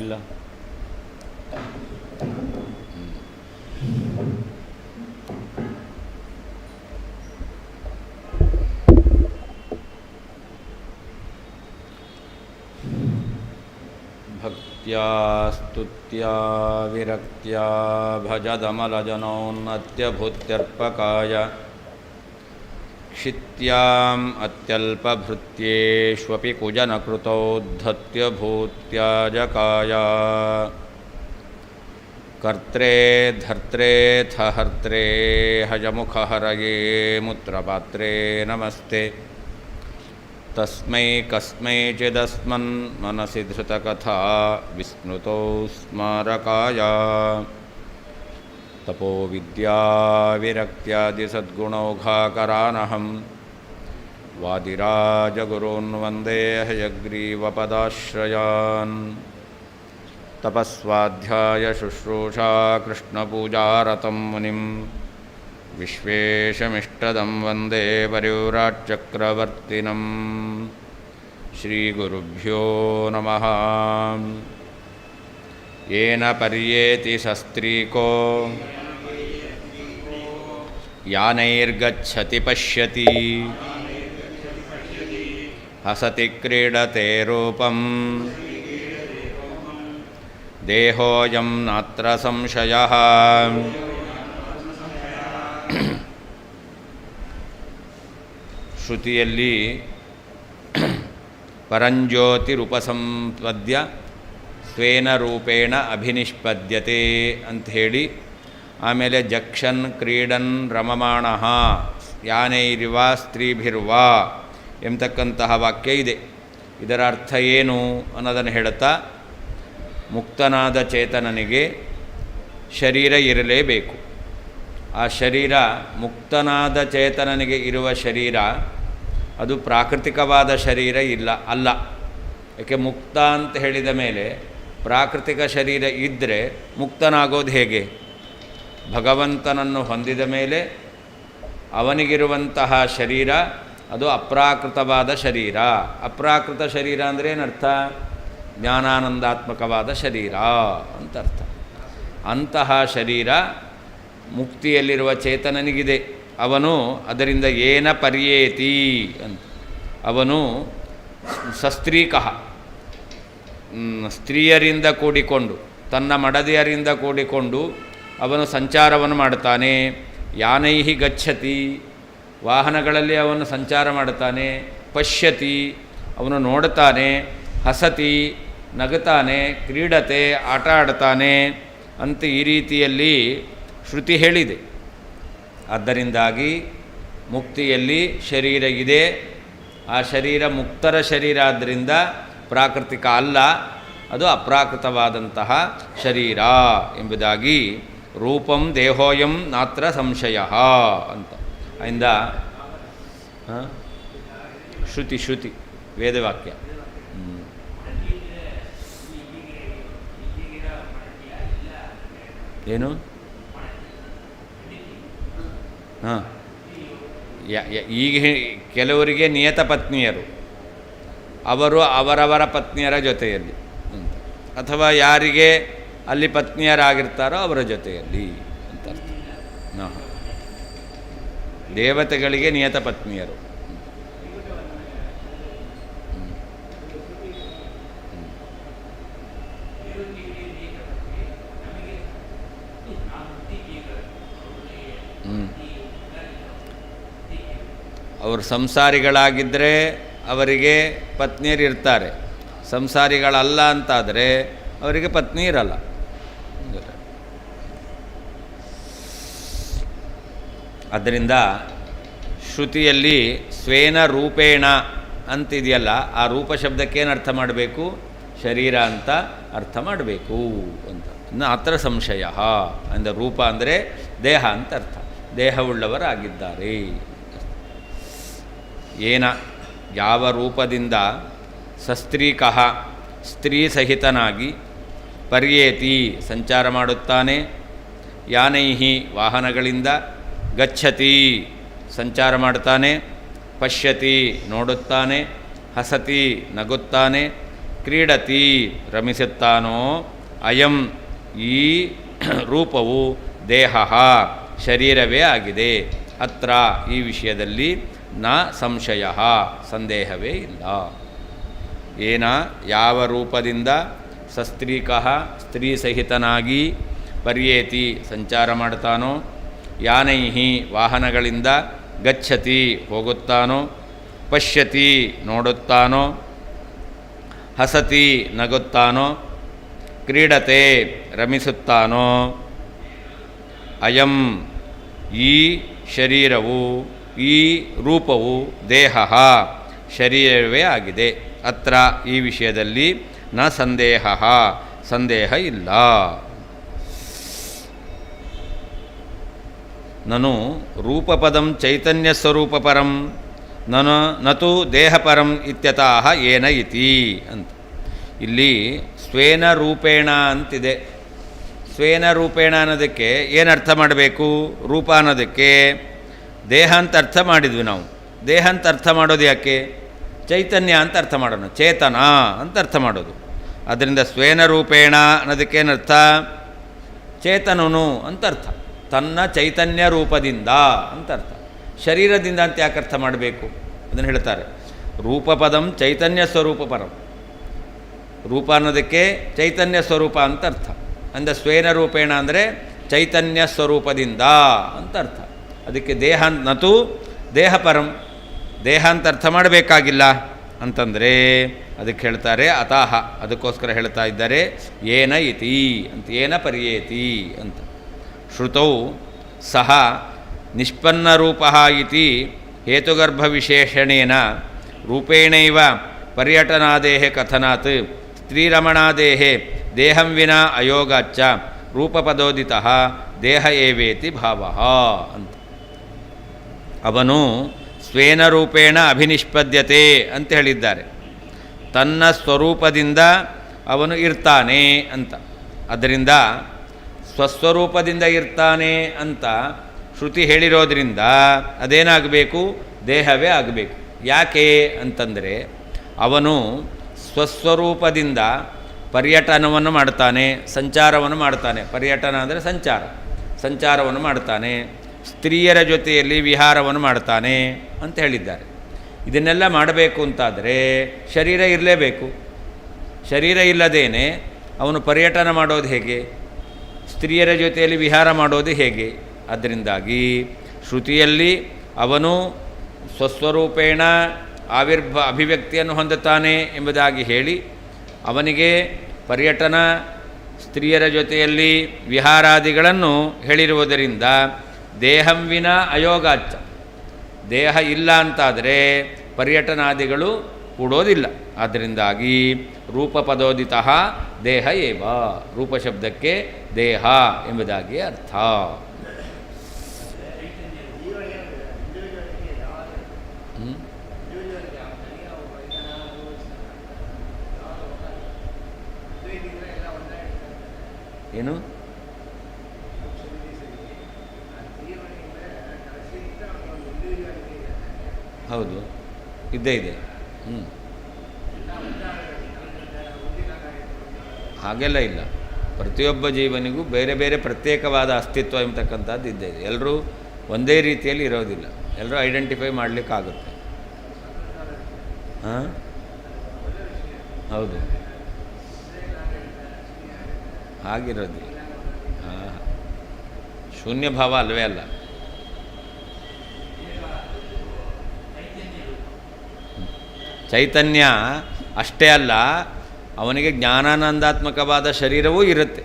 ಇಲ್ಲ. ಭಕ್ತ್ಯಾ ಸ್ತುತ್ಯಾ ವಿರಕ್ತ್ಯಾ ಭಜದಮಲಜನೋನ್ನತ್ಯಭೂತ್ಯರ್ಪಕಾಯ ಕ್ಷಿತ್ಯಾಂ ಅತ್ಯಲ್ಪಭೃತ್ಯೇಷ್ವಪಿ ಕುಜನಕೃತೋದ್ಧತ್ಯಭೂತ್ಯಾಜಕಾಯ ಕರ್ತ್ರೇ ಧರ್ತ್ರೇಥ ಹರ್ತ್ರೇ ಹಜಮುಖಹರಯೇ ಮುತ್ರಪಾತ್ರೇ ನಮಸ್ತೆ. ತಸ್ಮೈ ಕಸ್ಮೈಚಿದಸ್ಮನ್ ಮನಸಿ ಧೃತಕಥಾ ವಿಸ್ಮೃತೋ ಸ್ಮಾರಕಾಯ ತಪೋ ವಿದ್ಯಾ ವಿರಕ್ತ್ಯಾದಿ ಸದ್ಗುಣೌಘಾಕರಾನಹಂ ವಾದಿರಾಜಗುರೂನ್ ವಂದೇ ಹಯಗ್ರೀವಪದಾಶ್ರಯಾನ್. ತಪಸ್ವಾಧ್ಯಾಯ ಶುಶ್ರೂಷಾ ಕೃಷ್ಣಪೂಜಾರತಂ ಮುನಿಂ ವಿಶ್ವೇಶಮಿಷ್ಟದಂ ವಂದೇ ಪರಿವ್ರಾಟ್ಚಕ್ರವರ್ತಿನಂ. ಶ್ರೀಗುರುಭ್ಯೋ ನಮಃ. ಯೇನ ಪರ್ಯೇತಿ ಸಸ್ತ್ರೀಕೋ ಯಾನೈರ್ಗಚ್ಚತಿ ಪಶ್ಯತಿ ಹಸತಿ ಕ್ರೀಡತೆ ರೂಪಂ ದೇಹೋಯಂ ನಾತ್ರ ಸಂಶಯಃ. ಶ್ರುತಿಯಲ್ಲಿ ಪರಂಜ್ಯೋತಿರುಪಸಂಪದ್ಯ ಸ್ವೇನ ರೂಪೇಣ ಅಭಿನಿಷ್ಪದ್ಯತೆ ಅಂಥೇಳಿ, ಆಮೇಲೆ ಜಕ್ಷನ್ ಕ್ರೀಡನ್ ರಮಮಾಣಃ ಯಾನೈರಿವ ಸ್ತ್ರೀಭಿರ್ವಾ ಎಂಬತಕ್ಕಂತಹ ವಾಕ್ಯ ಇದೆ. ಇದರ ಅರ್ಥ ಏನು ಅನ್ನೋದನ್ನು ಹೇಳುತ್ತಾ, ಮುಕ್ತನಾದ ಚೇತನನಿಗೆ ಶರೀರ ಇರಲೇಬೇಕು. ಆ ಶರೀರ ಮುಕ್ತನಾದ ಚೇತನನಿಗೆ ಇರುವ ಶರೀರ ಅದು ಪ್ರಾಕೃತಿಕವಾದ ಶರೀರ ಅಲ್ಲ. ಯಾಕೆ ಮುಕ್ತ ಅಂತ ಹೇಳಿದ ಮೇಲೆ ಪ್ರಾಕೃತಿಕ ಶರೀರ ಇದ್ದರೆ ಮುಕ್ತನಾಗೋದು ಹೇಗೆ? ಭಗವಂತನನ್ನು ಹೊಂದಿದ ಮೇಲೆ ಅವನಿಗಿರುವಂತಹ ಶರೀರ ಅದು ಅಪ್ರಾಕೃತವಾದ ಶರೀರ. ಅಪ್ರಾಕೃತ ಶರೀರ ಅಂದರೆ ಏನರ್ಥ? ಜ್ಞಾನಾನಂದಾತ್ಮಕವಾದ ಶರೀರ ಅಂತ ಅರ್ಥ. ಅಂತಹ ಶರೀರ ಮುಕ್ತಿಯಲ್ಲಿರುವ ಚೇತನನಿಗಿದೆ. ಅವನು ಅದರಿಂದ ಏನ ಪರ್ಯೇತಿ ಅಂತ, ಅವನು ಸಸ್ತ್ರೀಕಃ, ಸ್ತ್ರೀಯರಿಂದ ಕೂಡಿಕೊಂಡು, ತನ್ನ ಮಡದಿಯರಿಂದ ಕೂಡಿಕೊಂಡು ಅವನು ಸಂಚಾರವನ್ನು ಮಾಡುತ್ತಾನೆ. ಯಾನೈಹಿ ಗಚ್ಚತಿ, ವಾಹನಗಳಲ್ಲಿ ಅವನು ಸಂಚಾರ ಮಾಡುತ್ತಾನೆ. ಪಶ್ಯತಿ, ಅವನು ನೋಡುತ್ತಾನೆ. ಹಸತಿ, ನಗುತ್ತಾನೆ. ಕ್ರೀಡತೆ, ಆಟ ಆಡ್ತಾನೆ ಅಂತ ಈ ರೀತಿಯಲ್ಲಿ ಶ್ರುತಿ ಹೇಳಿದೆ. ಆದ್ದರಿಂದಾಗಿ ಮುಕ್ತಿಯಲ್ಲಿ ಶರೀರ ಇದೆ. ಆ ಶರೀರ ಮುಕ್ತರ ಶರೀರ ಆದ್ದರಿಂದ ಪ್ರಾಕೃತಿಕ ಅಲ್ಲ, ಅದು ಅಪ್ರಾಕೃತವಾದಂತಹ ಶರೀರ ಎಂಬುದಾಗಿ ರೂಪಂ ದೇಹೋಯಂ ನಾತ್ರ ಸಂಶಯ ಅಂತ ಇಂದ ಶ್ರುತಿ ವೇದವಾಕ್ಯ. ಏನು? ಹಾಂ, ಈಗ ಕೆಲವರಿಗೆ ನಿಯತ ಪತ್ನಿಯರು, ಅವರು ಅವರವರ ಪತ್ನಿಯರ ಜೊತೆಯಲ್ಲಿ ಅಂತ, ಅಥವಾ ಯಾರಿಗೆ ಅಲ್ಲಿ ಪತ್ನಿಯರಾಗಿರ್ತಾರೋ ಅವರ ಜೊತೆಯಲ್ಲಿ ಅಂತ ಅರ್ಥ. ಹಾಂ, ದೇವತೆಗಳಿಗೆ ನಿಯತ ಪತ್ನಿಯರು. ಅವರು ಸಂಸಾರಿಗಳಾಗಿದ್ದರೆ ಅವರಿಗೆ ಪತ್ನಿಯರು ಇರ್ತಾರೆ. ಸಂಸಾರಿಗಳಲ್ಲ ಅಂತಾದರೆ ಅವರಿಗೆ ಪತ್ನಿ ಇರಲ್ಲ. ಆದ್ದರಿಂದ ಶ್ರುತಿಯಲ್ಲಿ ಸ್ವೇನ ರೂಪೇಣ ಅಂತಿದೆಯಲ್ಲ, ಆ ರೂಪ ಶಬ್ದಕ್ಕೇನು ಅರ್ಥ ಮಾಡಬೇಕು? ಶರೀರ ಅಂತ ಅರ್ಥ ಮಾಡಬೇಕು ಅಂತ. ಅತ್ರ ಸಂಶಯ ಅಂದರೆ ರೂಪ ಅಂದರೆ ದೇಹ ಅಂತ ಅರ್ಥ. ದೇಹವುಳ್ಳವರಾಗಿದ್ದಾರೆ. ಏನ ಯಾವ ರೂಪದಿಂದ ಸಸ್ತ್ರೀಕಃ ಸ್ತ್ರೀ ಸಹಿತನಾಗಿ ಪರ್ಯೇತಿ ಸಂಚಾರ ಮಾಡುತ್ತಾನೆ, ಯಾನೈಹಿ ವಾಹನಗಳಿಂದ, ಗಚ್ಚತಿ ಸಂಚಾರ ಮಾಡ್ತಾನೆ, ಪಶ್ಯತಿ ನೋಡುತ್ತಾನೆ, ಹಸತಿ ನಗುತ್ತಾನೆ, ಕ್ರೀಡತಿ ರಮಿಸುತ್ತಾನೋ ಅಯಂ ಈ ರೂಪವು ದೇಹ ಶರೀರವೇ ಆಗಿದೆ. ಅತ್ರ ಈ ವಿಷಯದಲ್ಲಿ ನ ಸಂಶಯ ಸಂದೇಹವೇ ಇಲ್ಲ. ಏನ ಯಾವ ರೂಪದಿಂದ ಸಸ್ತ್ರೀಕಃ ಸ್ತ್ರೀ ಸಹಿತನಾಗಿ ಪರ್ಯೇತಿ ಸಂಚಾರ ಮಾಡ್ತಾನೋ, ಯಾನೈಹಿ ವಾಹನಗಳಿಂದ ಗಚ್ಚತಿ ಹೋಗುತ್ತಾನೋ, ಪಶ್ಯತಿ ನೋಡುತ್ತಾನೋ, ಹಸತಿ ನಗುತ್ತಾನೋ, ಕ್ರೀಡತೆ ರಮಿಸುತ್ತಾನೋ, ಅಯಂ ಈ ಶರೀರವು ಈ ರೂಪವು ದೇಹ ಶರೀರವೇ ಆಗಿದೆ. ಅತ್ರ ಈ ವಿಷಯದಲ್ಲಿ ನ ಸಂದೇಹ ಸಂದೇಹ ಇಲ್ಲ. ನನು ರೂಪಪದಂ ಚೈತನ್ಯ ಸ್ವರೂಪಪರಂ ನತು ದೇಹಪರಂ ಇತ್ಯತಃ ಏನ ಇತಿ ಅಂತ. ಇಲ್ಲಿ ಸ್ವೇನ ರೂಪೇಣ ಅಂತಿದೆ. ಸ್ವೇನ ರೂಪೇಣ ಅನ್ನೋದಕ್ಕೆ ಏನು ಅರ್ಥ ಮಾಡಬೇಕು? ರೂಪ ಅನ್ನೋದಕ್ಕೆ ದೇಹ ಅಂತ ಅರ್ಥ ಮಾಡಿದ್ವಿ ನಾವು. ದೇಹ ಅಂತ ಅರ್ಥ ಮಾಡೋದು ಯಾಕೆ? ಚೈತನ್ಯ ಅಂತ ಅರ್ಥ ಮಾಡೋಣ, ಚೇತನ ಅಂತ ಅರ್ಥ ಮಾಡೋದು. ಅದರಿಂದ ಸ್ವೇನ ರೂಪೇಣ ಅನ್ನೋದಕ್ಕೇನರ್ಥ? ಚೇತನನು ಅಂತ ಅರ್ಥ, ತನ್ನ ಚೈತನ್ಯ ರೂಪದಿಂದ ಅಂತ ಅರ್ಥ. ಶರೀರದಿಂದ ಅಂತ ಯಾಕೆ ಅರ್ಥ ಮಾಡಬೇಕು? ಅದನ್ನು ಹೇಳ್ತಾರೆ. ರೂಪಪದಂ ಚೈತನ್ಯ ಸ್ವರೂಪ ಪರಂ. ರೂಪ ಅನ್ನೋದಕ್ಕೆ ಚೈತನ್ಯ ಸ್ವರೂಪ ಅಂತ ಅರ್ಥ. ಅಂದರೆ ಸ್ವೇನ ರೂಪೇಣ ಅಂದರೆ ಚೈತನ್ಯ ಸ್ವರೂಪದಿಂದ ಅಂತ ಅರ್ಥ. ಅದಕ್ಕೆ ದೇಹ ನತು ದೇಹ ಪರಂ, ದೇಹ ಅಂತ ಅರ್ಥ ಮಾಡಬೇಕಾಗಿಲ್ಲ ಅಂತಂದರೆ ಅದಕ್ಕೆ ಹೇಳ್ತಾರೆ ಅತಃ, ಅದಕ್ಕೋಸ್ಕರ ಹೇಳ್ತಾ ಇದ್ದಾರೆ ಏನ ಇತಿ ಅಂತ, ಏನ ಪರ್ಯೇತಿ ಅಂತ. ಶ್ರುತೌ ಸಹ ನಿಷ್ಪನ್ನರೂಪ ಇತಿ ಹೇತುಗರ್ಭವಿಶೇಷಣೇನ ರೂಪೇಣೈವ ಪರ್ಯಟನಾದೇಹ ಕಥನಾತ್ ಸ್ತ್ರೀರಮಣಾದೇಹ ದೇಹಂ ವಿನಾ ಅಯೋಗಾಚ್ಚ ರೂಪಪದೋದಿತಃ ದೇಹ ಏವೇತಿ ಭಾವ ಅಂತ. ಅವನು ಸ್ವೇನ ರೂಪೇಣ ಅಭಿನಿಷ್ಪದ್ಯತೆ ಅಂತ ಹೇಳಿದ್ದಾರೆ. ತನ್ನ ಸ್ವರೂಪದಿಂದ ಅವನು ಇರ್ತಾನೆ ಅಂತ. ಅದರಿಂದ ಸ್ವಸ್ವರೂಪದಿಂದ ಇರ್ತಾನೆ ಅಂತ ಶ್ರುತಿ ಹೇಳಿರೋದ್ರಿಂದ ಅದೇನಾಗಬೇಕು? ದೇಹವೇ ಆಗಬೇಕು. ಯಾಕೆ ಅಂತಂದರೆ ಅವನು ಸ್ವಸ್ವರೂಪದಿಂದ ಪರ್ಯಟನವನ್ನು ಮಾಡ್ತಾನೆ, ಸಂಚಾರವನ್ನು ಮಾಡ್ತಾನೆ. ಪರ್ಯಟನ ಅಂದರೆ ಸಂಚಾರ, ಸಂಚಾರವನ್ನು ಮಾಡ್ತಾನೆ. ಸ್ತ್ರೀಯರ ಜೊತೆಯಲ್ಲಿ ವಿಹಾರವನ್ನು ಮಾಡ್ತಾನೆ ಅಂತ ಹೇಳಿದ್ದಾರೆ. ಇದನ್ನೆಲ್ಲ ಮಾಡಬೇಕು ಅಂತಾದರೆ ಶರೀರ ಇರಲೇಬೇಕು. ಶರೀರ ಇಲ್ಲದೇನೆ ಅವನು ಪರ್ಯಟನ ಮಾಡೋದು ಹೇಗೆ? ಸ್ತ್ರೀಯರ ಜೊತೆಯಲ್ಲಿ ವಿಹಾರ ಮಾಡೋದು ಹೇಗೆ? ಅದರಿಂದಾಗಿ ಶ್ರುತಿಯಲ್ಲಿ ಅವನು ಸ್ವಸ್ವರೂಪೇಣ ಅಭಿವ್ಯಕ್ತಿಯನ್ನು ಹೊಂದುತ್ತಾನೆ ಎಂಬುದಾಗಿ ಹೇಳಿ, ಅವನಿಗೆ ಪರ್ಯಟನ, ಸ್ತ್ರೀಯರ ಜೊತೆಯಲ್ಲಿ ವಿಹಾರಾದಿಗಳನ್ನು ಹೇಳಿರುವುದರಿಂದ ದೇಹಂ ವಿನ ಅಯೋಗಾಚ್ಚ, ದೇಹ ಇಲ್ಲ ಅಂತಾದರೆ ಪರ್ಯಟನಾದಿಗಳು ಕೂಡೋದಿಲ್ಲ. ಆದ್ದರಿಂದಾಗಿ ರೂಪಪದೋದಿತಃ ದೇಹ ಏವ, ರೂಪಶಬ್ದಕ್ಕೆ ದೇಹ ಎಂಬುದಾಗಿ ಅರ್ಥ. ಏನು? ಹೌದು, ಇದ್ದೇ ಇದೆ. ಹಾಗೆಲ್ಲ ಇಲ್ಲ. ಪ್ರತಿಯೊಬ್ಬ ಜೀವನಿಗೂ ಬೇರೆ ಬೇರೆ ಪ್ರತ್ಯೇಕವಾದ ಅಸ್ತಿತ್ವ ಎಂಬತಕ್ಕಂಥದ್ದು ಇದ್ದೇ ಇದೆ. ಎಲ್ಲರೂ ಒಂದೇ ರೀತಿಯಲ್ಲಿ ಇರೋದಿಲ್ಲ, ಎಲ್ಲರೂ ಐಡೆಂಟಿಫೈ ಮಾಡಲಿಕ್ಕಾಗುತ್ತೆ. ಹಾಂ, ಹೌದು, ಹಾಗಿರೋದಿಲ್ಲ. ಹಾಂ, ಶೂನ್ಯ ಭಾವ ಅಲ್ಲವೇ ಅಲ್ಲ. ಚೈತನ್ಯ ಅಷ್ಟೇ ಅಲ್ಲ, ಅವನಿಗೆ ಜ್ಞಾನಾನಂದಾತ್ಮಕವಾದ ಶರೀರವೂ ಇರುತ್ತೆ.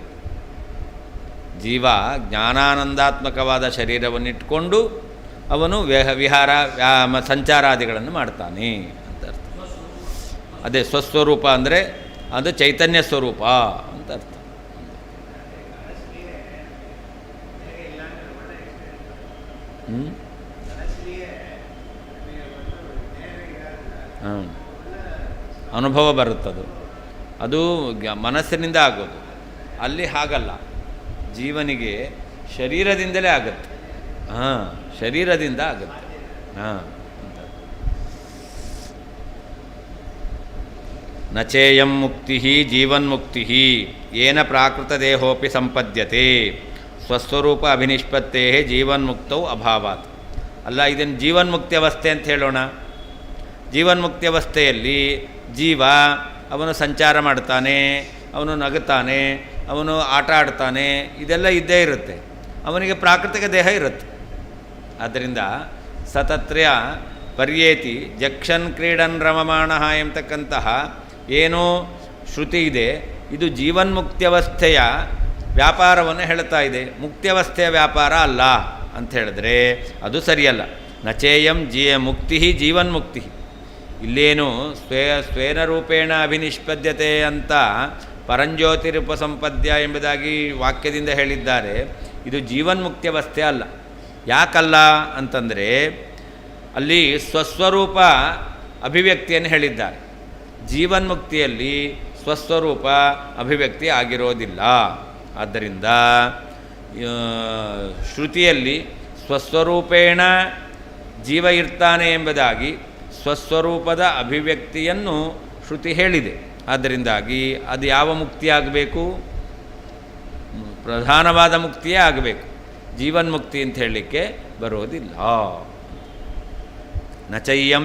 ಜೀವ ಜ್ಞಾನಾನಂದಾತ್ಮಕವಾದ ಶರೀರವನ್ನಿಟ್ಕೊಂಡು ಅವನು ವಿಹಾರ ಸಂಚಾರಾದಿಗಳನ್ನು ಮಾಡ್ತಾನೆ ಅಂತ ಅರ್ಥ. ಅದೇ ಸ್ವಸ್ವರೂಪ ಅಂದರೆ ಅದು ಚೈತನ್ಯ ಸ್ವರೂಪ ಅಂತ ಅರ್ಥ. ಅನುಭವ ಬರುತ್ತದು, ಅದು ಮನಸ್ಸಿನಿಂದ ಆಗೋದು. ಅಲ್ಲಿ ಹಾಗಲ್ಲ, ಜೀವನಿಗೆ ಶರೀರದಿಂದಲೇ ಆಗುತ್ತೆ. ಹಾಂ, ಶರೀರದಿಂದ ಆಗುತ್ತೆ. ಹಾಂ, ನಚೇಯಂ ಮುಕ್ತಿ ಜೀವನ್ಮುಕ್ತಿ ಯೇನ ಪ್ರಾಕೃತದೇಹೋಪಿ ಸಂಪದ್ಯತೆ ಸ್ವಸ್ವರೂಪ ಅಭಿನಿಷ್ಪತ್ತೇ ಜೀವನ್ಮುಕ್ತೌ ಅಭಾವಾತ್. ಅಲ್ಲ, ಇದನ್ನು ಜೀವನ್ಮುಕ್ತ್ಯವಸ್ಥೆ ಅಂತ ಹೇಳೋಣ. ಜೀವನ್ಮುಕ್ತ್ಯವಸ್ಥೆಯಲ್ಲಿ ಜೀವ ಅವನು ಸಂಚಾರ ಮಾಡ್ತಾನೆ, ಅವನು ನಗುತ್ತಾನೆ, ಅವನು ಆಟ ಆಡ್ತಾನೆ, ಇದೆಲ್ಲ ಇದ್ದೇ ಇರುತ್ತೆ. ಅವನಿಗೆ ಪ್ರಾಕೃತಿಕ ದೇಹ ಇರುತ್ತೆ. ಆದ್ದರಿಂದ ಸತತ್ರ್ಯ ಪರ್ಯೇತಿ ಜಕ್ಷನ್ ಕ್ರೀಡನ್ ರಮಮಾಣ ಎಂಬತಕ್ಕಂತಹ ಏನೋ ಶ್ರುತಿ ಇದೆ, ಇದು ಜೀವನ್ಮುಕ್ತ್ಯವಸ್ಥೆಯ ವ್ಯಾಪಾರವನ್ನು ಹೇಳ್ತಾ ಇದೆ. ಮುಕ್ತ್ಯವಸ್ಥೆಯ ವ್ಯಾಪಾರ ಅಲ್ಲ ಅಂತ ಹೇಳಿದ್ರೆ ಅದು ಸರಿಯಲ್ಲ. ನಚೇಯಂ ಮುಕ್ತಿ ಜೀವನ್ಮುಕ್ತಿ. ಇಲ್ಲೇನು ಸ್ವೇನ ರೂಪೇಣ ಅಭಿನಿಷ್ಪದ್ಯತೆ ಅಂತ ಪರಂಜ್ಯೋತಿರುಪಸಂಪದ್ಯ ಎಂಬುದಾಗಿ ವಾಕ್ಯದಿಂದ ಹೇಳಿದ್ದಾರೆ. ಇದು ಜೀವನ್ಮುಕ್ತ್ಯವಸ್ಥೆ ಅಲ್ಲ. ಯಾಕಲ್ಲ ಅಂತಂದರೆ ಅಲ್ಲಿ ಸ್ವಸ್ವರೂಪ ಅಭಿವ್ಯಕ್ತಿಯನ್ನು ಹೇಳಿದ್ದಾರೆ. ಜೀವನ್ಮುಕ್ತಿಯಲ್ಲಿ ಸ್ವಸ್ವರೂಪ ಅಭಿವ್ಯಕ್ತಿ ಆಗಿರೋದಿಲ್ಲ. ಆದ್ದರಿಂದ ಶ್ರುತಿಯಲ್ಲಿ ಸ್ವಸ್ವರೂಪೇಣ ಜೀವ ಇರ್ತಾನೆ ಎಂಬುದಾಗಿ ಸ್ವಸ್ವರೂಪದ ಅಭಿವ್ಯಕ್ತಿಯನ್ನು ಶ್ರುತಿ ಹೇಳಿದೆ. ಆದ್ದರಿಂದಾಗಿ ಅದು ಯಾವ ಮುಕ್ತಿಯಾಗಬೇಕು? ಪ್ರಧಾನವಾದ ಮುಕ್ತಿಯೇ ಆಗಬೇಕು. ಜೀವನ್ಮುಕ್ತಿ ಅಂತ ಹೇಳಲಿಕ್ಕೆ ಬರೋದಿಲ್ಲ. ನಚಯ್ಯಂ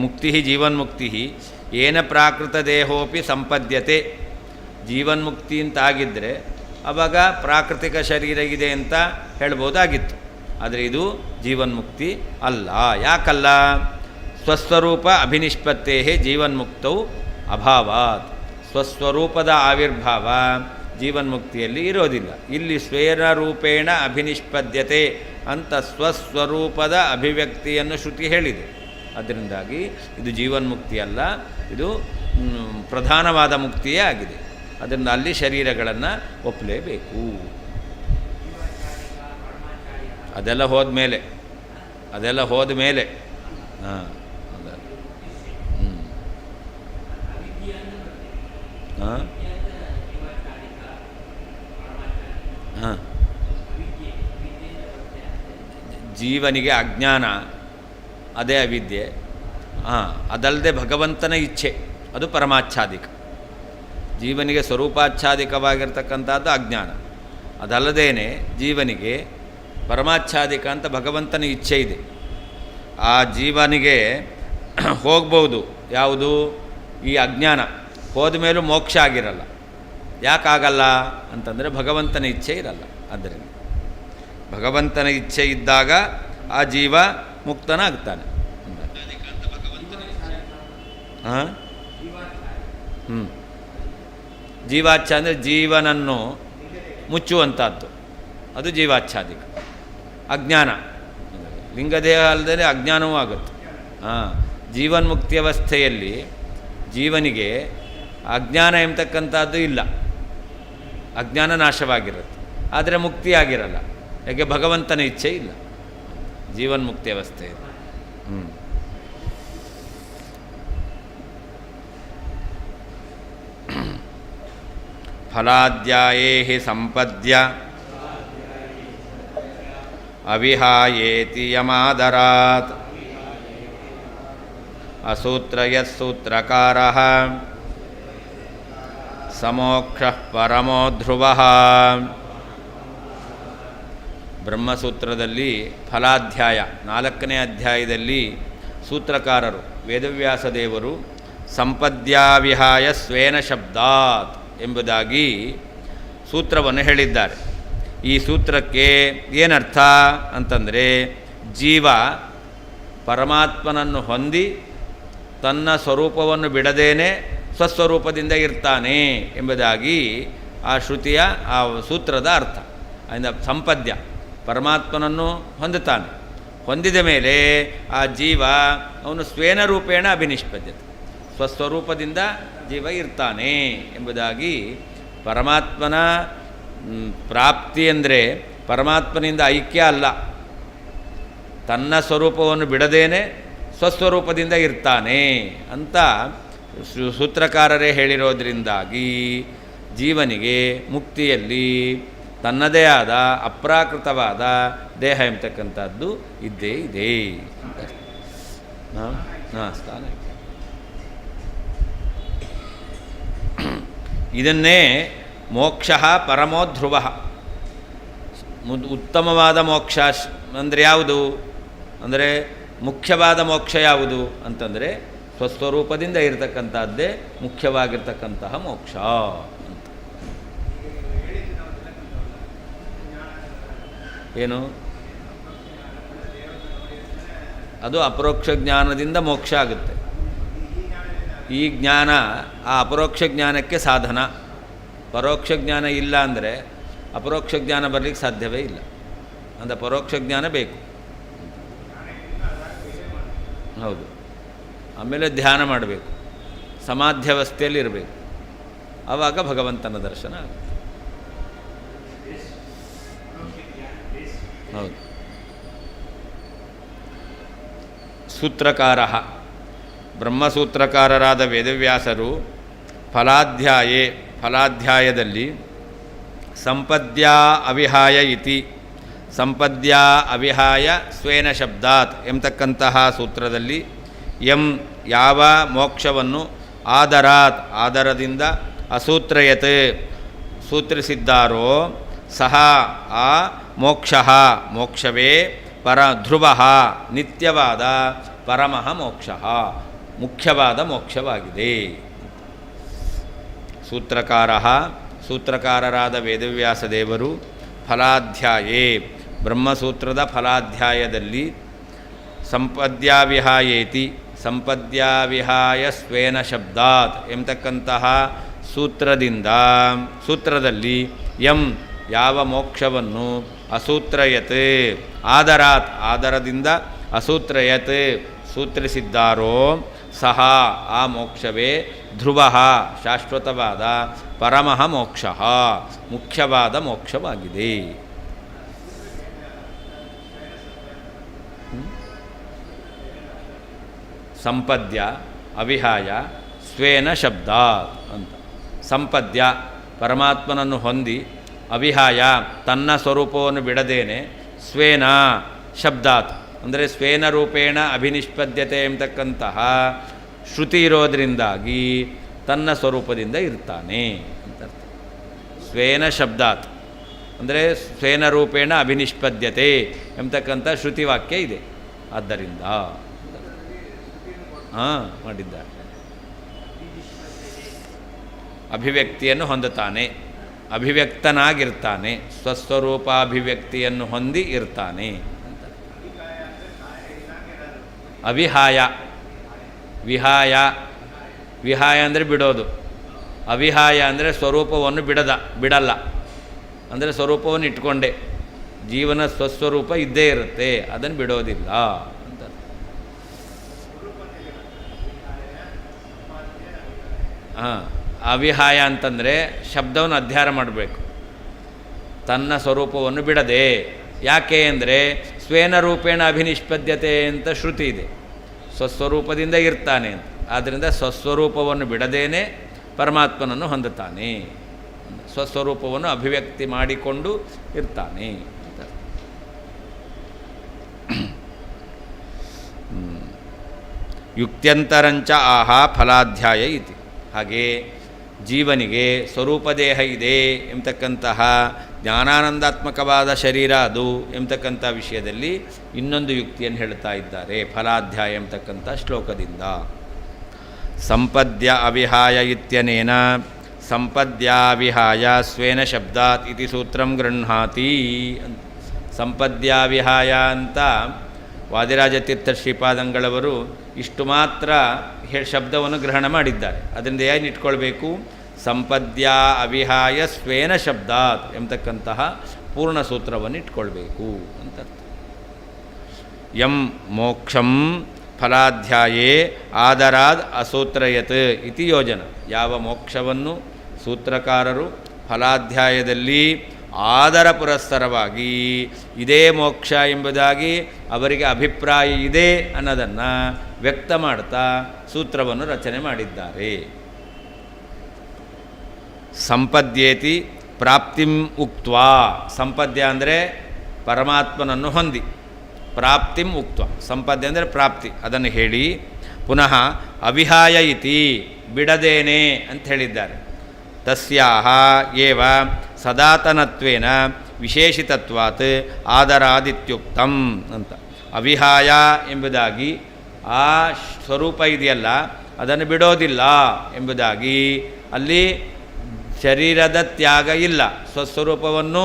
ಮುಕ್ತಿ ಜೀವನ್ಮುಕ್ತಿ ಏನ ಪ್ರಾಕೃತ ದೇಹೋಪಿ ಸಂಪದ್ಯತೆ. ಜೀವನ್ಮುಕ್ತಿ ಅಂತಾಗಿದ್ದರೆ ಆವಾಗ ಪ್ರಾಕೃತಿಕ ಶರೀರ ಇದೆ ಅಂತ ಹೇಳ್ಬೋದಾಗಿತ್ತು. ಆದರೆ ಇದು ಜೀವನ್ಮುಕ್ತಿ ಅಲ್ಲ. ಯಾಕಲ್ಲ? ಸ್ವಸ್ವರೂಪ ಅಭಿನಿಷ್ಪತ್ತೇ ಜೀವನ್ಮುಕ್ತೌ ಅಭಾವಾತ್. ಸ್ವಸ್ವರೂಪದ ಆವಿರ್ಭಾವ ಜೀವನ್ಮುಕ್ತಿಯಲ್ಲಿ ಇರೋದಿಲ್ಲ. ಇಲ್ಲಿ ಸ್ವೇನ ರೂಪೇಣ ಅಭಿನಿಷ್ಪದ್ಯತೆ ಅಂತ ಸ್ವಸ್ವರೂಪದ ಅಭಿವ್ಯಕ್ತಿಯನ್ನು ಶ್ರುತಿ ಹೇಳಿದೆ. ಅದರಿಂದಾಗಿ ಇದು ಜೀವನ್ಮುಕ್ತಿ ಅಲ್ಲ, ಇದು ಪ್ರಧಾನವಾದ ಮುಕ್ತಿಯೇ ಆಗಿದೆ. ಅದರಿಂದ ಅಲ್ಲಿ ಶರೀರಗಳನ್ನು ಒಪ್ಪಲೇಬೇಕು. ಅದೆಲ್ಲ ಹೋದ ಮೇಲೆ ಹಾಂ ಹಾಂ ಹಾಂ ಜೀವನಿಗೆ ಅಜ್ಞಾನ, ಅದೇ ಅವಿದ್ಯೆ. ಅದಲ್ಲದೆ ಭಗವಂತನ ಇಚ್ಛೆ, ಅದು ಪರಮಾಚ್ಛಾದಿಕ. ಜೀವನಿಗೆ ಸ್ವರೂಪಾಚ್ಛಾದಿಕವಾಗಿರ್ತಕ್ಕಂಥದ್ದು ಅಜ್ಞಾನ. ಅದಲ್ಲದೇನೆ ಜೀವನಿಗೆ ಪರಮಾಚ್ಛಾದಿಕ ಅಂತ ಭಗವಂತನ ಇಚ್ಛೆ ಇದೆ. ಆ ಜೀವನಿಗೆ ಹೋಗ್ಬೋದು ಯಾವುದು? ಈ ಅಜ್ಞಾನ. ಹೋದ ಮೇಲೂ ಮೋಕ್ಷ ಆಗಿರಲ್ಲ. ಯಾಕಾಗಲ್ಲ ಅಂತಂದರೆ ಭಗವಂತನ ಇಚ್ಛೆ ಇರಲ್ಲ. ಆದ್ದರಿಂದ ಭಗವಂತನ ಇಚ್ಛೆ ಇದ್ದಾಗ ಆ ಜೀವ ಮುಕ್ತನಾಗ್ತಾನೆ. ಹಾಂ ಜೀವಾಚ್ಛ ಅಂದರೆ ಜೀವನನ್ನು ಮುಚ್ಚುವಂಥದ್ದು, ಅದು ಜೀವಾಚ್ಛಾದಿಕ. ಅಜ್ಞಾನ, ಲಿಂಗದೇಹ ಅಲ್ಲದೆ ಅಜ್ಞಾನವೂ ಆಗುತ್ತೆ. ಜೀವನ್ಮುಕ್ತಿಯವಸ್ಥೆಯಲ್ಲಿ ಜೀವನಿಗೆ ಅಜ್ಞಾನ ಎಂಬತಕ್ಕಂಥದ್ದು ಇಲ್ಲ, ಅಜ್ಞಾನ ನಾಶವಾಗಿರುತ್ತೆ. ಆದರೆ ಮುಕ್ತಿಯಾಗಿರಲ್ಲ. ಯಾಕೆ? ಭಗವಂತನ ಇಚ್ಛೆ ಇಲ್ಲ ಜೀವನ್ಮುಕ್ತಿ ಅವಸ್ಥೆಯಲ್ಲಿ. ಫಲಾಧ್ಯಾಯೇ ಸಂಪದ್ಯ ಅವಿಹಾಯೇತಿ ಯಮಾದರಾತ್ ಅಸೂತ್ರಯತ್ಸೂತ್ರಕಾರಃ ಸಮೋಕ್ಷಃ ಪರಮೋ ಧ್ರುವಃ. ಬ್ರಹ್ಮಸೂತ್ರದಲ್ಲಿ ಫಲಾಧ್ಯಾಯ 4ನೇ ಅಧ್ಯಾಯದಲ್ಲಿ ಸೂತ್ರಕಾರರು ವೇದವ್ಯಾಸ ದೇವರು ಸಂಪದ್ಯಾವಿಹಾಯ ಸ್ವೇನ ಶಬ್ದಾತ್ ಎಂಬುದಾಗಿ ಸೂತ್ರವನ್ನು ಹೇಳಿದ್ದಾರೆ. ಈ ಸೂತ್ರಕ್ಕೆ ಏನರ್ಥ ಅಂತಂದರೆ, ಜೀವ ಪರಮಾತ್ಮನನ್ನು ಹೊಂದಿ ತನ್ನ ಸ್ವರೂಪವನ್ನು ಬಿಡದೇನೆ ಸ್ವಸ್ವರೂಪದಿಂದ ಇರ್ತಾನೆ ಎಂಬುದಾಗಿ ಆ ಶ್ರುತಿಯ ಆ ಸೂತ್ರದ ಅರ್ಥ. ಅದರಿಂದ ಸಂಪದ್ಯ ಪರಮಾತ್ಮನನ್ನು ಹೊಂದುತ್ತಾನೆ. ಹೊಂದಿದ ಮೇಲೆ ಆ ಜೀವ ಅವನು ಸ್ವೇನ ರೂಪೇಣ ಅಭಿನಿಷ್ಪದ್ಯತೆ, ಸ್ವಸ್ವರೂಪದಿಂದ ಜೀವ ಇರ್ತಾನೆ ಎಂಬುದಾಗಿ. ಪರಮಾತ್ಮನ ಪ್ರಾಪ್ತಿ ಅಂದರೆ ಪರಮಾತ್ಮನಿಂದ ಐಕ್ಯ ಅಲ್ಲ, ತನ್ನ ಸ್ವರೂಪವನ್ನು ಬಿಡದೇನೆ ಸ್ವಸ್ವರೂಪದಿಂದ ಇರ್ತಾನೆ ಅಂತ ಸೂತ್ರಕಾರರೇ ಹೇಳಿರೋದ್ರಿಂದಾಗಿ ಜೀವನಿಗೆ ಮುಕ್ತಿಯಲ್ಲಿ ತನ್ನದೇ ಆದ ಅಪ್ರಾಕೃತವಾದ ದೇಹ ಎಂಬತಕ್ಕಂಥದ್ದು ಇದ್ದೇ ಇದೆ ಅಂತ. ಸ್ಥಾನ ಇದನ್ನೇ ಮೋಕ್ಷ ಪರಮೋ ಧ್ರುವ. ಉತ್ತಮವಾದ ಮೋಕ್ಷ ಅಂದರೆ ಯಾವುದು ಅಂದರೆ ಮುಖ್ಯವಾದ ಮೋಕ್ಷ ಯಾವುದು ಅಂತಂದರೆ ಸ್ವಸ್ವರೂಪದಿಂದ ಇರತಕ್ಕಂಥದ್ದೇ ಮುಖ್ಯವಾಗಿರ್ತಕ್ಕಂತಹ ಮೋಕ್ಷ ಅಂತ. ಏನು ಅದು ಅಪರೋಕ್ಷ ಜ್ಞಾನದಿಂದ ಮೋಕ್ಷ ಆಗುತ್ತೆ. ಈ ಜ್ಞಾನ ಆ ಅಪರೋಕ್ಷ ಜ್ಞಾನಕ್ಕೆ ಸಾಧನ. ಪರೋಕ್ಷ ಜ್ಞಾನ ಇಲ್ಲ ಅಂದರೆ ಅಪರೋಕ್ಷ ಜ್ಞಾನ ಬರಲಿಕ್ಕೆ ಸಾಧ್ಯವೇ ಇಲ್ಲ. ಅಂದರೆ ಪರೋಕ್ಷ ಜ್ಞಾನ ಬೇಕು. ಹೌದು. ಆಮೇಲೆ ಧ್ಯಾನ ಮಾಡಬೇಕು, ಸಮಾಧ್ಯವಸ್ಥೆಯಲ್ಲಿ ಇರಬೇಕು, ಆವಾಗ ಭಗವಂತನ ದರ್ಶನ ಆಗುತ್ತೆ. ಹೌದು. ಸೂತ್ರಕಾರ ಬ್ರಹ್ಮಸೂತ್ರಕಾರರಾದ ವೇದವ್ಯಾಸರು ಫಲಾಧ್ಯಾಯದಲ್ಲಿ ಸಂಪದ್ಯಾ ಅವಿಹಾಯ ಇತಿ ಸಂಪದ್ಯಾ ಅವಿಹಾಯ ಸ್ವೇನ ಶಬ್ದಾತ್ ಎಂಬತಕ್ಕಂತಹ ಸೂತ್ರದಲ್ಲಿ ಯಾವ ಮೋಕ್ಷವನ್ನು ಆದರದಿಂದ ಅಸೂತ್ರಯತೆ ಸೂತ್ರಿಸಿದ್ದಾರೋ ಸಹ ಆ ಮೋಕ್ಷವೇ ಧ್ರುವ ನಿತ್ಯವಾದ ಪರಮಃ ಮೋಕ್ಷ ಮುಖ್ಯವಾದ ಮೋಕ್ಷವಾಗಿದೆ. ಸೂತ್ರಕಾರರಾದ ವೇದವ್ಯಾಸ ದೇವರು ಫಲಾಧ್ಯಾಯೇ ಬ್ರಹ್ಮಸೂತ್ರದ ಫಲಾಧ್ಯಾಯದಲ್ಲಿ ಸಂಪದ್ಯಾವಿಹಾಯೇತಿ ಸಂಪದ್ಯಾವಿಹಾಯ ಸ್ವೇನ ಶಬ್ದಾತ್ ಎಂಬತಕ್ಕಂತಹ ಸೂತ್ರದಲ್ಲಿ ಯಾವ ಮೋಕ್ಷವನ್ನು ಅಸೂತ್ರಯತೆ ಆದರದಿಂದ ಅಸೂತ್ರಯತೆ ಸೂತ್ರಿಸಿದ್ದಾರೋ ಸಹ ಆ ಮೋಕ್ಷವೇ ಧ್ರುವ ಶಾಶ್ವತವಾದ ಪರಮಃ ಮೋಕ್ಷ ಮುಖ್ಯವಾದ ಮೋಕ್ಷವಾಗಿದೆ. ಸಂಪದ್ಯ ಅವಿಹಾಯ ಸ್ವೇನ ಶಬ್ದಾತ್ ಅಂತ. ಸಂಪದ್ಯ ಪರಮಾತ್ಮನನ್ನು ಹೊಂದಿ, ಅವಿಹಾಯ ತನ್ನ ಸ್ವರೂಪವನ್ನು ಬಿಡದೇನೆ, ಸ್ವೇನ ಶಬ್ದಾತ್ ಅಂದರೆ ಸ್ವೇನ ರೂಪೇಣ ಅಭಿನಿಷ್ಪದ್ಯತೆ ಎಂಬತಕ್ಕಂತಹ ಶ್ರುತಿ ಇರೋದರಿಂದಾಗಿ ತನ್ನ ಸ್ವರೂಪದಿಂದ ಇರ್ತಾನೆ ಅಂತ ಅರ್ಥ. ಸ್ವೇನ ಶಬ್ದಾತ್ ಅಂದರೆ ಸ್ವೇನ ರೂಪೇಣ ಅಭಿನಿಷ್ಪದ್ಯತೆ ಎಂಬತಕ್ಕಂಥ ಶ್ರುತಿವಾಕ್ಯ ಇದೆ. ಆದ್ದರಿಂದ ಮಾಡಿದ್ದಾರೆ. ಅಭಿವ್ಯಕ್ತಿಯನ್ನು ಹೊಂದುತ್ತಾನೆ, ಅಭಿವ್ಯಕ್ತನಾಗಿರ್ತಾನೆ, ಸ್ವಸ್ವರೂಪಾಭಿವ್ಯಕ್ತಿಯನ್ನು ಹೊಂದಿ ಇರ್ತಾನೆ ಅಂತ. ಅವಿಹಾಯ ವಿಹಾಯ ಅಂದರೆ ಬಿಡೋದು, ಅವಿಹಾಯ ಅಂದರೆ ಸ್ವರೂಪವನ್ನು ಬಿಡಲ್ಲ ಅಂದರೆ ಸ್ವರೂಪವನ್ನು ಇಟ್ಕೊಂಡೆ, ಜೀವನ ಸ್ವಸ್ವರೂಪ ಇದ್ದೇ ಇರುತ್ತೆ, ಅದನ್ನು ಬಿಡೋದಿಲ್ಲ ಅಂತ. ಅವಿಹಾಯ ಅಂತಂದರೆ ಶಬ್ದವನ್ನು ಅಧ್ಯಯನ ಮಾಡಬೇಕು, ತನ್ನ ಸ್ವರೂಪವನ್ನು ಬಿಡದೆ. ಯಾಕೆ ಅಂದರೆ ಸ್ವೇನ ರೂಪೇಣ ಅಭಿನಿಷ್ಪದ್ಯತೆ ಅಂತ ಶ್ರುತಿ ಇದೆ, ಸ್ವಸ್ವರೂಪದಿಂದ ಇರ್ತಾನೆ ಅಂತ. ಆದ್ದರಿಂದ ಸ್ವಸ್ವರೂಪವನ್ನು ಬಿಡದೇನೆ ಪರಮಾತ್ಮನನ್ನು ಹೊಂದುತ್ತಾನೆ, ಸ್ವಸ್ವರೂಪವನ್ನು ಅಭಿವ್ಯಕ್ತಿ ಮಾಡಿಕೊಂಡು ಇರ್ತಾನೆ ಅಂತ. ಯುಕ್ತ್ಯಂತರಂಚ ಆಹಾ ಫಲಾಧ್ಯಾಯ ಇತಿ. ಹಾಗೆ ಜೀವನಿಗೆ ಸ್ವರೂಪದೇಹ ಇದೆ ಎಂಬತಕ್ಕಂತಹ ಜ್ಞಾನಾನಂದಾತ್ಮಕವಾದ ಶರೀರ ಅದು ಎಂಬತಕ್ಕಂಥ ವಿಷಯದಲ್ಲಿ ಇನ್ನೊಂದು ಯುಕ್ತಿಯನ್ನು ಹೇಳ್ತಾ ಇದ್ದಾರೆ ಫಲಾಧ್ಯಾಯ ಎಂಬತಕ್ಕಂಥ ಶ್ಲೋಕದಿಂದ. ಸಂಪದ್ಯ ಅವಿಹಾಯ ಇತ್ಯನೇನ ಸಂಪದ್ಯಾವಿಹಾಯ ಸ್ವೇನ ಶಬ್ದಾತ್ ಇತಿ ಸೂತ್ರಂ ಗೃಹ್ಣಾತಿ ಅಂತ. ಸಂಪದ್ಯಾವಿಹಾಯ ಅಂತ ವಾದಿರಾಜತೀರ್ಥ ಶ್ರೀಪಾದಂಗಳವರು ಇಷ್ಟು ಮಾತ್ರ ಶಬ್ದವನ್ನು ಗ್ರಹಣ ಮಾಡಿದ್ದಾರೆ. ಅದರಿಂದ ಏನು ಇಟ್ಕೊಳ್ಬೇಕು? ಸಂಪದ್ಯಾ ಅವಿಹಾಯ ಸ್ವೇನ ಶಬ್ದಾತ್ ಎಂಬತಕ್ಕಂತಹ ಪೂರ್ಣ ಸೂತ್ರವನ್ನು ಇಟ್ಕೊಳ್ಬೇಕು ಅಂತ. ಮೋಕ್ಷಂ ಫಲಾಧ್ಯಾಯೇ ಆದರಾದ್ ಅಸೂತ್ರಯತ್ ಇತಿ ಯೋಜನ. ಯಾವ ಮೋಕ್ಷವನ್ನು ಸೂತ್ರಕಾರರು ಫಲಾಧ್ಯಾಯದಲ್ಲಿ ಆದರ ಪುರಸ್ಸರವಾಗಿ ಇದೇ ಮೋಕ್ಷ ಎಂಬುದಾಗಿ ಅವರಿಗೆ ಅಭಿಪ್ರಾಯ ಇದೆ ಅನ್ನೋದನ್ನು ವ್ಯಕ್ತ ಮಾಡ್ತಾ ಸೂತ್ರವನ್ನು ರಚನೆ ಮಾಡಿದ್ದಾರೆ. ಸಂಪದ್ಯೇತಿ ಪ್ರಾಪ್ತಿಂ ಉಕ್ತ್ವಾ. ಸಂಪದ್ಯ ಅಂದರೆ ಪರಮಾತ್ಮನನ್ನು ಹೊಂದಿ, ಪ್ರಾಪ್ತಿಂ ಉಕ್ತ್ವ. ಸಂಪದ್ಯ ಅಂದರೆ ಪ್ರಾಪ್ತಿ, ಅದನ್ನು ಹೇಳಿ ಪುನಃ ಅವಿಹಾಯ ಇತಿ ಬಿಡದೇನೆ ಅಂತ ಹೇಳಿದ್ದಾರೆ. ತಸ್ಯಾಹ ಏವ ಸದಾತನತ್ವೇನ ವಿಶೇಷಿತತ್ವಾತ್ ಆದರಾದಿತ್ಯುಕ್ತಂ ಅಂತ. ಅವಿಹಾಯ ಎಂಬುದಾಗಿ ಆ ಸ್ವರೂಪ ಇದೆಯಲ್ಲ ಅದನ್ನು ಬಿಡೋದಿಲ್ಲ ಎಂಬುದಾಗಿ, ಅಲ್ಲಿ ಶರೀರದ ತ್ಯಾಗ ಇಲ್ಲ, ಸ್ವಸ್ವರೂಪವನ್ನು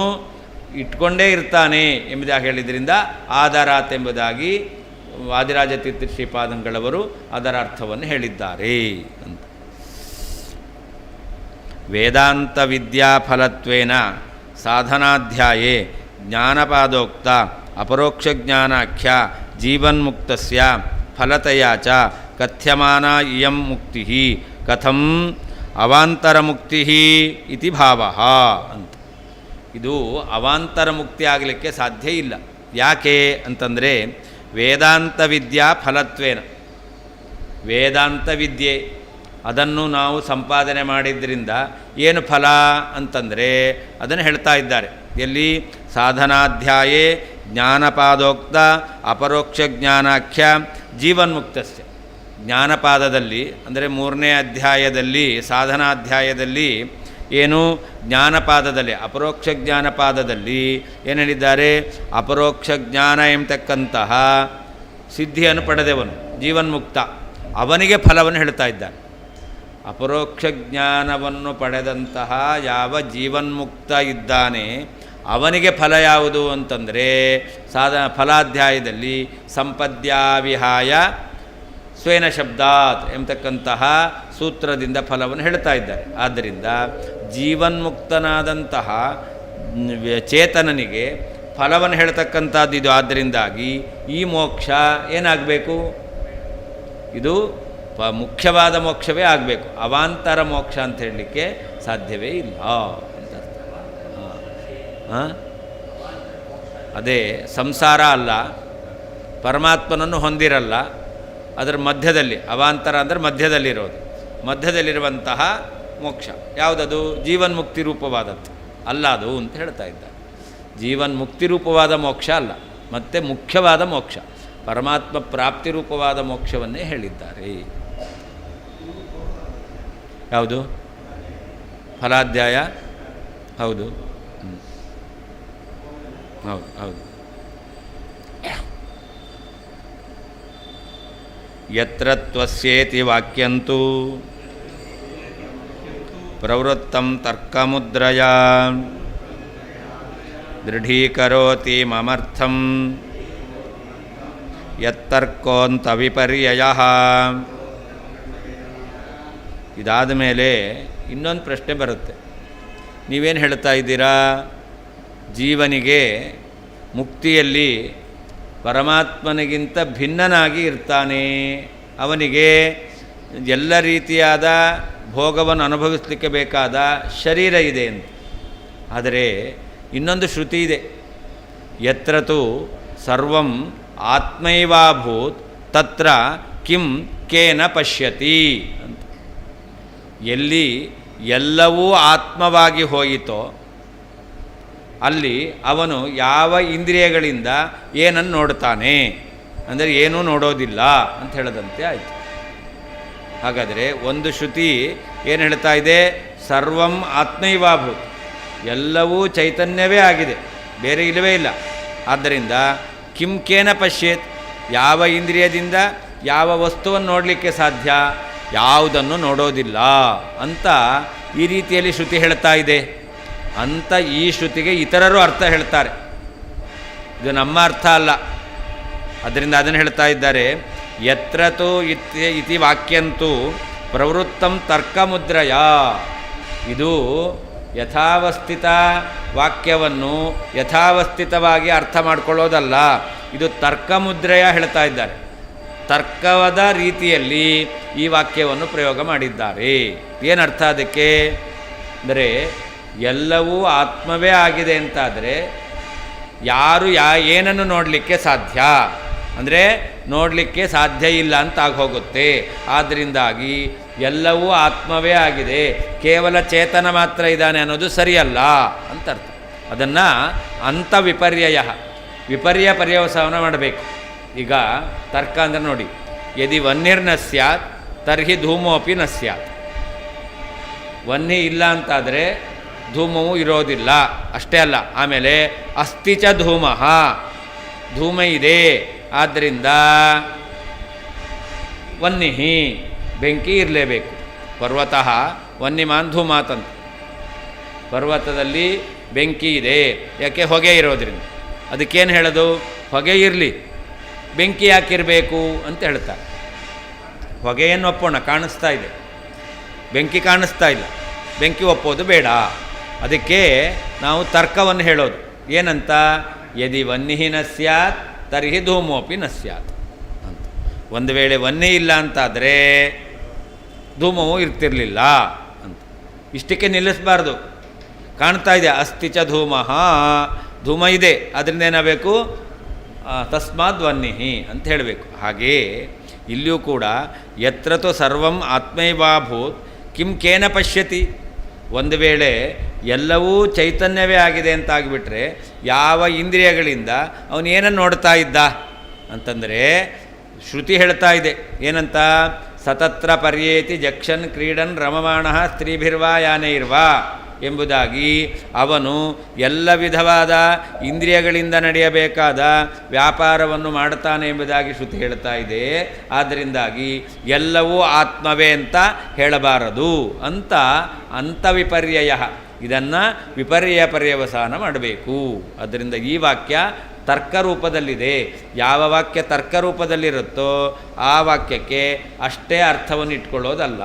ಇಟ್ಕೊಂಡೇ ಇರ್ತಾನೆ ಎಂಬುದಾಗಿ ಹೇಳಿದ್ರಿಂದ ಆಧಾರಾತ್ ಎಂಬುದಾಗಿ ವಾದಿರಾಜ ತೀರ್ಥ ಶ್ರೀಪಾದಂಗಳವರು ಅದರ ಅರ್ಥವನ್ನು ಹೇಳಿದ್ದಾರೆ ಅಂತ. ವೇದಾಂತ ವಿದ್ಯಾಫಲತ್ವೇನ ಸಾಧನಾಧ್ಯಾಯೇ ಜ್ಞಾನಪಾದೋಕ್ತ ಅಪರೋಕ್ಷ ಜ್ಞಾನಾಖ್ಯ ಜೀವನ್ಮುಕ್ತಸ್ಯ ಫಲತೆಯ ಚ ಕಥ್ಯಮಾನ ಇಯಂ ಮುಕ್ತಿ ಕಥಂ ಅವಾಂತರ ಮುಕ್ತಿ ಇತಿ ಭಾವಃ ಅಂತ. ಇದು ಅವಾಂತರ ಮುಕ್ತಿ ಆಗಲಿಕ್ಕೆ ಸಾಧ್ಯ ಇಲ್ಲ. ಯಾಕೆ ಅಂತಂದರೆ ವೇದಾಂತ ವಿದ್ಯಾ ಫಲತ್ವೇನ, ವೇದಾಂತ ವಿದ್ಯೆ ಅದನ್ನು ನಾವು ಸಂಪಾದನೆ ಮಾಡಿದ್ದರಿಂದ ಏನು ಫಲ ಅಂತಂದರೆ ಅದನ್ನು ಹೇಳ್ತಾ ಇದ್ದಾರೆ. ಎಲ್ಲಿ? ಸಾಧನಾಧ್ಯಾಯೇ ಜ್ಞಾನಪಾದೋಕ್ತ ಅಪರೋಕ್ಷ ಜ್ಞಾನಾಖ್ಯ ಜೀವನ್ಮುಕ್ತಸ್ಯ. ಜ್ಞಾನಪಾದದಲ್ಲಿ ಅಂದರೆ 3ನೇ ಅಧ್ಯಾಯದಲ್ಲಿ, ಸಾಧನಾಧ್ಯಾಯದಲ್ಲಿ ಏನು ಜ್ಞಾನಪಾದದಲ್ಲಿ, ಅಪರೋಕ್ಷ ಜ್ಞಾನಪಾದದಲ್ಲಿ ಏನು ಹೇಳಿದ್ದಾರೆ? ಅಪರೋಕ್ಷ ಜ್ಞಾನ ಎಂಬತಕ್ಕಂತಹ ಸಿದ್ಧಿಯನ್ನು ಪಡೆದವನು ಜೀವನ್ಮುಕ್ತ, ಅವನಿಗೆ ಫಲವನ್ನು ಹೇಳ್ತಾ ಇದ್ದಾನೆ. ಅಪರೋಕ್ಷ ಜ್ಞಾನವನ್ನು ಪಡೆದಂತಹ ಯಾವ ಜೀವನ್ಮುಕ್ತ ಇದ್ದಾನೆ ಅವನಿಗೆ ಫಲ ಯಾವುದು ಅಂತಂದರೆ ಫಲಾಧ್ಯಾಯದಲ್ಲಿ ಸಂಪದ್ಯಾವಿಹಾಯ ಸ್ವೇನ ಶಬ್ದಾತ್ ಎಂಬತಕ್ಕಂತಹ ಸೂತ್ರದಿಂದ ಫಲವನ್ನು ಹೇಳ್ತಾ ಇದ್ದಾರೆ. ಆದ್ದರಿಂದ ಜೀವನ್ಮುಕ್ತನಾದಂತಹ ಚೇತನನಿಗೆ ಫಲವನ್ನು ಹೇಳ್ತಕ್ಕಂಥದ್ದು ಇದು. ಆದ್ದರಿಂದಾಗಿ ಈ ಮೋಕ್ಷ ಏನಾಗಬೇಕು? ಇದು ಮುಖ್ಯವಾದ ಮೋಕ್ಷವೇ ಆಗಬೇಕು. ಅವಾಂತರ ಮೋಕ್ಷ ಅಂತ ಹೇಳಲಿಕ್ಕೆ ಸಾಧ್ಯವೇ ಇಲ್ಲ ಅಂತ ಅರ್ಥ. ಅದೇ ಸಂಸಾರ ಅಲ್ಲ, ಪರಮಾತ್ಮನನ್ನು ಹೊಂದಿರಲ್ಲ, ಅದರ ಮಧ್ಯದಲ್ಲಿ ಅವಾಂತರ ಅಂದರೆ ಮಧ್ಯದಲ್ಲಿರೋದು, ಮಧ್ಯದಲ್ಲಿರುವಂತಹ ಮೋಕ್ಷ ಯಾವುದದು? ಜೀವನ್ಮುಕ್ತಿ ರೂಪವಾದದ್ದು ಅಲ್ಲ ಅದು ಅಂತ ಹೇಳ್ತಾ ಇದ್ದಾರೆ. ಜೀವನ್ಮುಕ್ತಿ ರೂಪವಾದ ಮೋಕ್ಷ ಅಲ್ಲ, ಮತ್ತು ಮುಖ್ಯವಾದ ಮೋಕ್ಷ ಪರಮಾತ್ಮ ಪ್ರಾಪ್ತಿ ರೂಪವಾದ ಮೋಕ್ಷವನ್ನೇ ಹೇಳಿದ್ದಾರೆ. ಯಾವುದು? ಫಲಾಧ್ಯಾಯ. ಹೌದು ಹೌದು ಹೌದು. ಯತ್ರ ತ್ವಸ್ಯೇತಿ ವಾಕ್ಯಂತೂ ಪ್ರವೃತ್ತಂ ತರ್ಕಮುದ್ರಯಾ ದೃಢೀಕರೋತಿ ಮಮರ್ಥಂ ಯತ್ತರ್ಕೋಂತ ವಿಪರ್ಯಯಃ. ಇದಾದ ಮೇಲೆ ಇನ್ನೊಂದು ಪ್ರಶ್ನೆ ಬರುತ್ತೆ. ನೀವೇನು ಹೇಳ್ತಾ ಇದ್ದೀರಾ? ಜೀವನಿಗೆ ಮುಕ್ತಿಯಲ್ಲಿ ಪರಮಾತ್ಮನಿಗಿಂತ ಭಿನ್ನನಾಗಿ ಇರ್ತಾನೆ, ಅವನಿಗೆ ಎಲ್ಲ ರೀತಿಯಾದ ಭೋಗವನ್ನು ಅನುಭವಿಸಲಿಕ್ಕೆ ಬೇಕಾದ ಶರೀರ ಇದೆ ಅಂತ. ಆದರೆ ಇನ್ನೊಂದು ಶ್ರುತಿ ಇದೆ, ಯತ್ರ ತು ಸರ್ವಂ ಆತ್ಮೈವಾಭೂತ್ ತತ್ರ ಕಿಂ ಕೇನ ಪಶ್ಯತಿ ಅಂತ. ಎಲ್ಲಿ ಎಲ್ಲವೂ ಆತ್ಮವಾಗಿ ಹೋಯಿತೋ ಅಲ್ಲಿ ಅವನು ಯಾವ ಇಂದ್ರಿಯಗಳಿಂದ ಏನನ್ನು ನೋಡ್ತಾನೆ ಅಂದರೆ ಏನೂ ನೋಡೋದಿಲ್ಲ ಅಂತ ಹೇಳದಂತೆ ಆಯಿತು. ಹಾಗಾದರೆ ಒಂದು ಶ್ರುತಿ ಏನು ಹೇಳ್ತಾ ಇದೆ? ಸರ್ವಂ ಆತ್ಮೈವಾಭೂತ್, ಎಲ್ಲವೂ ಚೈತನ್ಯವೇ ಆಗಿದೆ, ಬೇರೆ ಇಲ್ಲವೇ ಇಲ್ಲ. ಆದ್ದರಿಂದ ಕಿಂ ಕೇನ ಪಶ್ಯೇತ್, ಯಾವ ಇಂದ್ರಿಯದಿಂದ ಯಾವ ವಸ್ತುವನ್ನು ನೋಡಲಿಕ್ಕೆ ಸಾಧ್ಯ? ಯಾವುದನ್ನು ನೋಡೋದಿಲ್ಲ ಅಂತ ಈ ರೀತಿಯಲ್ಲಿ ಶ್ರುತಿ ಹೇಳ್ತಾ ಇದೆ ಅಂತ ಈ ಶ್ರುತಿಗೆ ಇತರರು ಅರ್ಥ ಹೇಳ್ತಾರೆ. ಇದು ನಮ್ಮ ಅರ್ಥ ಅಲ್ಲ. ಅದರಿಂದ ಅದನ್ನು ಹೇಳ್ತಾ ಇದ್ದಾರೆ, ಯತ್ರತು ಇತಿ ವಾಕ್ಯಂತೂ ಪ್ರವೃತ್ತಂ ತರ್ಕಮುದ್ರಯ. ಇದು ಯಥಾವಸ್ಥಿತ ವಾಕ್ಯವನ್ನು ಯಥಾವಸ್ಥಿತವಾಗಿ ಅರ್ಥ ಮಾಡಿಕೊಳ್ಳೋದಲ್ಲ, ಇದು ತರ್ಕಮುದ್ರೆಯ ಹೇಳ್ತಾ ಇದ್ದಾರೆ. ತರ್ಕವಾದ ರೀತಿಯಲ್ಲಿ ಈ ವಾಕ್ಯವನ್ನು ಪ್ರಯೋಗ ಮಾಡಿದ್ದಾರೆ. ಏನರ್ಥ ಅದಕ್ಕೆ ಅಂದರೆ, ಎಲ್ಲವೂ ಆತ್ಮವೇ ಆಗಿದೆ ಅಂತಾದರೆ ಯಾರು ಏನನ್ನು ನೋಡಲಿಕ್ಕೆ ಸಾಧ್ಯ ಅಂದರೆ ನೋಡಲಿಕ್ಕೆ ಸಾಧ್ಯ ಇಲ್ಲ ಅಂತ ಆಗೋಗುತ್ತೆ. ಆದ್ದರಿಂದಾಗಿ ಎಲ್ಲವೂ ಆತ್ಮವೇ ಆಗಿದೆ, ಕೇವಲ ಚೇತನ ಮಾತ್ರ ಇದ್ದಾನೆ ಅನ್ನೋದು ಸರಿಯಲ್ಲ ಅಂತ ಅರ್ಥ. ಅದನ್ನು ಅಂತ ವಿಪರ್ಯ ಪರ್ಯವಸಾನ ಮಾಡಬೇಕು. ಈಗ ತರ್ಕ ಅಂದರೆ ನೋಡಿ, ಯದಿ ವನ್ನಿರ್ನ ಸ್ಯಾತ್ ತರ್ಹಿ ಧೂಮೋಪಿ ನ ಸ್ಯಾತ್. ವನ್ನಿ ಇಲ್ಲ ಅಂತಾದರೆ ಧೂಮವು ಇರೋದಿಲ್ಲ. ಅಷ್ಟೇ ಅಲ್ಲ, ಆಮೇಲೆ ಅಸ್ತಿ ಚ ಧೂಮಃ, ಧೂಮ ಇದೆ, ಆದ್ದರಿಂದ ವನ್ನಿಹಿ, ಬೆಂಕಿ ಇರಲೇಬೇಕು. ಪರ್ವತಃ ವನ್ನಿಮಾನ್ ಧೂಮಾತಂತ, ಪರ್ವತದಲ್ಲಿ ಬೆಂಕಿ ಇದೆ, ಯಾಕೆ? ಹೊಗೆ ಇರೋದ್ರಿಂದ. ಅದಕ್ಕೇನು ಹೇಳೋದು? ಹೊಗೆ ಇರಲಿ, ಬೆಂಕಿ ಯಾಕಿರಬೇಕು ಅಂತ ಹೇಳ್ತಾರೆ. ಹೊಗೆಯನ್ನು ಒಪ್ಪೋಣ, ಕಾಣಿಸ್ತಾ ಇದೆ, ಬೆಂಕಿ ಕಾಣಿಸ್ತಾ ಇಲ್ಲ, ಬೆಂಕಿ ಒಪ್ಪೋದು ಬೇಡ. ಅದಕ್ಕೆ ನಾವು ತರ್ಕವನ್ನು ಹೇಳೋದು ಏನಂತ? ಯದಿ ವನ್ನಿಹಿ ನ ಸ್ಯಾತ್ ತರ್ಹಿ ಧೂಮೋಪಿ ನ ಸ್ಯಾತ್ ಅಂತ. ಒಂದು ವೇಳೆ ವನ್ನಿ ಇಲ್ಲ ಅಂತಾದರೆ ಧೂಮವು ಇರ್ತಿರಲಿಲ್ಲ ಅಂತ. ಇಷ್ಟಕ್ಕೆ ನಿಲ್ಲಿಸಬಾರ್ದು. ಕಾಣ್ತಾ ಇದೆ ಅಸ್ತಿ ಚ ಧೂಮಃ, ಧೂಮ ಇದೆ, ಅದರಿಂದ ಏನಾಗಬೇಕು? ತಸ್ಮಾದ್ ವನ್ನಿಹಿ ಅಂತ ಹೇಳಬೇಕು. ಹಾಗೆಯೇ ಇಲ್ಲಿಯೂ ಕೂಡ ಯತ್ರ ತು ಸರ್ವಂ ಆತ್ಮೈವಾಭೂತ್ ಕಿಂ ಕೇನ ಪಶ್ಯತಿ. ಒಂದು ವೇಳೆ ಎಲ್ಲವೂ ಚೈತನ್ಯವೇ ಆಗಿದೆ ಅಂತ ಆಗಿಬಿಟ್ರೆ ಯಾವ ಇಂದ್ರಿಯಗಳಿಂದ ಅವನು ಏನನ್ನು ನೋಡ್ತಾ ಇದ್ದ ಅಂತಂದರೆ, ಶ್ರುತಿ ಹೇಳ್ತಾ ಇದೆ ಏನಂತ? ಸತತ್ರ ಪರ್ಯೇತಿ ಜಕ್ಷನ್ ಕ್ರೀಡನ್ ರಮಮಾಣ ಸ್ತ್ರೀಭಿರ್ವಾ ಯಾನೈರ್ವಾ ಎಂಬುದಾಗಿ ಅವನು ಎಲ್ಲ ವಿಧವಾದ ಇಂದ್ರಿಯಗಳಿಂದ ನಡೆಯಬೇಕಾದ ವ್ಯಾಪಾರವನ್ನು ಮಾಡುತ್ತಾನೆ ಎಂಬುದಾಗಿ ಶ್ರುತಿ ಹೇಳ್ತಾ ಇದೆ. ಆದ್ದರಿಂದಾಗಿ ಎಲ್ಲವೂ ಆತ್ಮವೇ ಅಂತ ಹೇಳಬಾರದು ಅಂತ ಅಂತವಿಪರ್ಯಯ, ಇದನ್ನು ವಿಪರ್ಯಯ ಪರ್ಯವಸಾನ ಮಾಡಬೇಕು. ಆದ್ದರಿಂದ ಈ ವಾಕ್ಯ ತರ್ಕರೂಪದಲ್ಲಿದೆ. ಯಾವ ವಾಕ್ಯ ತರ್ಕರೂಪದಲ್ಲಿರುತ್ತೋ ಆ ವಾಕ್ಯಕ್ಕೆ ಅಷ್ಟೇ ಅರ್ಥವನ್ನು ಇಟ್ಕೊಳ್ಳೋದಲ್ಲ.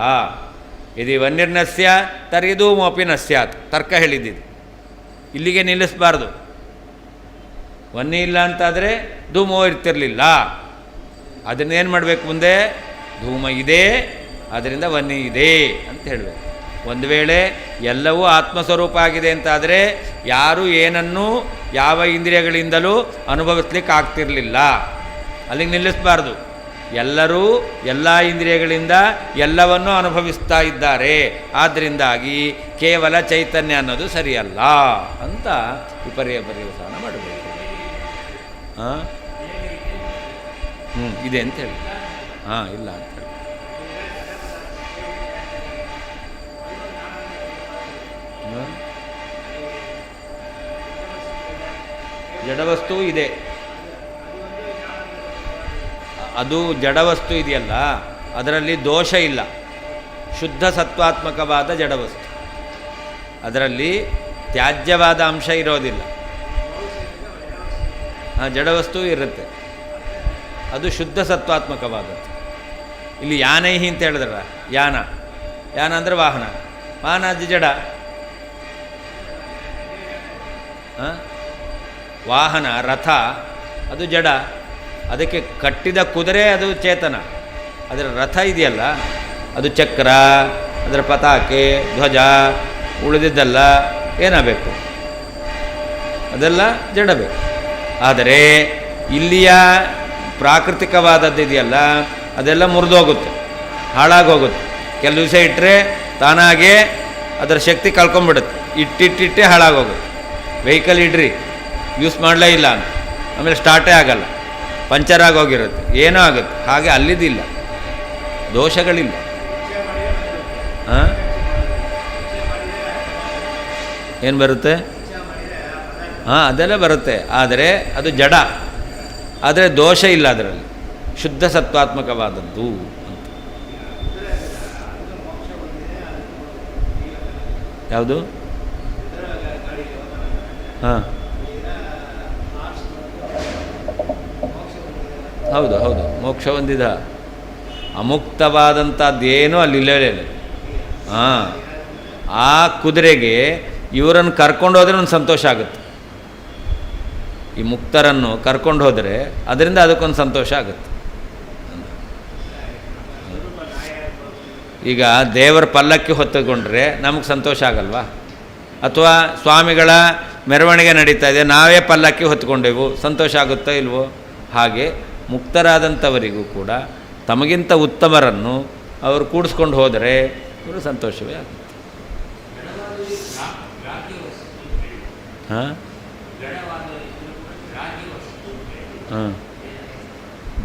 ಯದಿ ವನ್ನಿರ್ನಸ್ಯ ತರ್ಹಿ ಧೂಮೋಪಿ ನ ಸ್ಯಾತ್, ತರ್ಕ ಹೇಳಿದ್ದಿದ್ದು. ಇಲ್ಲಿಗೆ ನಿಲ್ಲಿಸಬಾರ್ದು. ವನ್ನಿ ಇಲ್ಲ ಅಂತಾದರೆ ಧೂಮೋ ಇರ್ತಿರಲಿಲ್ಲ. ಅದನ್ನೇನು ಮಾಡಬೇಕು? ಮುಂದೆ ಧೂಮ ಇದೆ, ಅದರಿಂದ ವನ್ನಿ ಇದೆ ಅಂತ ಹೇಳಬೇಕು. ಒಂದು ವೇಳೆ ಎಲ್ಲವೂ ಆತ್ಮಸ್ವರೂಪ ಆಗಿದೆ ಅಂತಾದರೆ ಯಾರೂ ಏನನ್ನೂ ಯಾವ ಇಂದ್ರಿಯಗಳಿಂದಲೂ ಅನುಭವಿಸ್ಲಿಕ್ಕೆ ಆಗ್ತಿರಲಿಲ್ಲ. ಅಲ್ಲಿಗೆ ನಿಲ್ಲಿಸಬಾರ್ದು. ಎಲ್ಲರೂ ಎಲ್ಲ ಇಂದ್ರಿಯಗಳಿಂದ ಎಲ್ಲವನ್ನೂ ಅನುಭವಿಸ್ತಾ ಇದ್ದಾರೆ. ಆದ್ದರಿಂದಾಗಿ ಕೇವಲ ಚೈತನ್ಯ ಅನ್ನೋದು ಸರಿಯಲ್ಲ ಅಂತ ವಿಪರ್ಯಯ ಪರ್ಯವಸಾನ ಮಾಡಬೇಕು. ಇದೆ ಅಂತೇಳಿ, ಇಲ್ಲ ಅಂತೇಳಿ. ಜಡವಸ್ತು ಇದೆ, ಅದು ಜಡವಸ್ತು ಇದೆಯಲ್ಲ, ಅದರಲ್ಲಿ ದೋಷ ಇಲ್ಲ. ಶುದ್ಧ ಸತ್ವಾತ್ಮಕವಾದ ಜಡವಸ್ತು, ಅದರಲ್ಲಿ ತ್ಯಾಜ್ಯವಾದ ಅಂಶ ಇರೋದಿಲ್ಲ. ಜಡವಸ್ತು ಇರುತ್ತೆ, ಅದು ಶುದ್ಧ ಸತ್ವಾತ್ಮಕವಾದದ್ದು. ಇಲ್ಲಿ ಯಾನೈಹಿ ಅಂತ ಹೇಳಿದ್ರಲ್ಲ, ಯಾನ ಅಂದರೆ ವಾಹನ, ವಾಹನ ಅದು ಜಡ. ವಾಹನ ರಥ ಅದು ಜಡ, ಅದಕ್ಕೆ ಕಟ್ಟಿದ ಕುದುರೆ ಅದು ಚೇತನ. ಅದರ ರಥ ಇದೆಯಲ್ಲ, ಅದು ಚಕ್ರ, ಅದರ ಪತಾಕೆ, ಧ್ವಜ, ಉಳಿದಿದ್ದೆಲ್ಲ ಏನಾಗಬೇಕು? ಅದೆಲ್ಲ ಜಡಬೇಕು. ಆದರೆ ಇಲ್ಲಿಯ ಪ್ರಾಕೃತಿಕವಾದದ್ದು ಇದೆಯಲ್ಲ, ಅದೆಲ್ಲ ಮುರಿದೋಗುತ್ತೆ, ಹಾಳಾಗೋಗುತ್ತೆ. ಕೆಲವು ದಿವಸ ಇಟ್ಟರೆ ತಾನಾಗೇ ಅದರ ಶಕ್ತಿ ಕಳ್ಕೊಂಬಿಡುತ್ತೆ. ಇಟ್ಟಿಟ್ಟೇ ಹಾಳಾಗೋಗುತ್ತೆ. ವೆಹಿಕಲ್ ಇಡ್ರಿ, ಯೂಸ್ ಮಾಡಲೇ ಇಲ್ಲ ಅಂತ, ಆಮೇಲೆ ಸ್ಟಾರ್ಟೇ ಆಗಲ್ಲ, ಪಂಚರ್ ಆಗೋಗಿರುತ್ತೆ, ಏನೋ ಆಗುತ್ತೆ. ಹಾಗೆ ಅಲ್ಲಿದ್ದಿಲ್ಲ, ದೋಷಗಳಿಲ್ಲ. ಏನು ಬರುತ್ತೆ? ಅದೆಲ್ಲ ಬರುತ್ತೆ, ಆದರೆ ಅದು ಜಡ. ಆದರೆ ದೋಷ ಇಲ್ಲ, ಅದರಲ್ಲಿ ಶುದ್ಧ ಸತ್ವಾತ್ಮಕವಾದದ್ದು ಅಂತ. ಯಾವುದು? ಹೌದು, ಮೋಕ್ಷ ಹೊಂದಿದ. ಅಮುಕ್ತವಾದಂಥದ್ದೇನೂ ಅಲ್ಲಿಲ್ಲವೇ ಇಲ್ಲ. ಆ ಕುದುರೆಗೆ ಇವರನ್ನು ಕರ್ಕೊಂಡು ಹೋದರೆ ಒಂದು ಸಂತೋಷ ಆಗುತ್ತೆ. ಈ ಮುಕ್ತರನ್ನು ಕರ್ಕೊಂಡು ಹೋದರೆ ಅದರಿಂದ ಅದಕ್ಕೊಂದು ಸಂತೋಷ ಆಗುತ್ತೆ. ಈಗ ದೇವರ ಪಲ್ಲಕ್ಕಿ ಹೊತ್ತುಕೊಂಡ್ರೆ ನಮಗೆ ಸಂತೋಷ ಆಗಲ್ವಾ? ಅಥವಾ ಸ್ವಾಮಿಗಳ ಮೆರವಣಿಗೆ ನಡೀತಾ ಇದೆ, ನಾವೇ ಪಲ್ಲಕ್ಕಿ ಹೊತ್ಕೊಂಡೆವು, ಸಂತೋಷ ಆಗುತ್ತೋ ಇಲ್ವೋ? ಹಾಗೆ ಮುಕ್ತರಾದಂಥವರಿಗೂ ಕೂಡ ತಮಗಿಂತ ಉತ್ತಮರನ್ನು ಅವರು ಕೂಡಿಸ್ಕೊಂಡು ಹೋದರೆ ಇವರು ಸಂತೋಷವೇ ಆಗುತ್ತೆ.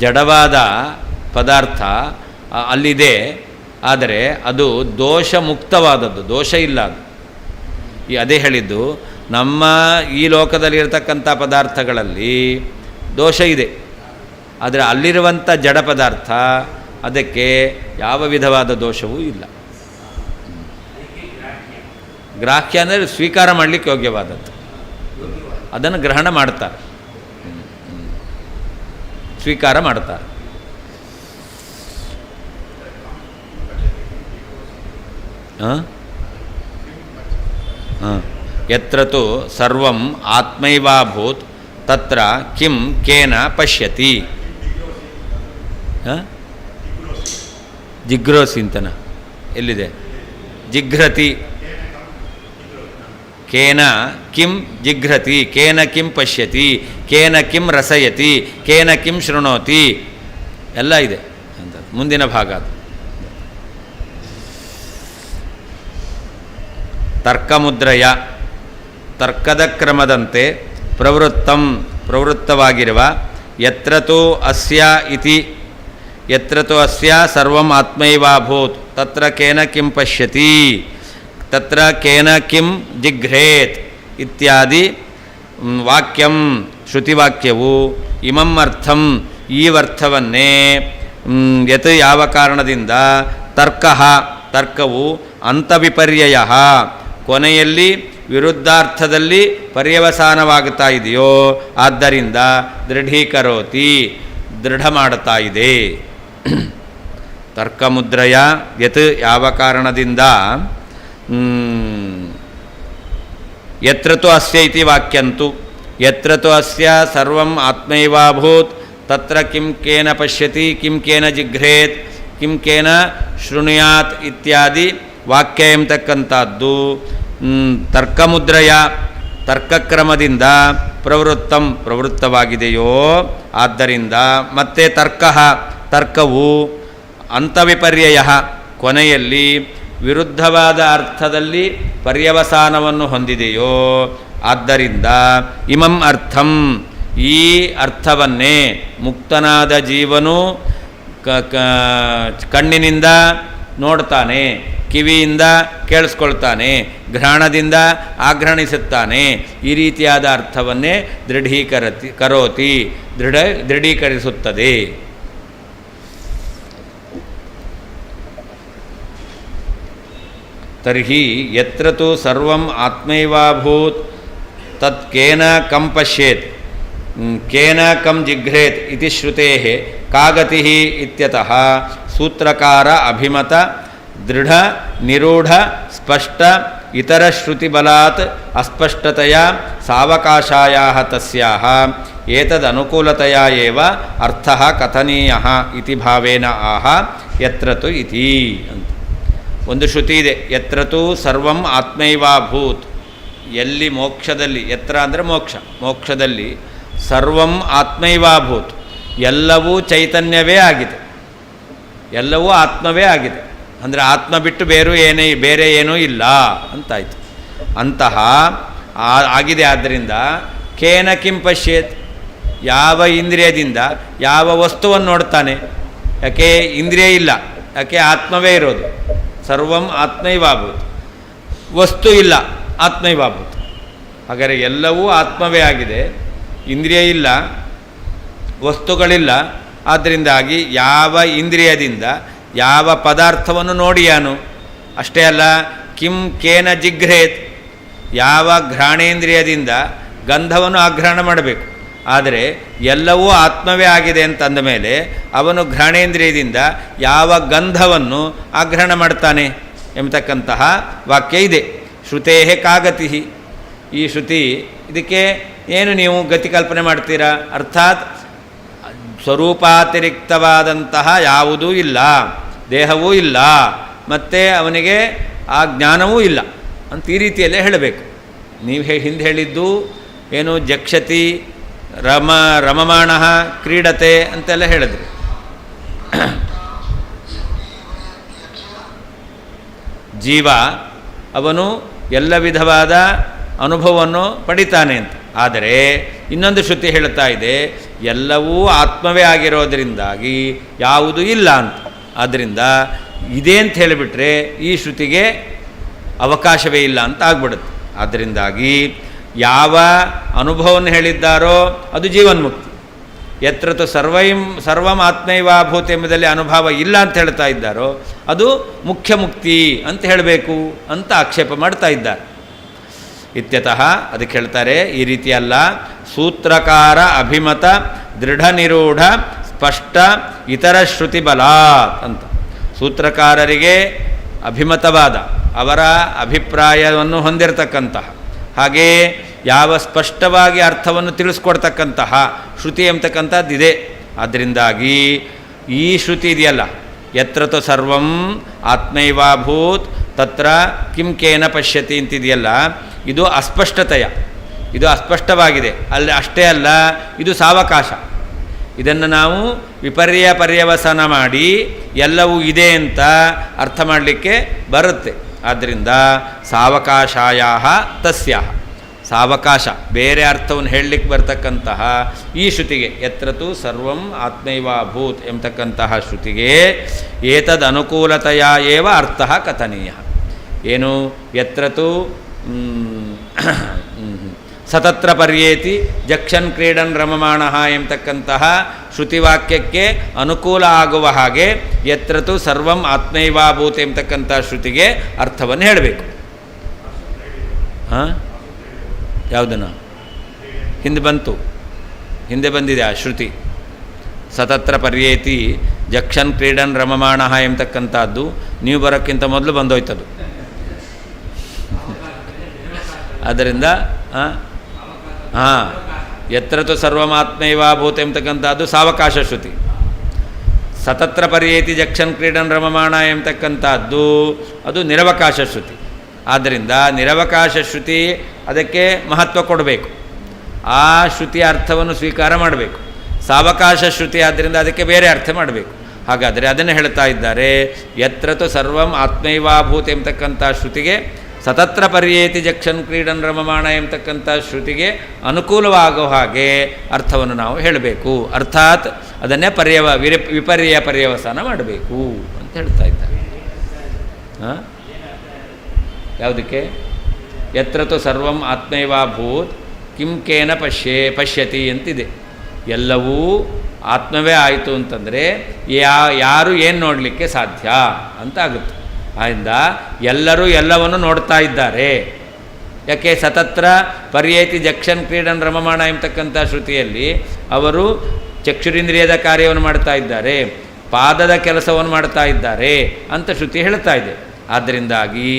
ಜಡವಾದ ಪದಾರ್ಥ ಅಲ್ಲಿದೆ, ಆದರೆ ಅದು ದೋಷ ಮುಕ್ತವಾದದ್ದು, ದೋಷ ಇಲ್ಲ ಅದು. ಅದೇ ಹೇಳಿದ್ದು, ನಮ್ಮ ಈ ಲೋಕದಲ್ಲಿರತಕ್ಕಂಥ ಪದಾರ್ಥಗಳಲ್ಲಿ ದೋಷ ಇದೆ, ಆದರೆ ಅಲ್ಲಿರುವಂಥ ಜಡ ಪದಾರ್ಥ ಅದಕ್ಕೆ ಯಾವ ವಿಧವಾದ ದೋಷವೂ ಇಲ್ಲ. ಗ್ರಾಹ್ಯ ಅಂದರೆ ಸ್ವೀಕಾರ ಮಾಡಲಿಕ್ಕೆ ಯೋಗ್ಯವಾದದ್ದು, ಅದನ್ನು ಗ್ರಹಣ ಮಾಡ್ತಾರೆ, ಸ್ವೀಕಾರ ಮಾಡ್ತಾರೆ. ಯತ್ರ ತು ಸರ್ವಂ ಆತ್ಮೈವಾಭೂತ್ ತತ್ರ ಕಿಂ ಕೇನ ಪಶ್ಯತಿ. ಜಿಗ್ರೋಸಿ ಅಂತನ ಎಲ್ಲಿದೆ? ಜಿಘ್ರತಿ. ಕೇನ ಕಿಂ ಜಿಘ್ರತಿ, ಕೇನ ಕಿಂ ಪಶ್ಯತಿ, ಕೇನ ಕಿಂ ರಸಯತಿ, ಕೇನ ಕಿಂ ಶೃಣೋತಿ ಎಲ್ಲ ಇದೆ ಅಂತ ಮುಂದಿನ ಭಾಗ. ಅದು ತರ್ಕಮುದ್ರಯ, ತರ್ಕದ ಕ್ರಮದಂತೆ ಪ್ರವೃತ್ತವಾಗಿರುವ ಯತ್ರ ತು ಅಸ್ಯ ಇತಿ, ಯತ್ರ ತು ಅಸ್ಯ ಸರ್ವಂ ಆತ್ಮೈವಾಭೂತ್ ತತ್ರ ಕೇನ ಕಿಂ ಪಶ್ಯತಿ, ತತ್ರ ಕೇನ ಕಿಂ ಜಿಘ್ರೇತ್ ಇತ್ಯಾದಿ ವಾಕ್ಯಂ, ಶ್ರುತಿವಾಕ್ಯವು ಇಮಂ ಅರ್ಥಂ, ಈ ಅರ್ಥವನ್ನೇ ಯತ್ ಯಾವ ಕಾರಣದಿಂದ, ತರ್ಕವು ಅಂತವಿಪರ್ಯಯ, ಕೊನೆಯಲ್ಲಿ ವಿರುದ್ಧಾರ್ಥದಲ್ಲಿ ಪರ್ಯವಸಾನವಾಗುತ್ತಾ ಇದೆಯೋ ಆದ್ದರಿಂದ ದೃಢೀಕರೋತಿ, ದೃಢ ಮಾಡುತ್ತಾ ಇದೆ. ತರ್ಕಮುದ್ರಯ ಯತ್ ಯಾವ ಕಾರಣದಿಂದ, ಯತ್ರ ತು ಅಸ್ಯ ಇತಿ ವಾಕ್ಯಂತು, ಯತ್ರ ತು ಅಸ್ಯ ಸರ್ವಂ ಆತ್ಮೈವಾಭೂತ್ ತತ್ರ ಕಿಂ ಕೇನ ಪಶ್ಯತಿ, ಕಿಂ ಕೇನ ಜಿಘ್ರೇತ್, ಕಿಂ ಕೇನ ಶೃಣುಯಾತ್ ಇತ್ಯಾದಿ ವಾಕ್ಯ ಎಂಬತಕ್ಕಂಥದ್ದು ತರ್ಕಮುದ್ರಯ, ತರ್ಕಕ್ರಮದಿಂದ ಪ್ರವೃತ್ತವಾಗಿದೆಯೋ ಆದ್ದರಿಂದ. ಮತ್ತು ತರ್ಕವು ಅಂತವಿಪರ್ಯಯ, ಕೊನೆಯಲ್ಲಿ ವಿರುದ್ಧವಾದ ಅರ್ಥದಲ್ಲಿ ಪರ್ಯವಸಾನವನ್ನು ಹೊಂದಿದೆಯೋ ಆದ್ದರಿಂದ ಇಮಂ ಅರ್ಥಂ, ಈ ಅರ್ಥವನ್ನೇ ಮುಕ್ತನಾದ ಜೀವನು ಕಣ್ಣಿನಿಂದ ನೋಡ್ತಾನೆ, ಕಿವಿಯಿಂದ ಕೇಳಿಸ್ಕೊಳ್ತಾನೆ, ಘ್ರಾಣದಿಂದ ಆಘ್ರಾಣಿಸುತ್ತಾನೆ. ಈ ರೀತಿಯಾದ ಅರ್ಥವನ್ನೇ ದೃಢೀಕರಿಸುತ್ತದೆ. ತರ್ಹಿ ಯತ್ರ ತು ಸರ್ವಂ ಆತ್ಮೈವಾಭೂತ್ ತತ್ ಕೇನ ಕಂ ಪಶ್ಯೇತ್, ಕೇನ ಕಂ ಜಿಘ್ರೇತ್ ಇತಿ ಶ್ರುತೇಃ ಕಾಗತಿ ಇತ್ಯತಃ ಸೂತ್ರಕಾರ ಅಭಿಮತ ದೃಢ ನಿರೂಢ ಸ್ಪಷ್ಟ ಇತರ ಶ್ರುತಿಬಲಾತ್ ಅಸ್ಪಷ್ಟತೆಯ ಸಾವಕಾಶಾಯಾಹ ತಸ್ಯಾಹ ಏತದನುಕೂಲತೆಯ ಏವ ಅರ್ಥಃ ಕಥನೀಯಃ ಇತಿ ಭಾವೇನ ಆಹ ಯತ್ರ ತು ಇತಿ ಅಂತ. ಒಂದು ಶ್ರುತಿ ಇದೆ, ಯತ್ರ ತು ಸರ್ವಂ ಆತ್ಮೈವಾಭೂತ್, ಎಲ್ಲಿ ಮೋಕ್ಷದಲ್ಲಿ, ಯತ್ರ ಅಂದರೆ ಮೋಕ್ಷ, ಮೋಕ್ಷದಲ್ಲಿ ಸರ್ವಂ ಆತ್ಮೈವಾಭೂತ್, ಎಲ್ಲವೂ ಚೈತನ್ಯವೇ ಆಗಿದೆ, ಎಲ್ಲವೂ ಆತ್ಮವೇ ಆಗಿದೆ. ಅಂದರೆ ಆತ್ಮ ಬಿಟ್ಟು ಬೇರೆ ಏನೂ ಇಲ್ಲ ಅಂತಾಯಿತು. ಅಂತಹ ಆಗಿದೆ. ಆದ್ದರಿಂದ ಕೇನ ಕಿಂ ಪಶ್ಯೇತ್, ಯಾವ ಇಂದ್ರಿಯದಿಂದ ಯಾವ ವಸ್ತುವನ್ನು ನೋಡ್ತಾನೆ? ಯಾಕೆ ಇಂದ್ರಿಯ ಇಲ್ಲ, ಯಾಕೆ ಆತ್ಮವೇ ಇರೋದು. ಸರ್ವಂ ಆತ್ಮೈವಾಭೂತ್, ವಸ್ತು ಇಲ್ಲ, ಆತ್ಮೈವಾಭೂತ್. ಹಾಗಾದರೆ ಎಲ್ಲವೂ ಆತ್ಮವೇ ಆಗಿದೆ, ಇಂದ್ರಿಯ ಇಲ್ಲ, ವಸ್ತುಗಳಿಲ್ಲ. ಆದ್ದರಿಂದಾಗಿ ಯಾವ ಇಂದ್ರಿಯದಿಂದ ಯಾವ ಪದಾರ್ಥವನ್ನು ನೋಡಿಯಾನು, ಅಷ್ಟೇ ಅಲ್ಲ ಕಿಂ ಕೇನ ಜಿಘ್ರೇತ್, ಯಾವ ಘ್ರಾಣೇಂದ್ರಿಯದಿಂದ ಗಂಧವನ್ನು ಆಘ್ರಾಣ ಮಾಡಬೇಕು. ಆದರೆ ಎಲ್ಲವೂ ಆತ್ಮವೇ ಆಗಿದೆ ಅಂತಂದ ಮೇಲೆ ಅವನು ಘ್ರಾಣೇಂದ್ರಿಯದಿಂದ ಯಾವ ಗಂಧವನ್ನು ಆಘ್ರಾಣ ಮಾಡ್ತಾನೆ ಎಂಬತಕ್ಕಂತಹ ವಾಕ್ಯ ಇದೆ. ಶ್ರುತೇಃ ಕಾಗತಿ, ಈ ಶ್ರುತಿ ಇದಕ್ಕೆ ಏನು ನೀವು ಗತಿ ಕಲ್ಪನೆ ಮಾಡ್ತೀರಾ? ಅರ್ಥಾತ್ ಸ್ವರೂಪಾತಿರಿಕ್ತವಾದಂತಹ ಯಾವುದೂ ಇಲ್ಲ, ದೇಹವೂ ಇಲ್ಲ, ಮತ್ತು ಅವನಿಗೆ ಆ ಜ್ಞಾನವೂ ಇಲ್ಲ ಅಂತ ಈ ರೀತಿಯಲ್ಲೇ ಹೇಳಬೇಕು. ನೀವು ಹಿಂದೆ ಹೇಳಿದ್ದು ಏನು, ಜಕ್ಷತಿ ರಮಮಾಣ ಕ್ರೀಡತೆ ಅಂತೆಲ್ಲ ಹೇಳಿದ್ರು. ಜೀವ ಅವನು ಎಲ್ಲ ವಿಧವಾದ ಅನುಭವವನ್ನು ಪಡಿತಾನೆ ಅಂತ. ಆದರೆ ಇನ್ನೊಂದು ಶ್ರುತಿ ಹೇಳ್ತಾ ಇದೆ, ಎಲ್ಲವೂ ಆತ್ಮವೇ ಆಗಿರೋದರಿಂದಾಗಿ ಯಾವುದೂ ಇಲ್ಲ ಅಂತ. ಆದ್ದರಿಂದ ಇದೆ ಅಂತ ಹೇಳಿಬಿಟ್ರೆ ಈ ಶ್ರುತಿಗೆ ಅವಕಾಶವೇ ಇಲ್ಲ ಅಂತ ಆಗ್ಬಿಡುತ್ತೆ. ಆದ್ದರಿಂದಾಗಿ ಯಾವ ಅನುಭವವನ್ನು ಹೇಳಿದ್ದಾರೋ ಅದು ಜೀವನ್ಮುಕ್ತಿ. ಯತ್ರ ತು ಸರ್ವಂ ಆತ್ಮೈವಾಭೂತ್ ಎಂಬುದರಲ್ಲಿ ಅನುಭವ ಇಲ್ಲ ಅಂತ ಹೇಳ್ತಾ ಇದ್ದಾರೋ ಅದು ಮುಖ್ಯ ಮುಕ್ತಿ ಅಂತ ಹೇಳಬೇಕು ಅಂತ ಆಕ್ಷೇಪ ಮಾಡ್ತಾ ಇದ್ದಾರೆ. ಇತ್ಯತಃ ಅದಕ್ಕೆ ಹೇಳ್ತಾರೆ, ಈ ರೀತಿ ಅಲ್ಲ, ಸೂತ್ರಕಾರ ಅಭಿಮತ ದೃಢ ನಿರೂಢ ಸ್ಪಷ್ಟ ಇತರ ಶ್ರುತಿ ಬಲಾತ್ ಅಂತ. ಸೂತ್ರಕಾರರಿಗೆ ಅಭಿಮತವಾದ ಅವರ ಅಭಿಪ್ರಾಯವನ್ನು ಹೊಂದಿರತಕ್ಕಂತಹ, ಹಾಗೆಯೇ ಯಾವ ಸ್ಪಷ್ಟವಾಗಿ ಅರ್ಥವನ್ನು ತಿಳಿಸ್ಕೊಡ್ತಕ್ಕಂತಹ ಶ್ರುತಿ ಎಂಬತಕ್ಕಂಥದ್ದಿದೆ. ಆದ್ದರಿಂದಾಗಿ ಈ ಶ್ರುತಿ ಇದೆಯಲ್ಲ, ಯತ್ರ ತು ಸರ್ವಂ ಆತ್ಮೈವಾಭೂತ್ ತತ್ರ ಕಿಂ ಕೇನ ಪಶ್ಯತಿ ಅಂತಿದೆಯಲ್ಲ, ಇದು ಅಸ್ಪಷ್ಟತೆಯ, ಇದು ಅಸ್ಪಷ್ಟವಾಗಿದೆ. ಅಲ್ಲಿ ಅಷ್ಟೇ ಅಲ್ಲ, ಇದು ಸಾವಕಾಶ. ಇದನ್ನು ನಾವು ವಿಪರ್ಯ ಪರ್ಯವಸನ ಮಾಡಿ ಎಲ್ಲವೂ ಇದೆ ಅಂತ ಅರ್ಥ ಮಾಡಲಿಕ್ಕೆ ಬರುತ್ತೆ. ಆದ್ದರಿಂದ ಸಾವಕಾಶಾಯ ತಸ್ಯಾಹ, ಸಾವಕಾಶ ಬೇರೆ ಅರ್ಥವನ್ನು ಹೇಳಲಿಕ್ಕೆ ಬರ್ತಕ್ಕಂತಹ ಈ ಶ್ರುತಿಗೆ, ಯತ್ರ ತು ಸರ್ವಂ ಆತ್ಮೈವಾಭೂತ್ ಎಂಬತಕ್ಕಂತಹ ಶ್ರುತಿಗೆ ಏತದ್ ಅನುಕೂಲತೆಯ ಏವ ಅರ್ಥ ಕಥನೀಯ. ಏನು? ಯತ್ರ ತು ಸತತ್ರ ಪರ್ಯೇತಿ ಜಕ್ಷನ್ ಕ್ರೀಡನ್ ರಮಮಾಣ ಎಂಬತಕ್ಕಂತಹ ಶ್ರುತಿವಾಕ್ಯಕ್ಕೆ ಅನುಕೂಲ ಆಗುವ ಹಾಗೆ ಯತ್ರ ತು ಸರ್ವಂ ಆತ್ಮೈವಾಭೂತ್ ಎಂಬತಕ್ಕಂಥ ಶ್ರುತಿಗೆ ಅರ್ಥವನ್ನು ಹೇಳಬೇಕು. ಹಾಂ, ಯಾವುದನ್ನು? ಹಿಂದೆ ಬಂದಿದೆ ಆ ಶ್ರುತಿ. ಸತತ್ರ ಪರ್ಯೇತಿ ಜಕ್ಷನ್ ಕ್ರೀಡನ್ ರಮಮಾಣ ಎಂಬತಕ್ಕಂಥದ್ದು ನೀವು ಬರೋಕ್ಕಿಂತ ಮೊದಲು ಬಂದೋಯ್ತದು. ಆದ್ದರಿಂದ ಯತ್ರ ತು ಸರ್ವಮಾತ್ಮೈವಾಭೂತ್ ಎಂಬತಕ್ಕಂಥದ್ದು ಸಾವಕಾಶ ಶ್ರುತಿ. ಸತತ್ರ ಪರ್ಯೇತಿ ಜಕ್ಷನ್ ಕ್ರೀಡನ್ ರಮಮಾಣ ಎಂಬತಕ್ಕಂಥದ್ದು ಅದು ನಿರವಕಾಶ ಶ್ರುತಿ. ಆದ್ದರಿಂದ ನಿರವಕಾಶ ಶ್ರುತಿ ಅದಕ್ಕೆ ಮಹತ್ವ ಕೊಡಬೇಕು, ಆ ಶ್ರುತಿಯ ಅರ್ಥವನ್ನು ಸ್ವೀಕಾರ ಮಾಡಬೇಕು. ಸಾವಕಾಶ ಶ್ರುತಿ ಆದ್ದರಿಂದ ಅದಕ್ಕೆ ಬೇರೆ ಅರ್ಥ ಮಾಡಬೇಕು. ಹಾಗಾದರೆ ಅದನ್ನು ಹೇಳ್ತಾ ಇದ್ದಾರೆ, ಯತ್ರ ತು ಸರ್ವಂ ಆತ್ಮೈವಾಭೂತ್ ಎಂಬತಕ್ಕಂಥ ಶ್ರುತಿಗೆ ಸತತ್ರ ಪರ್ಯೇತಿ ಜಕ್ಷನ್ ಕ್ರೀಡನ್ ರಮಮಾಣ ಎಂಬತಕ್ಕಂಥ ಶ್ರುತಿಗೆ ಅನುಕೂಲವಾಗೋ ಹಾಗೆ ಅರ್ಥವನ್ನು ನಾವು ಹೇಳಬೇಕು. ಅರ್ಥಾತ್ ಅದನ್ನೇ ವಿಪರ್ಯ ಪರ್ಯವಸಾನ ಮಾಡಬೇಕು ಅಂತ ಹೇಳ್ತಾ ಇದ್ದಾರೆ. ಯಾವುದಕ್ಕೆ? ಯತ್ರ ತು ಸರ್ವಂ ಆತ್ಮೈವಾಭೂತ್ ಕಿಂ ಕೇನ ಪಶ್ಯತಿ ಅಂತಿದೆ. ಎಲ್ಲವೂ ಆತ್ಮವೇ ಆಯಿತು ಅಂತಂದರೆ ಯಾರು ಏನು ನೋಡಲಿಕ್ಕೆ ಸಾಧ್ಯ ಅಂತ ಆಗುತ್ತೆ. ಆದ್ದರಿಂದ ಎಲ್ಲರೂ ಎಲ್ಲವನ್ನು ನೋಡ್ತಾ ಇದ್ದಾರೆ. ಯಾಕೆ? ಸತತ್ರ ಪರ್ಯೇತಿ ಜಕ್ಷನ್ ಕ್ರೀಡನ್ ರಮಮಾಣ ಎಂಬತಕ್ಕಂಥ ಶ್ರುತಿಯಲ್ಲಿ ಅವರು ಚಕ್ಷುರಿಂದ್ರಿಯದ ಕಾರ್ಯವನ್ನು ಮಾಡ್ತಾ ಇದ್ದಾರೆ, ಪಾದದ ಕೆಲಸವನ್ನು ಮಾಡ್ತಾ ಇದ್ದಾರೆ ಅಂತ ಶ್ರುತಿ ಹೇಳ್ತಾ ಇದೆ. ಆದ್ದರಿಂದಾಗಿ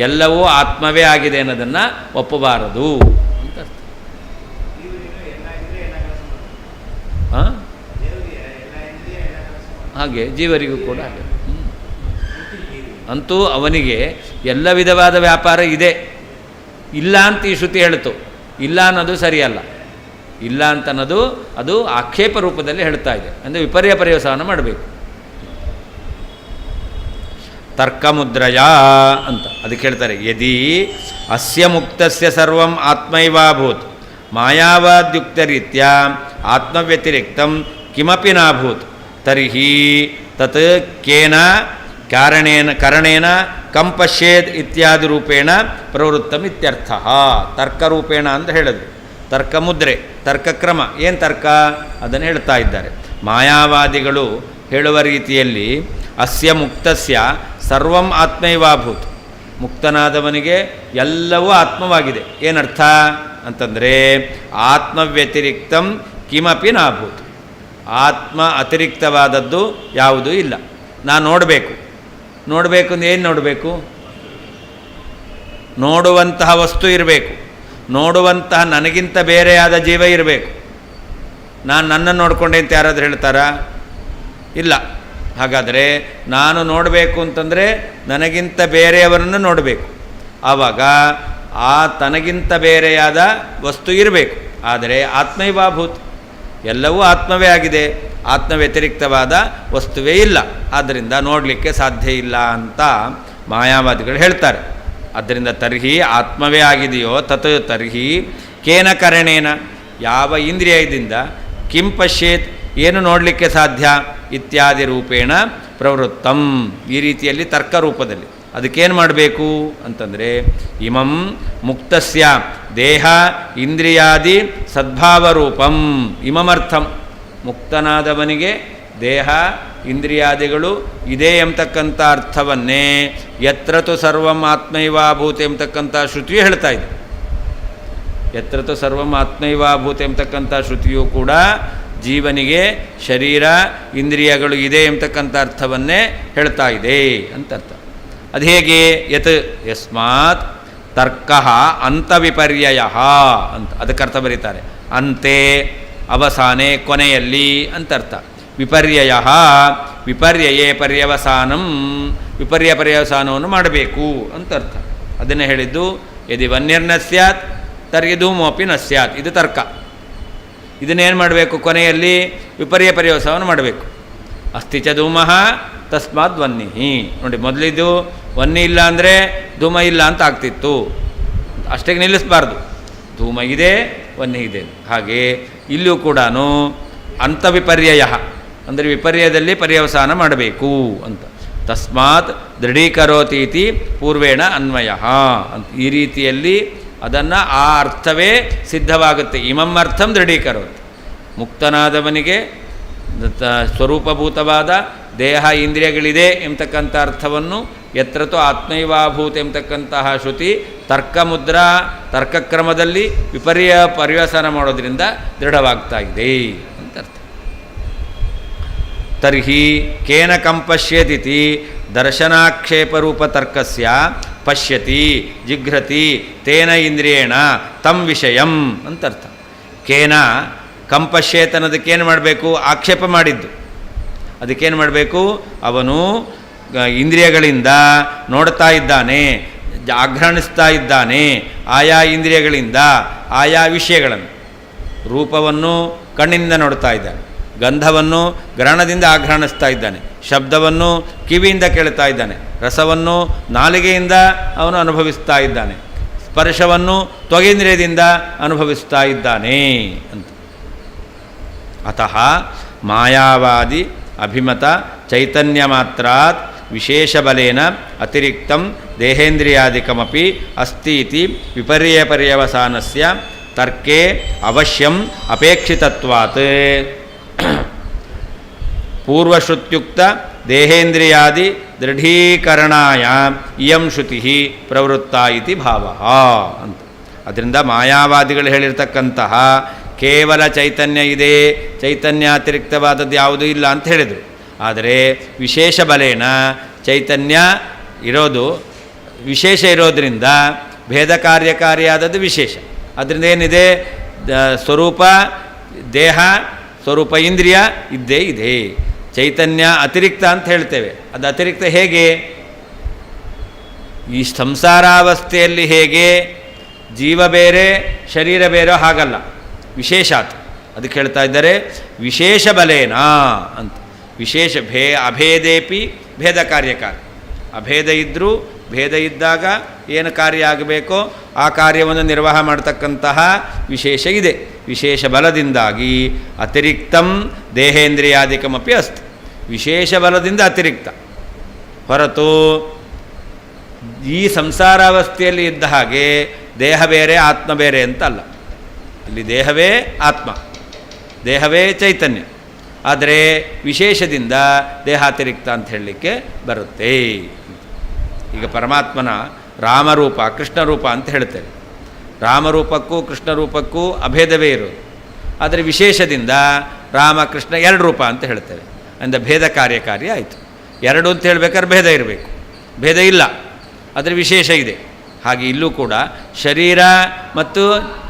ಎಲ್ಲವೂ ಆತ್ಮವೇ ಆಗಿದೆ ಅನ್ನೋದನ್ನು ಒಪ್ಪಬಾರದು ಅಂತ. ಹಾಗೆ ಜೀವರಿಗೂ ಕೂಡ ಹಾಗೆ. ಅಂತೂ ಅವನಿಗೆ ಎಲ್ಲ ವಿಧವಾದ ವ್ಯಾಪಾರ ಇದೆ, ಇಲ್ಲ ಅಂತ ಈ ಶ್ರುತಿ ಹೇಳ್ತು. ಇಲ್ಲ ಅನ್ನೋದು ಸರಿಯಲ್ಲ. ಇಲ್ಲ ಅಂತ ಅನ್ನೋದು ಅದು ಆಕ್ಷೇಪ ರೂಪದಲ್ಲಿ ಹೇಳ್ತಾ ಇದೆ. ಅಂದರೆ ವಿಪರ್ಯ ಪರ್ಯವಸಾನ ಮಾಡಬೇಕು. ತರ್ಕಮುದ್ರಯ ಅಂತ ಅದಕ್ಕೆ ಹೇಳ್ತಾರೆ, ಯದಿ ಅಸ್ಯ ಮುಕ್ತಸ್ಯ ಸರ್ವಂ ಆತ್ಮೈವಾಭೂತ್ ಮಾಯಾವಾದ್ಯುಕ್ತರೀತ್ಯ ಆತ್ಮವ್ಯತಿರಿಕ್ತಂ ಕಿಮಪಿ ನಾಭೂತ್ ತರ್ಹಿ ತತ್ ಕೇನ ಕರಣೇನ ಕಂ ಪಶ್ಯೇದ್ ಇತ್ಯಾದಿ ರೂಪೇಣ ಪ್ರವೃತ್ತಂ ಇತ್ಯರ್ಥ. ತರ್ಕರೂಪೇಣ ಅಂತ ಹೇಳಿದ್ರು. ತರ್ಕಮುದ್ರೆ, ತರ್ಕಕ್ರಮ. ಏನು ತರ್ಕ? ಅದನ್ನು ಹೇಳ್ತಾ ಇದ್ದಾರೆ. ಮಾಯಾವಾದಿಗಳು ಹೇಳುವ ರೀತಿಯಲ್ಲಿ ಅಸ್ಯ ಮುಕ್ತಸ್ಯ ಸರ್ವಂ ಆತ್ಮೈವಾಭೂತ್, ಮುಕ್ತನಾದವನಿಗೆ ಎಲ್ಲವೂ ಆತ್ಮವಾಗಿದೆ. ಏನರ್ಥ ಅಂತಂದರೆ ಆತ್ಮವ್ಯತಿರಿಕ್ತಂ ಕಿಮಪಿ ನಾಭೂತ್, ಆತ್ಮ ಅತಿರಿಕ್ತವಾದದ್ದು ಯಾವುದೂ ಇಲ್ಲ. ನಾನು ನೋಡಬೇಕು ಅಂದರೆ ಏನು ನೋಡಬೇಕು? ನೋಡುವಂತಹ ವಸ್ತು ಇರಬೇಕು, ನೋಡುವಂತಹ ನನಗಿಂತ ಬೇರೆಯಾದ ಜೀವ ಇರಬೇಕು. ನಾನು ನನ್ನನ್ನು ನೋಡಿಕೊಂಡೆ ಅಂತ ಯಾರಾದರೂ ಹೇಳ್ತಾರಾ? ಇಲ್ಲ. ಹಾಗಾದರೆ ನಾನು ನೋಡಬೇಕು ಅಂತಂದರೆ ನನಗಿಂತ ಬೇರೆಯವರನ್ನು ನೋಡಬೇಕು. ಆವಾಗ ಆ ತನಗಿಂತ ಬೇರೆಯಾದ ವಸ್ತು ಇರಬೇಕು. ಆದರೆ ಆತ್ಮೈವಾಭೂತ್, ಎಲ್ಲವೂ ಆತ್ಮವೇ ಆಗಿದೆ, ಆತ್ಮ ವ್ಯತಿರಿಕ್ತವಾದ ವಸ್ತುವೇ ಇಲ್ಲ. ಆದ್ದರಿಂದ ನೋಡಲಿಕ್ಕೆ ಸಾಧ್ಯ ಇಲ್ಲ ಅಂತ ಮಾಯಾವಾದಿಗಳು ಹೇಳ್ತಾರೆ. ಆದ್ದರಿಂದ ತರ್ಹಿ ಆತ್ಮವೇ ಆಗಿದೆಯೋ ತತ್ ತರ್ಹಿ ಕೇನ ಕರಣೇನ, ಯಾವ ಇಂದ್ರಿಯದಿಂದ ಕಿಂ ಪಶ್ಯೇತ್, ಏನು ನೋಡಲಿಕ್ಕೆ ಸಾಧ್ಯ ಇತ್ಯಾದಿ ರೂಪೇಣ ಪ್ರವೃತ್ತಂ. ಈ ರೀತಿಯಲ್ಲಿ ತರ್ಕ ರೂಪದಲ್ಲಿ ಅದಕ್ಕೇನು ಮಾಡಬೇಕು ಅಂತಂದರೆ ಇಮಂ ಮುಕ್ತಸ್ಯ ದೇಹ ಇಂದ್ರಿಯಾದಿ ಸದ್ಭಾವರೂಪಂ ಇಮಮರ್ಥಂ. ಮುಕ್ತನಾದವನಿಗೆ ದೇಹ ಇಂದ್ರಿಯಾದಿಗಳು ಇದೆ ಎಂಬತಕ್ಕಂಥ ಅರ್ಥವನ್ನೇ ಯತ್ರತು ಸರ್ವಂ ಆತ್ಮೈವಾಭೂತೆ ಎಂಬತಕ್ಕಂಥ ಶ್ರುತಿಯು ಹೇಳ್ತಾ ಇದೆ. ಯತ್ರತು ಸರ್ವಂ ಆತ್ಮೈವಾಭೂತೆ ಎಂಬತಕ್ಕಂಥ ಶ್ರುತಿಯು ಕೂಡ ಜೀವನಿಗೆ ಶರೀರ ಇಂದ್ರಿಯಗಳು ಇದೆ ಎಂಬತಕ್ಕಂಥ ಅರ್ಥವನ್ನೇ ಹೇಳ್ತಾ ಇದೆ ಅಂತ ಅರ್ಥ. ಅದು ಹೇಗೆ? ಯತ್ ಯಸ್ಮಾತ್ ತರ್ಕ ಅಂತವಿಪರ್ಯಯ ಅಂತ ಅದಕ್ಕರ್ಥ ಬರೀತಾರೆ. ಅಂತೆ ಅವಸಾನೆ ಕೊನೆಯಲ್ಲಿ ಅಂತರ್ಥ. ವಿಪರ್ಯಯ ವಿಪರ್ಯಯೇ ಪರ್ಯವಸಾನಂ ವಿಪರ್ಯ ಪರ್ಯವಸಾನವನ್ನು ಮಾಡಬೇಕು ಅಂತ ಅರ್ಥ. ಅದನ್ನೇ ಹೇಳಿದ್ದು ಯದಿ ವನ್ಯರ್ನ ಸ್ಯಾತ್ ತರ್ಗಿ ಧೂಮೋಪಿ ನ ಸ್ಯಾತ್. ಇದು ತರ್ಕ. ಇದನ್ನೇನು ಮಾಡಬೇಕು? ಕೊನೆಯಲ್ಲಿ ವಿಪರ್ಯ ಪರ್ಯವಸಾನವನ್ನು ಮಾಡಬೇಕು. ಅಸ್ತಿ ಚ ಧೂಮಃ ತಸ್ಮಾತ್ ವನ್ನಿ. ನೋಡಿ, ಮೊದಲಿದ್ದು ವನ್ನಿ ಇಲ್ಲ ಅಂದರೆ ಧೂಮ ಇಲ್ಲ ಅಂತ ಆಗ್ತಿತ್ತು. ಅಷ್ಟೇ ನಿಲ್ಲಿಸಬಾರ್ದು. ಧೂಮ ಇದೆ, ವನ್ನಿ ಇದೆ. ಹಾಗೆ ಇಲ್ಲೂ ಕೂಡ ಅಂತವಿಪರ್ಯಯ ಅಂದರೆ ವಿಪರ್ಯದಲ್ಲಿ ಪರ್ಯವಸಾನ ಮಾಡಬೇಕು ಅಂತ. ತಸ್ಮಾತ್ ದೃಢೀಕರೋತೀತಿ ಪೂರ್ವೇಣ ಅನ್ವಯ ಅಂತ. ಈ ರೀತಿಯಲ್ಲಿ ಅದನ್ನು ಆ ಅರ್ಥವೇ ಸಿದ್ಧವಾಗುತ್ತೆ. ಇಮಂ ಅರ್ಥಂ ದೃಢೀಕರೋತಿ. ಮುಕ್ತನಾದವನಿಗೆ ಸ್ವರೂಪಭೂತವಾದ ದೇಹ ಇಂದ್ರಿಯಗಳಿದೆ ಎಂಬತಕ್ಕಂಥ ಅರ್ಥವನ್ನು ಯತ್ರತು ಆತ್ಮೈವಾಭೂತ ಎಂಬತಕ್ಕಂತಹ ಶ್ರುತಿ ತರ್ಕಮುದ್ರಾ ತರ್ಕಕ್ರಮದಲ್ಲಿ ವಿಪರ್ಯ ಪರ್ಯವಸಾನ ಮಾಡೋದರಿಂದ ದೃಢವಾಗ್ತಾ ಇದೆ ಅಂತ ಅರ್ಥ. ತರ್ಹಿ ಕೇನ ಕಂಪಶ್ಯೇತಿ ದರ್ಶನಾಕ್ಷೇಪರೂಪ ತರ್ಕಸ್ಯ ಪಶ್ಯತಿ ಜಿಘ್ರತಿ ತೇನ ಇಂದ್ರಿಯೇಣ ತಂ ವಿಷಯಂ ಅಂತರ್ಥ. ಕೇನ ಕಂಪಶ್ಯೇತ್ ಅನ್ನೋದಕ್ಕೇನು ಮಾಡಬೇಕು? ಆಕ್ಷೇಪ ಮಾಡಿದ್ದು. ಅದಕ್ಕೇನು ಮಾಡಬೇಕು? ಅವನು ಇಂದ್ರಿಯಗಳಿಂದ ನೋಡ್ತಾ ಇದ್ದಾನೆ, ಆಘ್ರಾಣಿಸ್ತಾ ಇದ್ದಾನೆ, ಆಯಾ ಇಂದ್ರಿಯಗಳಿಂದ ಆಯಾ ವಿಷಯಗಳನ್ನು. ರೂಪವನ್ನು ಕಣ್ಣಿನಿಂದ ನೋಡ್ತಾ ಇದ್ದಾನೆ, ಗಂಧವನ್ನು ಗ್ರಹಣದಿಂದ ಆಘ್ರಾಣಿಸ್ತಾ ಇದ್ದಾನೆ, ಶಬ್ದವನ್ನು ಕಿವಿಯಿಂದ ಕೇಳ್ತಾ ಇದ್ದಾನೆ, ರಸವನ್ನು ನಾಲಿಗೆಯಿಂದ ಅವನು ಅನುಭವಿಸ್ತಾ ಇದ್ದಾನೆ, ಸ್ಪರ್ಶವನ್ನು ತ್ವಗೇಂದ್ರಿಯದಿಂದ ಅನುಭವಿಸ್ತಾ ಇದ್ದಾನೆ ಅಂತ. ಅತಃ ಮಾಯಾವಾದಿ ಅಭಿಮತ ಚೈತನ್ಯ ಮಾತ್ರಾತ್ ವಿಶೇಷಬಲೇನ ಅತಿರಿಕ್ತಂ ದೇಹೇಂದ್ರಿಯಾದಿಕಮಪಿ ಅಸ್ತೀತಿ ವಿಪರ್ಯ ಪರ್ಯವಸಾನಸ್ಯ ತರ್ಕೆ ಅವಶ್ಯಂ ಅಪೇಕ್ಷಿತತ್ವಾತ್ ಪೂರ್ವಶ್ರುತ್ಯುಕ್ತ ದೇಹೇಂದ್ರಿಯಾದಿ ದೃಢೀಕರಣಾಯ ಇಯಂ ಶ್ರುತಿ ಪ್ರವೃತ್ತ ಇತಿ ಭಾವ ಅಂತ. ಅದರಿಂದ ಮಾಯಾವಾದಿಗಳು ಹೇಳಿರ್ತಕ್ಕಂತಹ ಕೇವಲ ಚೈತನ್ಯ ಇದೆ, ಚೈತನ್ಯ ಅತಿರಿಕ್ತವಾದದ್ದು ಯಾವುದೂ ಇಲ್ಲ ಅಂತ ಹೇಳಿದರು. ಆದರೆ ವಿಶೇಷ ಬಲೇನ ಚೈತನ್ಯ ಇರೋದು ವಿಶೇಷ ಇರೋದರಿಂದ ಭೇದ ಕಾರ್ಯಕಾರಿಯಾದದ್ದು ವಿಶೇಷ. ಅದರಿಂದ ಏನಿದೆ? ಸ್ವರೂಪ ದೇಹ, ಸ್ವರೂಪ ಇಂದ್ರಿಯ ಇದ್ದೇ ಇದೆ. ಚೈತನ್ಯ ಅತಿರಿಕ್ತ ಅಂತ ಹೇಳ್ತೇವೆ. ಅದು ಅತಿರಿಕ್ತ ಹೇಗೆ? ಈ ಸಂಸಾರಾವಸ್ಥೆಯಲ್ಲಿ ಹೇಗೆ ಜೀವ ಬೇರೆ ಶರೀರ ಬೇರೆ ಹಾಗಲ್ಲ, ವಿಶೇಷಾತ್. ಅದಕ್ಕೆ ಹೇಳ್ತಾ ಇದ್ದಾರೆ ವಿಶೇಷ ಬಲೇನ ಅಂತ. ವಿಶೇಷ ಅಭೇದೇಪಿ ಭೇದ ಕಾರ್ಯಕಾರ. ಅಭೇದ ಇದ್ದರೂ ಭೇದ ಇದ್ದಾಗ ಏನು ಕಾರ್ಯ ಆಗಬೇಕೋ ಆ ಕಾರ್ಯವನ್ನು ನಿರ್ವಾಹ ಮಾಡತಕ್ಕಂತಹ ವಿಶೇಷ ಇದೆ. ವಿಶೇಷ ಬಲದಿಂದಾಗಿ ಅತಿರಿಕ್ತಂ ದೇಹೇಂದ್ರಿಯಾದಿಕಮಪಿ ಅಸ್ತಿ. ವಿಶೇಷ ಬಲದಿಂದ ಅತಿರಿಕ್ತ ಹೊರತು ಈ ಸಂಸಾರಾವಸ್ಥೆಯಲ್ಲಿ ಇದ್ದ ಹಾಗೆ ದೇಹ ಬೇರೆ ಆತ್ಮ ಬೇರೆ ಅಂತ ಅಲ್ಲ. ಅಲ್ಲಿ ದೇಹವೇ ಆತ್ಮ, ದೇಹವೇ ಚೈತನ್ಯ. ಆದರೆ ವಿಶೇಷದಿಂದ ದೇಹಾತಿರಿಕ್ತ ಅಂತ ಹೇಳಲಿಕ್ಕೆ ಬರುತ್ತೆ. ಈಗ ಪರಮಾತ್ಮನ ರಾಮರೂಪ ಕೃಷ್ಣರೂಪ ಅಂತ ಹೇಳ್ತೇವೆ. ರಾಮರೂಪಕ್ಕೂ ಕೃಷ್ಣರೂಪಕ್ಕೂ ಅಭೇದವೇ ಇರೋದು. ಆದರೆ ವಿಶೇಷದಿಂದ ರಾಮಕೃಷ್ಣ ಎರಡು ರೂಪ ಅಂತ ಹೇಳ್ತೇವೆ. ಅಂದರೆ ಭೇದ ಕಾರ್ಯಕಾರಿ ಆಯಿತು. ಎರಡು ಅಂತ ಹೇಳ್ಬೇಕಾದ್ರೆ ಭೇದ ಇರಬೇಕು, ಭೇದ ಇಲ್ಲ, ಆದರೆ ವಿಶೇಷ ಇದೆ. ಹಾಗೆ ಇಲ್ಲೂ ಕೂಡ ಶರೀರ ಮತ್ತು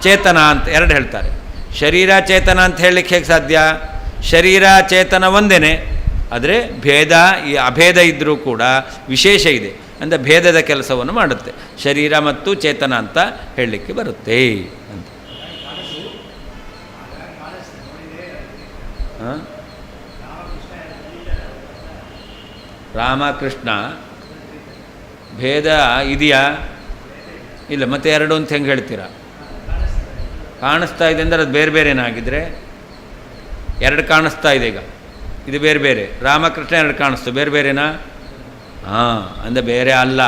ಚೇತನ ಅಂತ ಎರಡು ಹೇಳ್ತಾರೆ. ಶರೀರ ಚೇತನ ಅಂತ ಹೇಳಲಿಕ್ಕೆ ಹೇಗೆ ಸಾಧ್ಯ? ಶರೀರ ಚೇತನ ಒಂದೇ, ಆದರೆ ಭೇದ ಈ ಅಭೇದ ಇದ್ದರೂ ಕೂಡ ವಿಶೇಷ ಇದೆ. ಅಂದರೆ ಭೇದದ ಕೆಲಸವನ್ನು ಮಾಡುತ್ತೆ. ಶರೀರ ಮತ್ತು ಚೇತನ ಅಂತ ಹೇಳಲಿಕ್ಕೆ ಬರುತ್ತೆ ಅಂತ. ರಾಮಕೃಷ್ಣ ಭೇದ ಇದೆಯಾ? ಇಲ್ಲ. ಮತ್ತೆ ಎರಡು ಅಂತ ಹೆಂಗೆ ಹೇಳ್ತೀರಾ? ಕಾಣಿಸ್ತಾ ಇದೆ ಅಂದರೆ ಅದು ಬೇರೆ ಬೇರೆನಾಗಿದ್ದರೆ ಎರಡು ಕಾಣಿಸ್ತಾ ಇದೆ. ಈಗ ಇದು ಬೇರೆ ಬೇರೆ. ರಾಮಕೃಷ್ಣ ಎರಡು ಕಾಣಿಸ್ತು, ಬೇರೆ ಬೇರೆನಾ? ಹಾಂ, ಅಂದರೆ ಬೇರೆ ಅಲ್ಲ,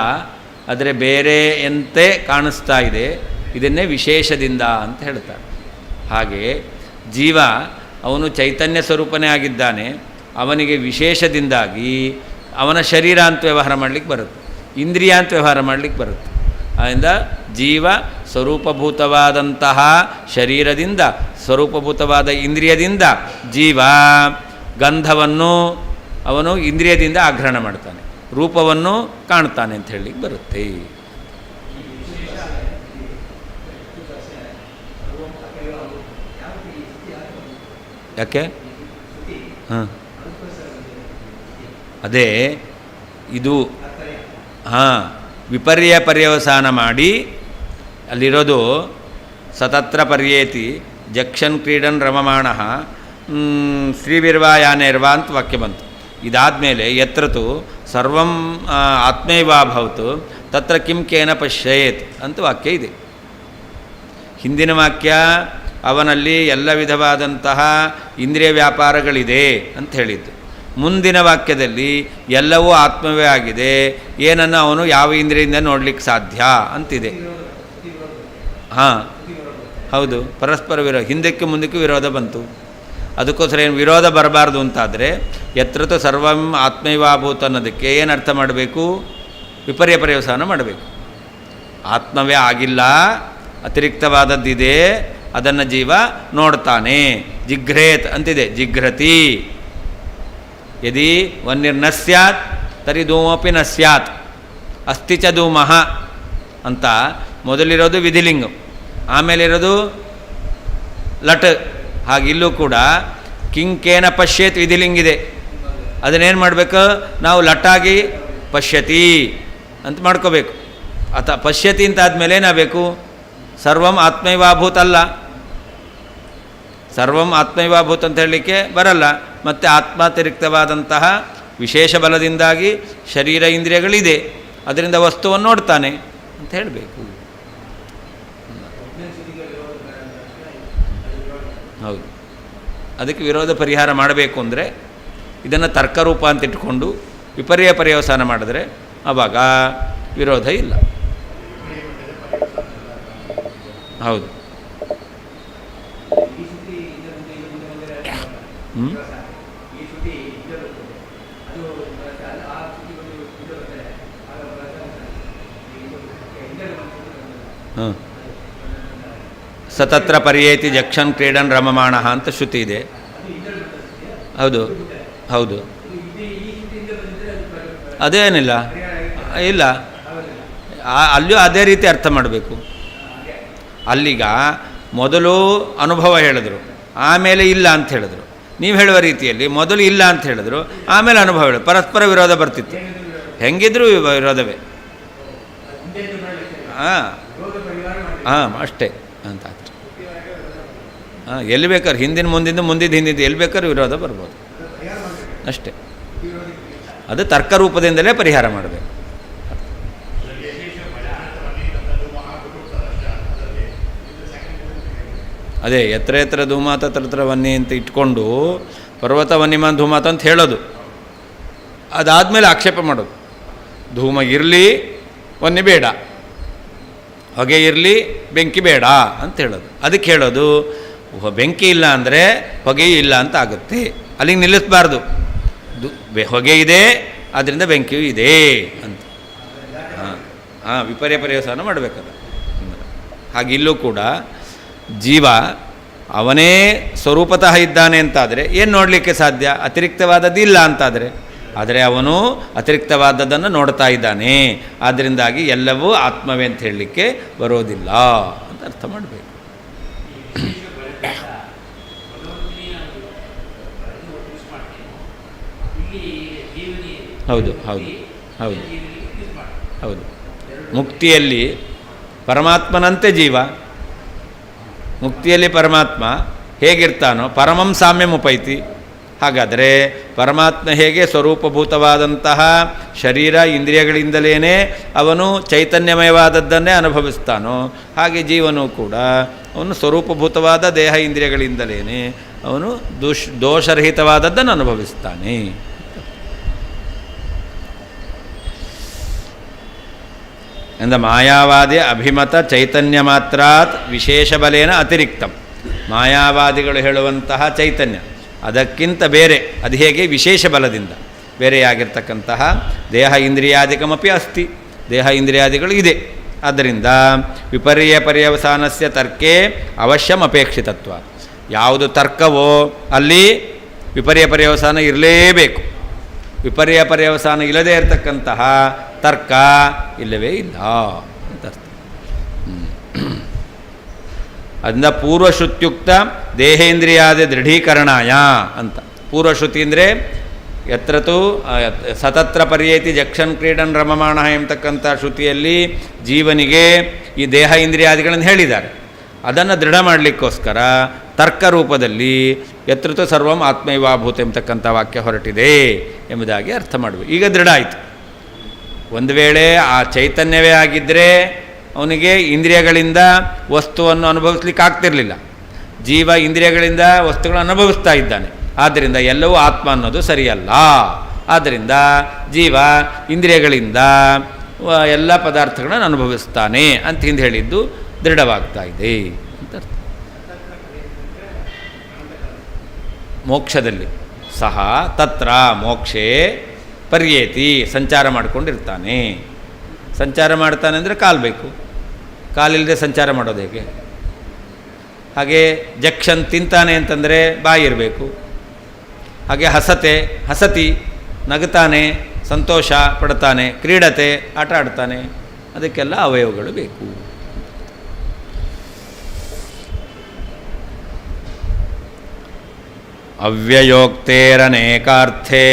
ಆದರೆ ಬೇರೆಯಂತೆ ಕಾಣಿಸ್ತಾ ಇದೆ. ಇದನ್ನೇ ವಿಶೇಷದಿಂದ ಅಂತ ಹೇಳ್ತಾರೆ. ಹಾಗೆ ಜೀವ ಅವನು ಚೈತನ್ಯ ಸ್ವರೂಪನೇ ಆಗಿದ್ದಾನೆ. ಅವನಿಗೆ ವಿಶೇಷದಿಂದಾಗಿ ಅವನ ಶರೀರ ಅಂತ ವ್ಯವಹಾರ ಮಾಡಲಿಕ್ಕೆ ಬರುತ್ತೆ, ಇಂದ್ರಿಯ ಅಂತ ವ್ಯವಹಾರ ಮಾಡಲಿಕ್ಕೆ ಬರುತ್ತೆ. ಆದ್ದರಿಂದ ಜೀವ ಸ್ವರೂಪಭೂತವಾದಂತಹ ಶರೀರದಿಂದ, ಸ್ವರೂಪಭೂತವಾದ ಇಂದ್ರಿಯದಿಂದ ಜೀವ ಗಂಧವನ್ನು ಅವನು ಇಂದ್ರಿಯದಿಂದ ಆಗ್ರಹಣ ಮಾಡ್ತಾನೆ, ರೂಪವನ್ನು ಕಾಣ್ತಾನೆ ಅಂತ ಹೇಳಲಿಕ್ಕೆ ಬರುತ್ತೆ. ಯಾಕೆ? ಹಾಂ, ಅದೇ ಇದು. ಹಾಂ, ವಿಪರ್ಯ ಪರ್ಯವಸಾನ ಮಾಡಿ ಅಲ್ಲಿರೋದು ಸತತ್ರ ಪರ್ಯೇತಿ ಜಕ್ಷನ್ ಕ್ರೀಡನ್ ರಮಮಾಣ ಶ್ರೀವಿರ್ವಾಯಾನೇರ್ವಾ ಅಂತ ವಾಕ್ಯ ಬಂತು. ಇದಾದಮೇಲೆ ಯತ್ರತು ಸರ್ವಂ ಆತ್ಮೈವಾಭವತು ತತ್ರ ಕಿಂ ಕೇನ ಪಶ್ಯೇತ್ ಅಂತ ವಾಕ್ಯ ಇದೆ. ಹಿಂದಿನ ವಾಕ್ಯ ಅವನಲ್ಲಿ ಎಲ್ಲ ವಿಧವಾದಂತಹ ಇಂದ್ರಿಯ ವ್ಯಾಪಾರಗಳಿದೆ ಅಂತ ಹೇಳಿದ್ದು. ಮುಂದಿನ ವಾಕ್ಯದಲ್ಲಿ ಎಲ್ಲವೂ ಆತ್ಮವೇ ಆಗಿದೆ, ಏನನ್ನು ಅವನು ಯಾವ ಇಂದ್ರಿಯಿಂದ ನೋಡಲಿಕ್ಕೆ ಸಾಧ್ಯ ಅಂತಿದೆ. ಹಾಂ, ಹೌದು, ಪರಸ್ಪರ ವಿರೋಧ, ಹಿಂದಕ್ಕೆ ಮುಂದಕ್ಕೆ ವಿರೋಧ ಬಂತು. ಅದಕ್ಕೋಸ್ಕರ ಏನು ವಿರೋಧ ಬರಬಾರ್ದು ಅಂತಾದರೆ ಯತ್ರತು ಸರ್ವಂ ಆತ್ಮೈವಾಭೂತ ಅನ್ನೋದಕ್ಕೆ ಏನು ಅರ್ಥ ಮಾಡಬೇಕು? ವಿಪರ್ಯ ಪರ್ಯವಸಾನ ಮಾಡಬೇಕು. ಆತ್ಮವೇ ಆಗಿಲ್ಲ, ಅತಿರಿಕ್ತವಾದದ್ದಿದೆ, ಅದನ್ನು ಜೀವ ನೋಡ್ತಾನೆ. ಜಿಘ್ರೇತ್ ಅಂತಿದೆ, ಜಿಘ್ರತಿ. ಯದಿ ವನ್ನಿರ್ನ ಸ್ಯಾತ್ ತರಿ ಧೂಮಪಿ ನ ಸ್ಯಾತ್ ಅಸ್ತಿ ಚ ಧೂಮಃ ಅಂತ ಮೊದಲಿರೋದು ವಿಧಿಲಿಂಗ, ಆಮೇಲಿರೋದು ಲಟ್. ಹಾಗಿಲ್ಲೂ ಕೂಡ ಕಿಂಕೇನ ಪಶ್ಯೇತ್ ವಿಧಿಲಿಂಗಿದೆ. ಅದನ್ನೇನು ಮಾಡಬೇಕು ನಾವು? ಲಟ್ಟಾಗಿ ಪಶ್ಯತಿ ಅಂತ ಮಾಡ್ಕೋಬೇಕು. ಪಶ್ಯತಿ ಅಂತ ಆದಮೇಲೆ ಏನಾಗಬೇಕು? ಸರ್ವಂ ಆತ್ಮೈವಾಭೂತ ಅಲ್ಲ, ಸರ್ವಂ ಆತ್ಮೈವಾಭೂತ ಅಂತ ಹೇಳಲಿಕ್ಕೆ ಬರಲ್ಲ. ಮತ್ತು ಆತ್ಮಾತಿರಿಕ್ತವಾದಂತಹ ವಿಶೇಷ ಬಲದಿಂದಾಗಿ ಶರೀರ ಇಂದ್ರಿಯಗಳಿದೆ, ಅದರಿಂದ ವಸ್ತುವನ್ನು ನೋಡ್ತಾನೆ ಅಂತ ಹೇಳಬೇಕು. ಹೌದು, ಅದಕ್ಕೆ ವಿರೋಧ ಪರಿಹಾರ ಮಾಡಬೇಕು ಅಂದರೆ ಇದನ್ನು ತರ್ಕರೂಪ ಅಂತ ಇಟ್ಕೊಂಡು ವಿಪರ್ಯ ಪರ್ಯವಸಾನ ಮಾಡಿದ್ರೆ ಆವಾಗ ವಿರೋಧ ಇಲ್ಲ. ಹೌದು. ಹಾಂ, ಸತತ್ರ ಪರ್ಯೇತಿ ಜಕ್ಷನ್ ಕ್ರೀಡನ್ ರಮಮಾಣ ಅಂತ ಶ್ರುತಿ ಇದೆ. ಹೌದು ಹೌದು, ಅದೇನಿಲ್ಲ, ಇಲ್ಲ, ಅಲ್ಲಿಯೂ ಅದೇ ರೀತಿ ಅರ್ಥ ಮಾಡಬೇಕು. ಅಲ್ಲಿಗ ಮೊದಲು ಅನುಭವ ಹೇಳಿದ್ರು, ಆಮೇಲೆ ಇಲ್ಲ ಅಂತ ಹೇಳಿದ್ರು. ನೀವು ಹೇಳುವ ರೀತಿಯಲ್ಲಿ ಮೊದಲು ಇಲ್ಲ ಅಂತ ಹೇಳಿದ್ರು, ಆಮೇಲೆ ಅನುಭವ ಹೇಳಿದ್ರು. ಪರಸ್ಪರ ವಿರೋಧ ಬರ್ತಿತ್ತು, ಹೆಂಗಿದ್ರೂ ವಿರೋಧವೇ. ಹಾಂ ಹಾಂ, ಅಷ್ಟೇ ಅಂತ. ಹಾಂ, ಎಲ್ಲಿ ಬೇಕಾದ್ರೆ ಹಿಂದಿನ ಮುಂದಿಂದ ಹಿಂದಿದ್ದು ಎಲ್ಲಿ ಬೇಕಾದ್ರೂ ವಿರೋಧ ಬರ್ಬೋದು, ಅಷ್ಟೇ. ಅದು ತರ್ಕರೂಪದಿಂದಲೇ ಪರಿಹಾರ ಮಾಡಬೇಕು. ಅದೇ ಎತ್ತರ ಎತ್ತರ ಧೂಮಾತ ತತ್ರ ವನ್ನಿ ಅಂತ ಇಟ್ಕೊಂಡು ಪರ್ವತ ವನ್ನಿಮಾನ್ ಧೂಮಾತ ಅಂತ ಹೇಳೋದು. ಅದಾದಮೇಲೆ ಆಕ್ಷೇಪ ಮಾಡೋದು, ಧೂಮ ಇರಲಿ ವನ್ನಿ ಬೇಡ, ಹೊಗೆ ಇರಲಿ ಬೆಂಕಿ ಬೇಡ ಅಂತ ಹೇಳೋದು. ಅದಕ್ಕೆ ಹೇಳೋದು ಬೆಂಕಿ ಇಲ್ಲ ಅಂದರೆ ಹೊಗೆಯೂ ಇಲ್ಲ ಅಂತ ಆಗುತ್ತೆ, ಅಲ್ಲಿಗೆ ನಿಲ್ಲಿಸಬಾರ್ದು. ಹೊಗೆ ಇದೆ, ಆದ್ದರಿಂದ ಬೆಂಕಿಯೂ ಇದೆ ಅಂತ. ಹಾಂ ಹಾಂ, ವಿಪರ್ಯ ಪರ್ಯವಸಾನ ಮಾಡಬೇಕಲ್ಲ. ಹಾಗಿಲ್ಲೂ ಕೂಡ ಜೀವ ಅವನೇ ಸ್ವರೂಪತಃ ಇದ್ದಾನೆ ಅಂತಾದರೆ ಏನು ನೋಡಲಿಕ್ಕೆ ಸಾಧ್ಯ? ಅತಿರಿಕ್ತವಾದದ್ದು ಇಲ್ಲ ಅಂತಾದರೆ. ಆದರೆ ಅವನು ಅತಿರಿಕ್ತವಾದದ್ದನ್ನು ನೋಡ್ತಾ ಇದ್ದಾನೆ, ಆದ್ದರಿಂದಾಗಿ ಎಲ್ಲವೂ ಆತ್ಮವೇ ಅಂತ ಹೇಳಲಿಕ್ಕೆ ಬರೋದಿಲ್ಲ ಅಂತ ಅರ್ಥ ಮಾಡಬೇಕು. ಹೌದು ಹೌದು ಹೌದು ಹೌದು. ಮುಕ್ತಿಯಲ್ಲಿ ಪರಮಾತ್ಮನಂತೆ ಜೀವ, ಮುಕ್ತಿಯಲ್ಲಿ ಪರಮಾತ್ಮ ಹೇಗಿರ್ತಾನೋ ಪರಮಂ ಸಾಮ್ಯಂ ಉಪೈತಿ. ಹಾಗಾದರೆ ಪರಮಾತ್ಮ ಹೇಗೆ ಸ್ವರೂಪಭೂತವಾದಂತಹ ಶರೀರ ಇಂದ್ರಿಯಗಳಿಂದಲೇ ಅವನು ಚೈತನ್ಯಮಯವಾದದ್ದನ್ನೇ ಅನುಭವಿಸ್ತಾನೋ, ಹಾಗೆ ಜೀವನೂ ಕೂಡ ಅವನು ಸ್ವರೂಪಭೂತವಾದ ದೇಹ ಇಂದ್ರಿಯಗಳಿಂದಲೇ ಅವನು ದೋಷರಹಿತವಾದದ್ದನ್ನು ಅನುಭವಿಸ್ತಾನೆ. ಎಂದ ಮಾಯಾವಾದಿ ಅಭಿಮತ ಚೈತನ್ಯ ಮಾತ್ರಾತ್ ವಿಶೇಷ ಬಲೇನ ಅತಿರಿಕ್ತಂ. ಮಾಯಾವಾದಿಗಳು ಹೇಳುವಂತಹ ಚೈತನ್ಯ ಅದಕ್ಕಿಂತ ಬೇರೆ, ಅದು ಹೇಗೆ ವಿಶೇಷ ಬಲದಿಂದ ಬೇರೆಯಾಗಿರ್ತಕ್ಕಂತಹ ದೇಹ ಇಂದ್ರಿಯಾದಿಕಮಪಿ ಅಸ್ತಿ, ದೇಹ ಇಂದ್ರಿಯಾದಿಗಳು ಇದೆ. ಆದ್ದರಿಂದ ವಿಪರ್ಯ ಪರ್ಯವಸಾನಸ್ಯ ತರ್ಕೇ ಅವಶ್ಯಂ ಅಪೇಕ್ಷಿತತ್ವ. ಯಾವುದು ತರ್ಕವೋ ಅಲ್ಲಿ ವಿಪರ್ಯ ಪರ್ಯವಸಾನ ಇರಲೇಬೇಕು. ವಿಪರ್ಯ ಪರ್ಯವಸಾನ ಇಲ್ಲದೇ ಇರತಕ್ಕಂತಹ ತರ್ಕ ಇಲ್ಲವೇ ಇಲ್ಲ ಅಂತ ಅರ್ಥ. ಅದರಿಂದ ಪೂರ್ವಶ್ರುತ್ಯುಕ್ತ ದೇಹೇಂದ್ರಿಯಾದಿ ದೃಢೀಕರಣಾಯ ಅಂತ. ಪೂರ್ವಶ್ರುತಿ ಅಂದರೆ ಯತ್ರತು ಸತತ್ರ ಪರ್ಯೇತಿ ಜಕ್ಷನ್ ಕ್ರೀಡನ್ ರಮಮಾಣ ಎಂಬತಕ್ಕಂಥ ಶ್ರುತಿಯಲ್ಲಿ ಜೀವನಿಗೆ ಈ ದೇಹ ಇಂದ್ರಿಯಾದಿಗಳನ್ನು ಹೇಳಿದ್ದಾರೆ. ಅದನ್ನು ದೃಢ ಮಾಡಲಿಕ್ಕೋಸ್ಕರ ತರ್ಕ ರೂಪದಲ್ಲಿ ಯತ್ರತು ಸರ್ವಂ ಆತ್ಮೈವಾಭೂತ ಎಂಬತಕ್ಕಂಥ ವಾಕ್ಯ ಹೊರಟಿದೆ ಎಂಬುದಾಗಿ ಅರ್ಥ ಮಾಡಬೇಕು. ಈಗ ದೃಢ ಆಯಿತು. ಒಂದು ವೇಳೆ ಆ ಚೈತನ್ಯವೇ ಆಗಿದ್ದರೆ ಅವನಿಗೆ ಇಂದ್ರಿಯಗಳಿಂದ ವಸ್ತುವನ್ನು ಅನುಭವಿಸ್ಲಿಕ್ಕೆ ಆಗ್ತಿರಲಿಲ್ಲ. ಜೀವ ಇಂದ್ರಿಯಗಳಿಂದ ವಸ್ತುಗಳನ್ನು ಅನುಭವಿಸ್ತಾ ಇದ್ದಾನೆ. ಆದ್ದರಿಂದ ಎಲ್ಲವೂ ಆತ್ಮ ಅನ್ನೋದು ಸರಿಯಲ್ಲ. ಆದ್ದರಿಂದ ಜೀವ ಇಂದ್ರಿಯಗಳಿಂದ ಎಲ್ಲ ಪದಾರ್ಥಗಳನ್ನು ಅನುಭವಿಸ್ತಾನೆ ಅಂತ ಹಿಂದೆ ಹೇಳಿದ್ದು ದೃಢವಾಗ್ತಾ ಇದೆ ಅಂತ ಅರ್ಥ. ಮೋಕ್ಷದಲ್ಲಿ ಸಹ ತತ್ರ ಮೋಕ್ಷೇ ಪರ್ಯೇತಿ ಸಂಚಾರ ಮಾಡಿಕೊಂಡಿರ್ತಾನೆ. ಸಂಚಾರ ಮಾಡ್ತಾನೆ ಅಂದರೆ ಕಾಲು ಬೇಕು, ಕಾಲಿಲ್ಲದೆ ಸಂಚಾರ ಮಾಡೋದು ಹೇಗೆ? ಹಾಗೆ ಜಕ್ಷನ್ ತಿಂತಾನೆ ಅಂತಂದರೆ ಬಾಯಿ ಇರಬೇಕು. ಹಾಗೆ ಹಸತಿ ನಗುತ್ತಾನೆ, ಸಂತೋಷ ಪಡ್ತಾನೆ, ಕ್ರೀಡತೆ ಆಟ ಆಡ್ತಾನೆ, ಅದಕ್ಕೆಲ್ಲ ಅವಯವಗಳು ಬೇಕು. ಅವ್ಯಯೋಕ್ತೇರನೇಕಾರ್ಥೇ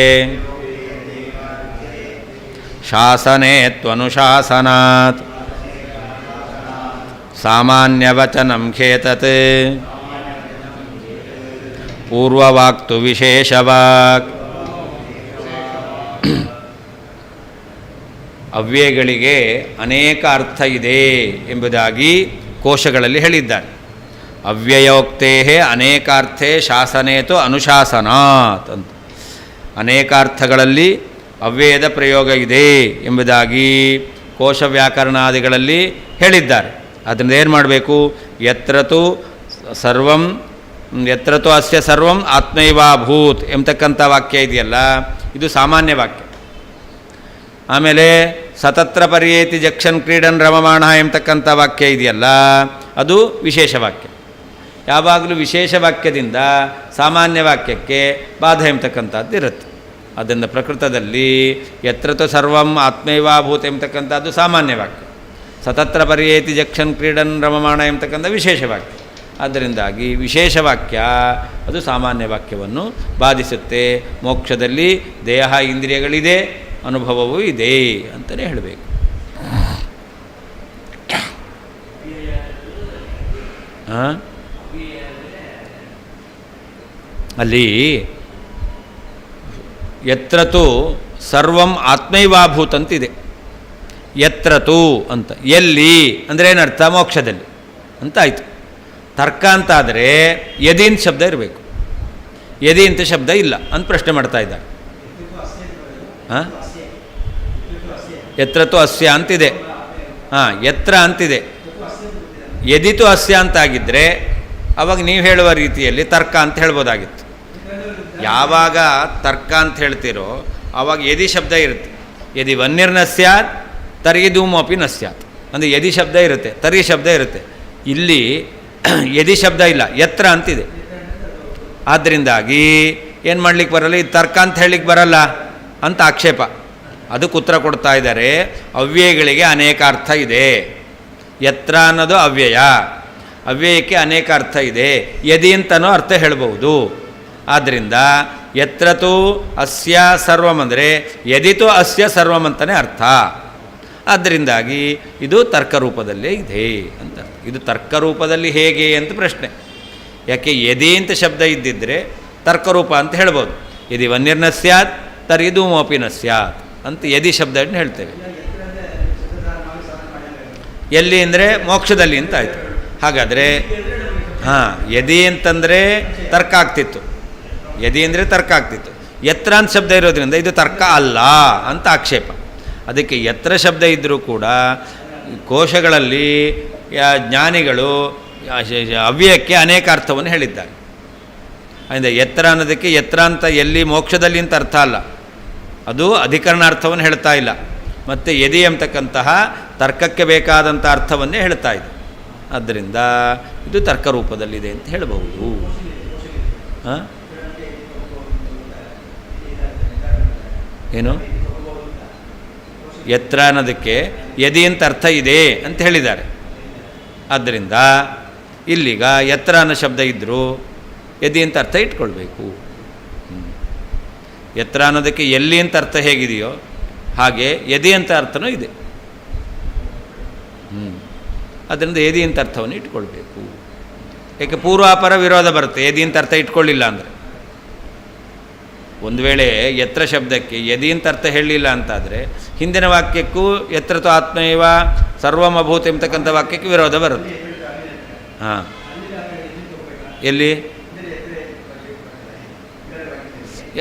ಶಾಸನೆ ತ್ವನುಶಾಸನಾತ್ ಸಾಮಾನ್ಯವಚನಂ ಖೇತತ್ ಪೂರ್ವವಾಕ್ತು ವಿಶೇಷವಾಕ್. ಅವ್ಯಯಗಳಿಗೆ ಅನೇಕ ಅರ್ಥ ಇದೆ ಎಂಬುದಾಗಿ ಕೋಶಗಳಲ್ಲಿ ಹೇಳಿದ್ದಾರೆ. ಅವ್ಯಯೋಕ್ತೇ ಅನೇಕಾರ್ಥೇ ಶಾಸನೇತು ಅನುಶಾಸನಾತ್ ಅಂತ. ಅನೇಕಾರ್ಥಗಳಲ್ಲಿ ಅವ್ಯಯದ ಪ್ರಯೋಗ ಇದೆ ಎಂಬುದಾಗಿ ಕೋಶ ವ್ಯಾಕರಣಾದಿಗಳಲ್ಲಿ ಹೇಳಿದ್ದಾರೆ. ಅದರಿಂದ ಏನು ಮಾಡಬೇಕು? ಯತ್ರತು ಅಸ್ಯ ಸರ್ವಂ ಆತ್ಮೈವಾಭೂತ್ ಎಂಬತಕ್ಕಂಥ ವಾಕ್ಯ ಇದೆಯಲ್ಲ, ಇದು ಸಾಮಾನ್ಯ ವಾಕ್ಯ. ಆಮೇಲೆ ಸತತ್ರ ಪರ್ಯೇತಿ ಜಕ್ಷನ್ ಕ್ರೀಡನ್ ರಮಮಾಣ ಎಂಬತಕ್ಕಂಥ ವಾಕ್ಯ ಇದೆಯಲ್ಲ, ಅದು ವಿಶೇಷ ವಾಕ್ಯ. ಯಾವಾಗಲೂ ವಿಶೇಷ ವಾಕ್ಯದಿಂದ ಸಾಮಾನ್ಯ ವಾಕ್ಯಕ್ಕೆ ಬಾಧ ಎಂಬತಕ್ಕಂಥದ್ದು ಇರುತ್ತೆ. ಅದನ್ನು ಪ್ರಕೃತದಲ್ಲಿ ಯತ್ರತು ಸರ್ವಂ ಆತ್ಮೈವಾಭೂತ ಎಂಬತಕ್ಕಂಥದ್ದು ಸಾಮಾನ್ಯ ವಾಕ್ಯ. ಸತತ್ರ ಪರ್ಯೇತಿ ಜಕ್ಷನ್ ಕ್ರೀಡನ್ ರಮಮಾಣ ಎಂಬತಕ್ಕಂಥ ವಿಶೇಷ ವಾಕ್ಯ. ಆದ್ದರಿಂದಾಗಿ ವಿಶೇಷ ವಾಕ್ಯ ಅದು ಸಾಮಾನ್ಯ ವಾಕ್ಯವನ್ನು ಬಾಧಿಸುತ್ತೆ. ಮೋಕ್ಷದಲ್ಲಿ ದೇಹ ಇಂದ್ರಿಯಗಳಿದೆ, ಅನುಭವವೂ ಇದೆ ಅಂತಲೇ ಹೇಳಬೇಕು. ಅಲ್ಲಿ ಯತ್ರತು ಸರ್ವಂ ಆತ್ಮೈವಾಭೂತ್ ಅಂತಿದೆ. ಯತ್ರತು ಅಂತ, ಎಲ್ಲಿ ಅಂದರೆ ಏನರ್ಥ? ಮೋಕ್ಷದಲ್ಲಿ ಅಂತ ಆಯಿತು. ತರ್ಕ ಅಂತಾದರೆ ಯದಿ ಅಂತ ಶಬ್ದ ಇರಬೇಕು. ಯದಿ ಅಂತ ಶಬ್ದ ಇಲ್ಲ ಅಂತ ಪ್ರಶ್ನೆ ಮಾಡ್ತಾ ಇದ್ದಾರೆ. ಯತ್ರತು ಅಸ್ಯ ಅಂತಿದೆ. ಯತ್ರ ಅಂತಿದೆ. ಯದಿತು ಅಸ್ಯ ಅಂತಾಗಿದ್ದರೆ ಅವಾಗ ನೀವು ಹೇಳುವ ರೀತಿಯಲ್ಲಿ ತರ್ಕ ಅಂತ ಹೇಳ್ಬೋದಾಗಿತ್ತು. ಯಾವಾಗ ತರ್ಕ ಅಂತ ಹೇಳ್ತೀರೋ ಆವಾಗ ಯದಿ ಶಬ್ದ ಇರುತ್ತೆ. ಯದಿ ವನ್ಯರ್ನ ಸ್ಯಾತ್ ತರ್ಹಿ ಧೂಮೋಪಿ ನ ಸ್ಯಾತ್ ಅಂದರೆ ಯದಿ ಶಬ್ದ ಇರುತ್ತೆ, ತರ್ಹಿ ಶಬ್ದ ಇರುತ್ತೆ. ಇಲ್ಲಿ ಯದಿ ಶಬ್ದ ಇಲ್ಲ, ಯತ್ರ ಅಂತಿದೆ. ಆದ್ದರಿಂದಾಗಿ ಏನು ಮಾಡಲಿಕ್ಕೆ ಬರಲ್ಲ, ಇದು ತರ್ಕ ಅಂತ ಹೇಳಲಿಕ್ಕೆ ಬರಲ್ಲ ಅಂತ ಆಕ್ಷೇಪ. ಅದಕ್ಕೆ ಉತ್ತರ ಕೊಡ್ತಾ ಇದ್ದಾರೆ. ಅವ್ಯಯಗಳಿಗೆ ಅನೇಕ ಅರ್ಥ ಇದೆ. ಯತ್ರ ಅನ್ನೋದು ಅವ್ಯಯ, ಅವ್ಯಯಕ್ಕೆ ಅನೇಕ ಅರ್ಥ ಇದೆ. ಯದಿ ಅಂತನೂ ಅರ್ಥ ಹೇಳ್ಬೋದು. ಆದ್ದರಿಂದ ಯತ್ರತು ಅಸ್ಯ ಸರ್ವಂ ಅಂದರೆ ಯದಿತು ಅಸ್ಯ ಸರ್ವಂ ಅಂತಲೇ ಅರ್ಥ. ಆದ್ದರಿಂದಾಗಿ ಇದು ತರ್ಕರೂಪದಲ್ಲೇ ಇದೆ ಅಂತ. ಇದು ತರ್ಕರೂಪದಲ್ಲಿ ಹೇಗೆ ಅಂತ ಪ್ರಶ್ನೆ. ಯಾಕೆ ಯದಿ ಅಂತ ಶಬ್ದ ಇದ್ದಿದ್ದರೆ ತರ್ಕರೂಪ ಅಂತ ಹೇಳ್ಬೋದು. ಯದಿ ವನ್ಯರ್ನ ಸ್ಯಾತ್ ತರ್ಹಿ ಧೂಮೋಪಿ ನ ಸ್ಯಾತ್ ಅಂತ ಯದಿ ಶಬ್ದವನ್ನು ಹೇಳ್ತೇವೆ. ಎಲ್ಲಿ ಅಂದರೆ ಮೋಕ್ಷದಲ್ಲಿ ಅಂತ ಆಯಿತು. ಹಾಗಾದರೆ ಹಾಂ, ಯದಿ ಅಂತಂದರೆ ತರ್ಕ ಆಗ್ತಿತ್ತು. ಯದಿ ಅಂದರೆ ತರ್ಕ ಆಗ್ತಿತ್ತು. ಯತ್ರ ಅಂತ ಶಬ್ದ ಇರೋದ್ರಿಂದ ಇದು ತರ್ಕ ಅಲ್ಲ ಅಂತ ಆಕ್ಷೇಪ. ಅದಕ್ಕೆ ಯತ್ರ ಶಬ್ದ ಇದ್ದರೂ ಕೂಡ ಕೋಶಗಳಲ್ಲಿ ಜ್ಞಾನಿಗಳು ಅವ್ಯಯಕ್ಕೆ ಅನೇಕ ಅರ್ಥವನ್ನು ಹೇಳಿದ್ದಾರೆ. ಅಂದರೆ ಎತ್ತರ ಅನ್ನೋದಕ್ಕೆ ಎತ್ತರ ಅಂತ ಎಲ್ಲಿ ಮೋಕ್ಷದಲ್ಲಿ ಅಂತ ಅರ್ಥ ಅಲ್ಲ, ಅದು ಅಧಿಕರಣಾರ್ಥವನ್ನು ಹೇಳ್ತಾ ಇಲ್ಲ. ಮತ್ತು ಯದಿ ಎಂಬತಕ್ಕಂತಹ ತರ್ಕಕ್ಕೆ ಬೇಕಾದಂಥ ಅರ್ಥವನ್ನೇ ಹೇಳ್ತಾ ಇದೆ. ಆದ್ದರಿಂದ ಇದು ತರ್ಕರೂಪದಲ್ಲಿದೆ ಅಂತ ಹೇಳಬಹುದು. ಹಾಂ, ಏನು ಎತ್ತರ ಅನ್ನೋದಕ್ಕೆ ಯದಿ ಅಂತ ಅರ್ಥ ಇದೆ ಅಂತ ಹೇಳಿದ್ದಾರೆ. ಆದ್ದರಿಂದ ಇಲ್ಲಿಗ ಎತ್ತರ ಅನ್ನೋ ಶಬ್ದ ಇದ್ದರೂ ಯದಿ ಅಂತ ಅರ್ಥ ಇಟ್ಕೊಳ್ಬೇಕು. ಎತ್ತರ ಅನ್ನೋದಕ್ಕೆ ಎಲ್ಲಿ ಅಂತ ಅರ್ಥ ಹೇಗಿದೆಯೋ ಹಾಗೆ ಯದಿ ಅಂತ ಅರ್ಥನೂ ಇದೆ. ಅದರಿಂದ ಯದಿ ಅಂತ ಅರ್ಥವನ್ನು ಇಟ್ಕೊಳ್ಬೇಕು. ಏಕೆ ಪೂರ್ವಾಪರ ವಿರೋಧ ಬರುತ್ತೆ ಯದಿ ಅಂತ ಅರ್ಥ ಇಟ್ಕೊಳ್ಳಿಲ್ಲ ಅಂದರೆ. ಒಂದು ವೇಳೆ ಎತ್ತರ ಶಬ್ದಕ್ಕೆ ಯದಿ ಅಂತ ಅರ್ಥ ಹೇಳಲಿಲ್ಲ ಅಂತಾದರೆ ಹಿಂದಿನ ವಾಕ್ಯಕ್ಕೂ ಎತ್ರತೋ ಆತ್ಮೈವ ಸರ್ವಮಭೂತ ಎಂಬತಕ್ಕಂಥ ವಾಕ್ಯಕ್ಕೆ ವಿರೋಧ ಬರುತ್ತೆ. ಹಾಂ, ಎಲ್ಲಿ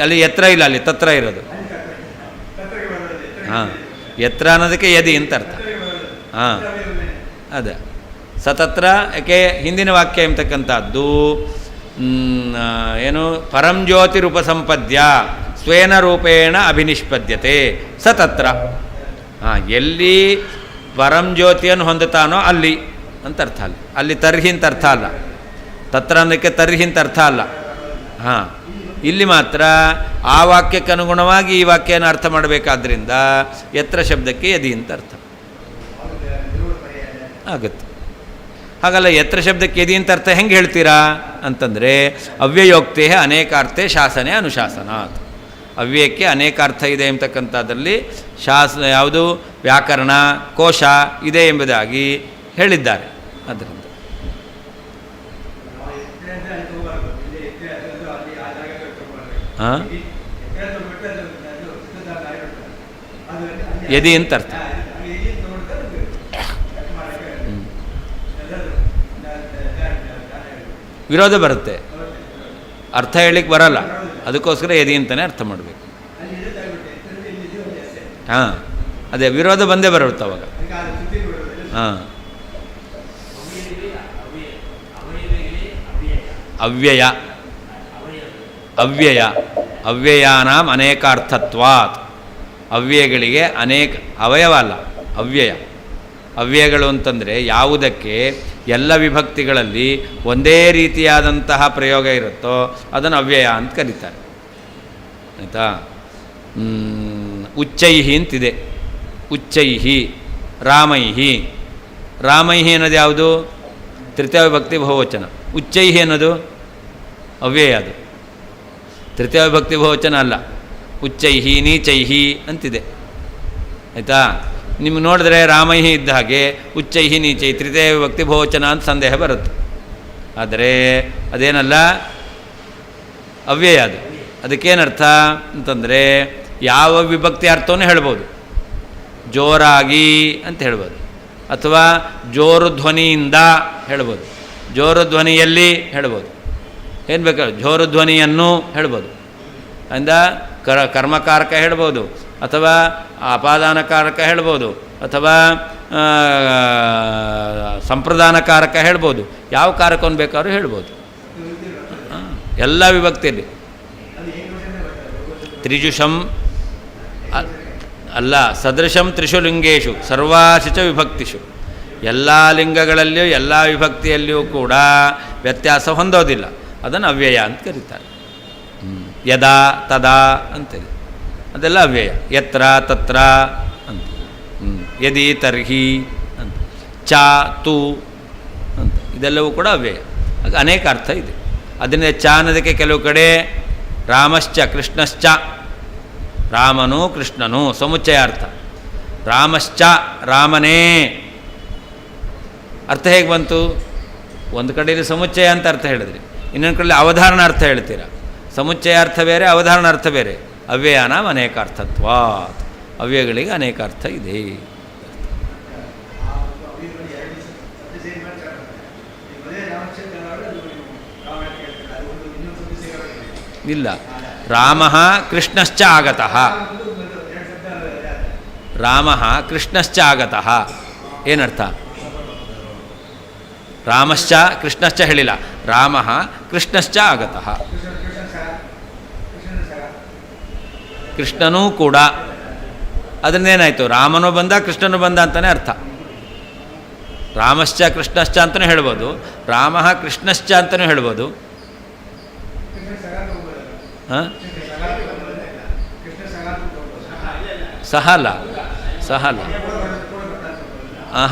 ಅಲ್ಲಿ ಎತ್ತರ ಇಲ್ಲ, ಅಲ್ಲಿ ತತ್ರ ಇರೋದು. ಹಾಂ, ಎತ್ತರ ಅನ್ನೋದಕ್ಕೆ ಯದಿ ಅಂತ ಅರ್ಥ. ಹಾಂ, ಅದೇ ಸತತ್ರ. ಯಾಕೆ ಹಿಂದಿನ ವಾಕ್ಯ ಎಂಬತಕ್ಕಂಥದ್ದು ಏನು ಪರಂಜ್ಯೋತಿರುಪಸಂಪದ್ಯ ಸ್ವೇನ ರೂಪೇಣ ಅಭಿನಿಷ್ಪದ್ಯತೆ ಸತತ್ರ. ಹಾಂ, ಎಲ್ಲಿ ಪರಂಜ್ಯೋತಿಯನ್ನು ಹೊಂದುತ್ತಾನೋ ಅಲ್ಲಿ ಅಂತ ಅರ್ಥ. ಅಲ್ಲಿ ತರ್ಹಿ ಅಂತ ಅರ್ಥ ಅಲ್ಲ, ತತ್ರ ಅನ್ನೋಕ್ಕೆ ತರ್ಹಿ ಅಂತ ಅರ್ಥ ಅಲ್ಲ. ಹಾಂ, ಇಲ್ಲಿ ಮಾತ್ರ ಆ ವಾಕ್ಯಕ್ಕೆ ಅನುಗುಣವಾಗಿ ಈ ವಾಕ್ಯನ ಅರ್ಥ ಮಾಡಬೇಕಾದ್ರಿಂದ ಎತ್ತರ ಶಬ್ದಕ್ಕೆ ಯದಿ ಅಂತ ಅರ್ಥ ಆಗುತ್ತೆ. ಹಾಗಲ್ಲ, ಎತ್ತರ ಶಬ್ದಕ್ಕೆ ಯದಿ ಅಂತ ಅರ್ಥ ಹೆಂಗೆ ಹೇಳ್ತೀರಾ ಅಂತಂದರೆ ಅವ್ಯಯೋಕ್ತೇ ಅನೇಕಾರ್ಥೆ ಶಾಸನೆ ಅನುಶಾಸನಾತ್. ಅವ್ಯಯಕ್ಕೆ ಅನೇಕ ಅರ್ಥ ಇದೆ ಎಂಬತಕ್ಕಂಥದ್ರಲ್ಲಿ ಯಾವುದು ವ್ಯಾಕರಣ ಕೋಶ ಇದೆ ಎಂಬುದಾಗಿ ಹೇಳಿದ್ದಾರೆ. ಅದರಿಂದ ಹಾಂ, ಯದಿ ಅಂತ ಅರ್ಥ. ವಿರೋಧ ಬರುತ್ತೆ, ಅರ್ಥ ಹೇಳಿಕ್ಕೆ ಬರಲ್ಲ. ಅದಕ್ಕೋಸ್ಕರ ಯದಿ ಅಂತಲೇ ಅರ್ಥ ಮಾಡಬೇಕು. ಹಾಂ, ಅದೇ ವಿರೋಧ ಬಂದೇ ಬರುತ್ತೆ ಅವಾಗ. ಹಾಂ, ಅವ್ಯಯ ಅವ್ಯಯ ಅವ್ಯಯಾನಾಂ ಅನೇಕಾರ್ಥತ್ವಾತ್. ಅವ್ಯಯಗಳಿಗೆ ಅನೇಕ ಅವಯವ ಅಲ್ಲ, ಅವ್ಯಯ. ಅವ್ಯಯಗಳು ಅಂತಂದರೆ ಯಾವುದಕ್ಕೆ ಎಲ್ಲ ವಿಭಕ್ತಿಗಳಲ್ಲಿ ಒಂದೇ ರೀತಿಯಾದಂತಹ ಪ್ರಯೋಗ ಇರುತ್ತೋ ಅದನ್ನು ಅವ್ಯಯ ಅಂತ ಕರೀತಾರೆ. ಆಯಿತಾ? ಉಚ್ಚೈಹಿ ಅಂತಿದೆ. ಉಚ್ಚೈಹಿ ರಾಮೈಹಿ. ರಾಮೈಹಿ ಅನ್ನೋದು ಯಾವುದು? ತೃತೀಯ ವಿಭಕ್ತಿ ಬಹುವಚನ. ಉಚ್ಚೈಹಿ ಅನ್ನೋದು ಅವ್ಯಯ, ಅದು ತೃತೀಯ ವಿಭಕ್ತಿ ಬಹುವಚನ ಅಲ್ಲ. ಉಚ್ಚೈಹಿ ನೀಚೈಹಿ ಅಂತಿದೆ. ಆಯಿತಾ? ನಿಮ್ಗೆ ನೋಡಿದ್ರೆ ರಾಮೈಹಿ ಇದ್ದ ಹಾಗೆ ಉಚ್ಚೈಹಿ ನೀಚೈ ತೃತೀಯ ವಿಭಕ್ತಿ ಬಹುವಚನ ಅಂತ ಸಂದೇಹ ಬರುತ್ತೆ. ಆದರೆ ಅದೇನಲ್ಲ, ಅವ್ಯಯ ಅದು. ಅದಕ್ಕೇನರ್ಥ ಅಂತಂದರೆ ಯಾವ ವಿಭಕ್ತಿ ಅರ್ಥವನ್ನು ಹೇಳ್ಬೋದು. ಜೋರಾಗಿ ಅಂತ ಹೇಳ್ಬೋದು, ಅಥವಾ ಜೋರು ಧ್ವನಿಯಿಂದ ಹೇಳ್ಬೋದು, ಜೋರು ಧ್ವನಿಯಲ್ಲಿ ಹೇಳ್ಬೋದು, ಏನು ಬೇಕಾದ್ರೆ ಜೋರು ಧ್ವನಿಯನ್ನು ಹೇಳ್ಬೋದು. ಅಂದ ಕರ್ಮಕಾರಕ ಹೇಳ್ಬೋದು, ಅಥವಾ ಅಪಾದಾನಕಾರಕ ಹೇಳ್ಬೋದು, ಅಥವಾ ಸಂಪ್ರದಾನಕಾರಕ ಹೇಳ್ಬೋದು. ಯಾವ ಕಾರಕವನ್ನು ಬೇಕಾದ್ರೂ ಹೇಳ್ಬೋದು. ಎಲ್ಲ ವಿಭಕ್ತಿಯಲ್ಲಿ. ತ್ರಿಜುಷಂ ಅಲ್ಲ, ಸದೃಶಂ ತ್ರಿಷು ಲಿಂಗೇಶು ಸರ್ವಾಸಿಚ ವಿಭಕ್ತಿಷು. ಎಲ್ಲ ಲಿಂಗಗಳಲ್ಲಿಯೂ ಎಲ್ಲ ವಿಭಕ್ತಿಯಲ್ಲಿಯೂ ಕೂಡ ವ್ಯತ್ಯಾಸ ಹೊಂದೋದಿಲ್ಲ. ಅದನ್ನು ಅವ್ಯಯ ಅಂತ ಕರೀತಾರೆ. ಯದಾ ತದಾ ಅಂತೇಳಿ ಅದೆಲ್ಲ ಅವ್ಯಯ. ಯತ್ರ ತತ್ರ ಅಂತ, ಯದಿ ತರ್ಹಿ ಅಂತ, ಚ ತು ಅಂತ ಇದೆಲ್ಲವೂ ಕೂಡ ಅವ್ಯಯ. ಆಗ ಅನೇಕ ಅರ್ಥ ಇದೆ. ಅದನ್ನೇ ಚ ಅನ್ನೋದಕ್ಕೆ ಕೆಲವು ಕಡೆ ರಾಮಶ್ಚ ಕೃಷ್ಣಶ್ಚ, ರಾಮನು ಕೃಷ್ಣನು ಸಮುಚ್ಚಯ ಅರ್ಥ. ರಾಮಶ್ಚ ರಾಮನೇ ಅರ್ಥ ಹೇಗೆ ಬಂತು? ಒಂದು ಕಡೆಯಲ್ಲಿ ಸಮುಚ್ಚಯ ಅಂತ ಅರ್ಥ ಹೇಳಿದ್ರಿ, ಇನ್ನೊಂದು ಕಡೆಯಲ್ಲಿ ಅವಧಾರಣ ಅರ್ಥ ಹೇಳ್ತೀರ. ಸಮುಚ್ಚಯ ಅರ್ಥ ಬೇರೆ, ಅವಧಾರಣ ಅರ್ಥ ಬೇರೆ. ಅವ್ಯಯಾನಾಂ ಅನೇಕಾರ್ಥತ್ವಾತ್. ಅವ್ಯಯಗಳಿಗೆ ಅನೇಕ ಅರ್ಥ ಇದೆ. ಇಲ್ಲ. ರಾಮಃ ಕೃಷ್ಣಶ್ಚ ಆಗತಃ. ರಾಮಃ ಕೃಷ್ಣಶ್ಚ ಆಗತಃ ಏನರ್ಥ? ರಾಮಶ್ಚ ಕೃಷ್ಣಶ್ಚ ಹೇಳಿಲ್ಲ, ರಾಮಃ ಕೃಷ್ಣಶ್ಚ ಆಗತಃ. ಕೃಷ್ಣನೂ ಕೂಡ. ಅದನ್ನೇನಾಯಿತು? ರಾಮನೂ ಬಂದ ಕೃಷ್ಣನೂ ಬಂದ ಅಂತಲೇ ಅರ್ಥ. ರಾಮಶ್ಚ ಕೃಷ್ಣಶ್ಚ ಅಂತಲೂ ಹೇಳ್ಬೋದು, ರಾಮಃ ಕೃಷ್ಣಶ್ಚ ಅಂತಲೂ ಹೇಳ್ಬೋದು. ಹಾಂ, ಸಹಲ ಸಹಲ